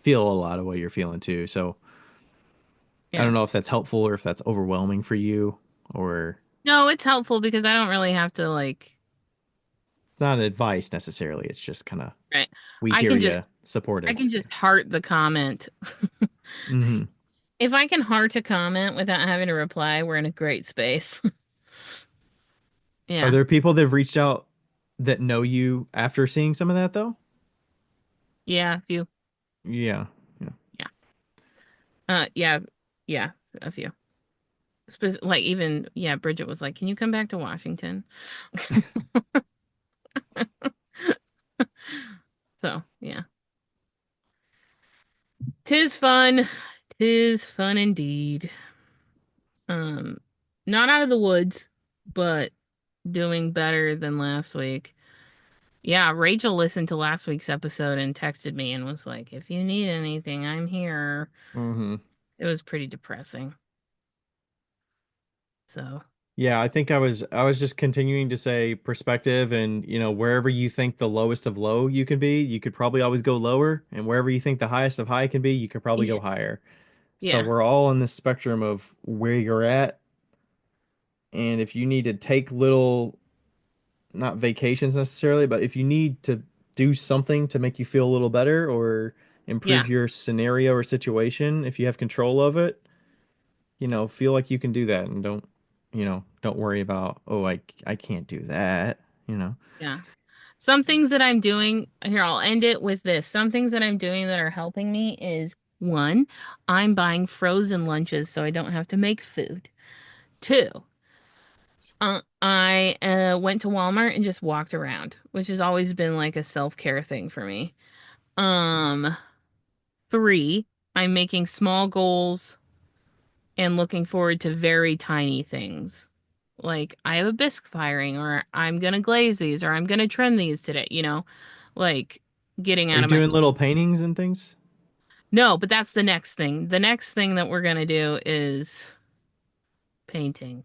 Speaker 2: a lot of what you're feeling too. So I don't
Speaker 1: Yeah.
Speaker 2: know if that's helpful or if that's overwhelming for you, or
Speaker 1: No, it's helpful because I don't really have to like
Speaker 2: it's not advice necessarily. It's just kind of
Speaker 1: right.
Speaker 2: we
Speaker 1: I
Speaker 2: hear
Speaker 1: can just
Speaker 2: you, supportive.
Speaker 1: heart the comment.
Speaker 2: Hmm.
Speaker 1: If I can heart a comment without having to reply, we're in a great space.
Speaker 2: Are
Speaker 1: Yeah.
Speaker 2: there people that have reached out that know you after seeing some of that though?
Speaker 1: Yeah, if you
Speaker 2: Yeah. Yeah.
Speaker 1: yeah. Yeah, yeah, a few. Like even yeah, Bridget was like, "Can you come back to Washington?" So, yeah. Tis fun. Tis fun indeed. Um, not out of the woods, but doing better than last week. Yeah, Rachel listened to last week's episode and texted me and was like, "If you need anything, I'm here."
Speaker 2: Hmm.
Speaker 1: It was pretty depressing. So,
Speaker 2: Yeah, I think I was just continuing to say perspective and wherever you think the lowest of low you can be, you could probably always go lower, and wherever you think the highest of high can be, you could probably
Speaker 1: yeah.
Speaker 2: go higher. So
Speaker 1: Yeah.
Speaker 2: we're all on this spectrum of where you're at, and if you need to take little, not vacations necessarily, but if you need to do something to make you feel a little better or
Speaker 1: Yeah.
Speaker 2: improve your scenario or situation, if you have control of it, feel like you can do that and don't worry about, oh, I can't do that, you know.
Speaker 1: Yeah. Some things that I'm doing, here, I'll end it with this. Some things that I'm doing that are helping me is one, I'm buying frozen lunches so I don't have to make food. Two, I went to Walmart and just walked around, which has always been like a self-care thing for me. Um, Three, I'm making small goals and looking forward to very tiny things. Like I have a bisque firing, or I'm gonna glaze these, or I'm gonna trim these today, like getting
Speaker 2: Are
Speaker 1: out
Speaker 2: you
Speaker 1: of my
Speaker 2: doing little paintings and things?
Speaker 1: No, but that's the next thing. The next thing that we're gonna do is painting.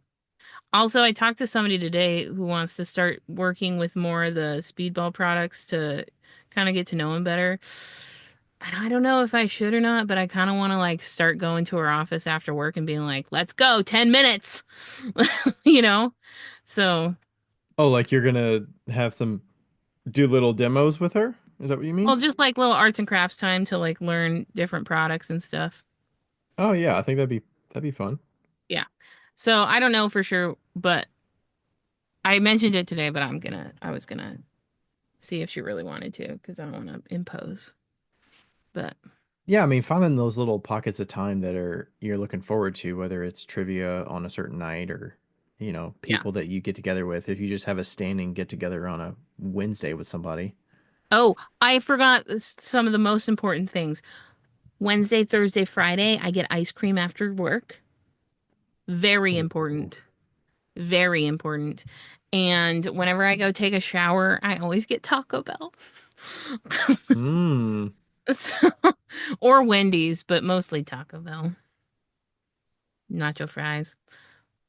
Speaker 1: Also, I talked to somebody today who wants to start working with more of the speedball products to kind of get to know him better. And I don't know if I should or not, but I kind of want to like start going to her office after work and being like, "Let's go, 10 minutes." You know? So,
Speaker 2: Oh, like you're gonna have some do little demos with her? Is that what you mean?
Speaker 1: well, just like little arts and crafts time to like learn different products and stuff.
Speaker 2: Oh yeah, I think that'd be fun.
Speaker 1: Yeah. So, I don't know for sure, but I mentioned it today, but I was gonna see if she really wanted to because I don't want to impose. But
Speaker 2: Yeah, I mean, finding those little pockets of time that are you're looking forward to, whether it's trivia on a certain night or,
Speaker 1: yeah.
Speaker 2: people that you get together with. If you just have a standing get together on a Wednesday with somebody.
Speaker 1: Oh, I forgot some of the most important things. Wednesday, Thursday, Friday, I get ice cream after work. Very
Speaker 2: Ooh.
Speaker 1: important. Very important. And whenever I go take a shower, I always get Taco Bell.
Speaker 2: Mm.
Speaker 1: So- or Wendy's, but mostly Taco Bell. Nacho fries.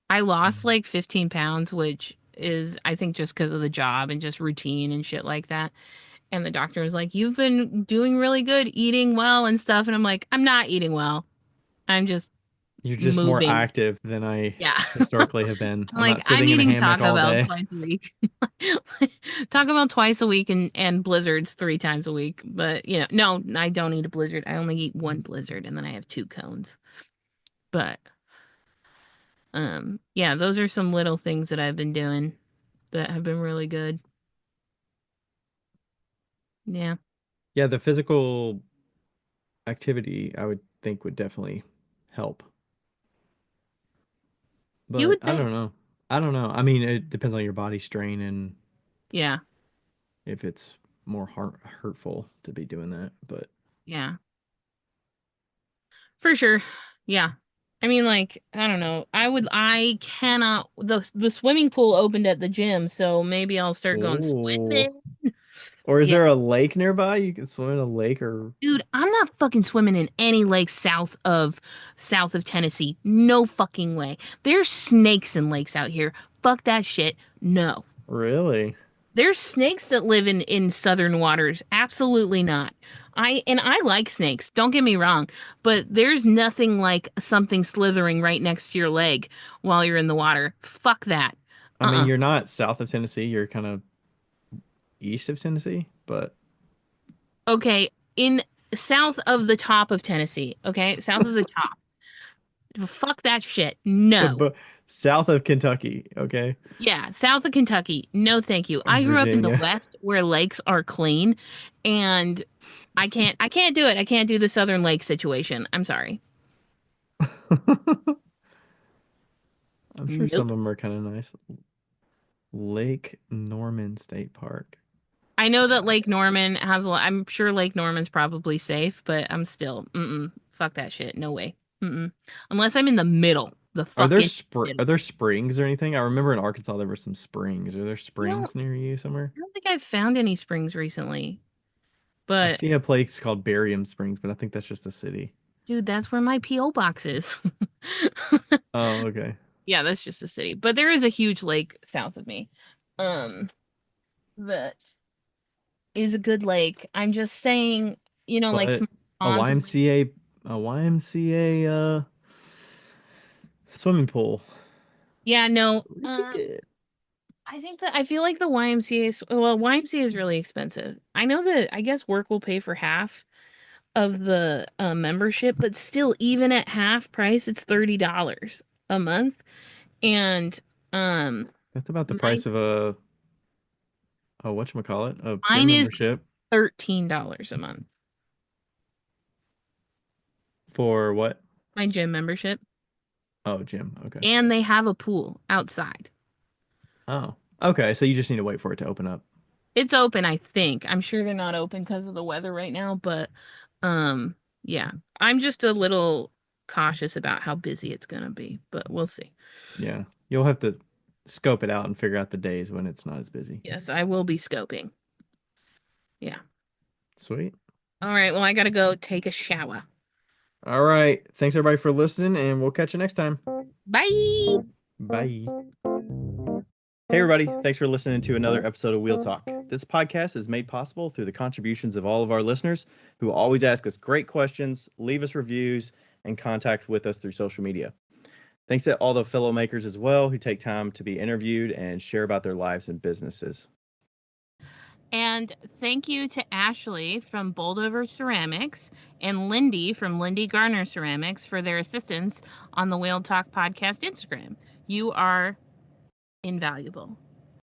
Speaker 1: I lost like 15 pounds, which is, I think, just because of the job and just routine and shit like that. And the doctor was like, "You've been doing really good, eating well and stuff." And I'm like, "I'm not eating well. I'm just
Speaker 2: You're just more
Speaker 1: moving."
Speaker 2: active than I
Speaker 1: Yeah.
Speaker 2: historically have been.
Speaker 1: I'm
Speaker 2: I'm
Speaker 1: like,
Speaker 2: not
Speaker 1: I'm
Speaker 2: sitting in a
Speaker 1: eating
Speaker 2: hammock
Speaker 1: Taco
Speaker 2: all
Speaker 1: Bell
Speaker 2: day.
Speaker 1: twice a week. Taco Bell twice a week and blizzards 3 times a week. But, no, I don't eat a blizzard. I only eat one blizzard and then I have 2 cones. But, yeah, those are some little things that I've been doing that have been really good. Yeah.
Speaker 2: Yeah, the physical activity I would think would definitely help.
Speaker 1: You
Speaker 2: But
Speaker 1: would
Speaker 2: I
Speaker 1: think.
Speaker 2: don't know. I don't know. I mean, it depends on your body strain and
Speaker 1: Yeah.
Speaker 2: if it's more hurtful to be doing that. But
Speaker 1: Yeah. For sure. Yeah. I mean, like, I don't know. I cannot, the swimming pool opened at the gym, so maybe I'll start going
Speaker 2: oh,
Speaker 1: swimming.
Speaker 2: or is
Speaker 1: Yeah.
Speaker 2: there a lake nearby? You can swim in a lake or
Speaker 1: Dude, I'm not fucking swimming in any lake south of Tennessee. No fucking way. There's snakes in lakes out here. Fuck that shit. No.
Speaker 2: really?
Speaker 1: There's snakes that live in southern waters. Absolutely not. I like snakes, don't get me wrong, but there's nothing like something slithering right next to your leg while you're in the water. Fuck that.
Speaker 2: I mean,
Speaker 1: Uh-uh.
Speaker 2: you're not south of Tennessee. You're kind of east of Tennessee, but
Speaker 1: Okay, in south of the top of Tennessee, okay? South of the top. Fuck that shit. No.
Speaker 2: but south of Kentucky. Okay,
Speaker 1: Yeah, south of Kentucky. No, thank you. I grew up in the
Speaker 2: Virginia.
Speaker 1: West where lakes are clean, and I can't do it. I can't do the Southern Lake situation. I'm sorry.
Speaker 2: I'm sure some
Speaker 1: Nope.
Speaker 2: of them are kind of nice. Lake Norman State Park.
Speaker 1: I know that
Speaker 2: God.
Speaker 1: Lake Norman has a lot. I'm sure Lake Norman's probably safe, but I'm still, fuck that shit. No way. Unless I'm in the middle, the fucking
Speaker 2: Are
Speaker 1: middle.
Speaker 2: there springs or anything? I remember in Arkansas there were some springs. Are there
Speaker 1: You know,
Speaker 2: springs near you somewhere?
Speaker 1: I don't think I've found any springs recently,
Speaker 2: I
Speaker 1: but
Speaker 2: see a place called Barium Springs, but I think that's just a city.
Speaker 1: dude, that's where my PO box is.
Speaker 2: Oh, okay.
Speaker 1: Yeah, that's just a city. But there is a huge lake south of me. Um, that is a good lake. I'm just saying, like
Speaker 2: But
Speaker 1: small ponds and like
Speaker 2: A YMCA swimming pool.
Speaker 1: yeah, no.
Speaker 2: Would be good.
Speaker 1: I think that I feel like the YMCA is well, YMCA is really expensive. I know that I guess work will pay for half of the membership, but still, even at half price, it's $30 a month. And um,
Speaker 2: That's about the
Speaker 1: my
Speaker 2: price of a whatchamacallit, a gym
Speaker 1: mine is
Speaker 2: membership
Speaker 1: $13 a month.
Speaker 2: for what?
Speaker 1: My gym membership,
Speaker 2: Oh, gym. Okay.
Speaker 1: and they have a pool outside.
Speaker 2: Oh. Okay, so you just need to wait for it to open up.
Speaker 1: It's open, I think. I'm sure they're not open because of the weather right now, but um, yeah. I'm just a little cautious about how busy it's going to be, but we'll see.
Speaker 2: Yeah. You'll have to scope it out and figure out the days when it's not as busy.
Speaker 1: Yes, I will be scoping. Yeah.
Speaker 2: Sweet.
Speaker 1: All right. Well, I got to go take a shower.
Speaker 2: All right. Thanks everybody for listening, and we'll catch you next time.
Speaker 1: Bye.
Speaker 2: Bye. Hey, everybody. Thanks for listening to another episode of Wheel Talk. This podcast is made possible through the contributions of all of our listeners who always ask us great questions, leave us reviews, and contact with us through social media. Thanks to all the fellow makers as well who take time to be interviewed and share about their lives and businesses.
Speaker 1: And thank you to Ashley from Boldover Ceramics and Lindy from Lindy Garner Ceramics for their assistance on the Wheel Talk Podcast Instagram. You are invaluable.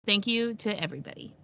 Speaker 1: Thank you to everybody.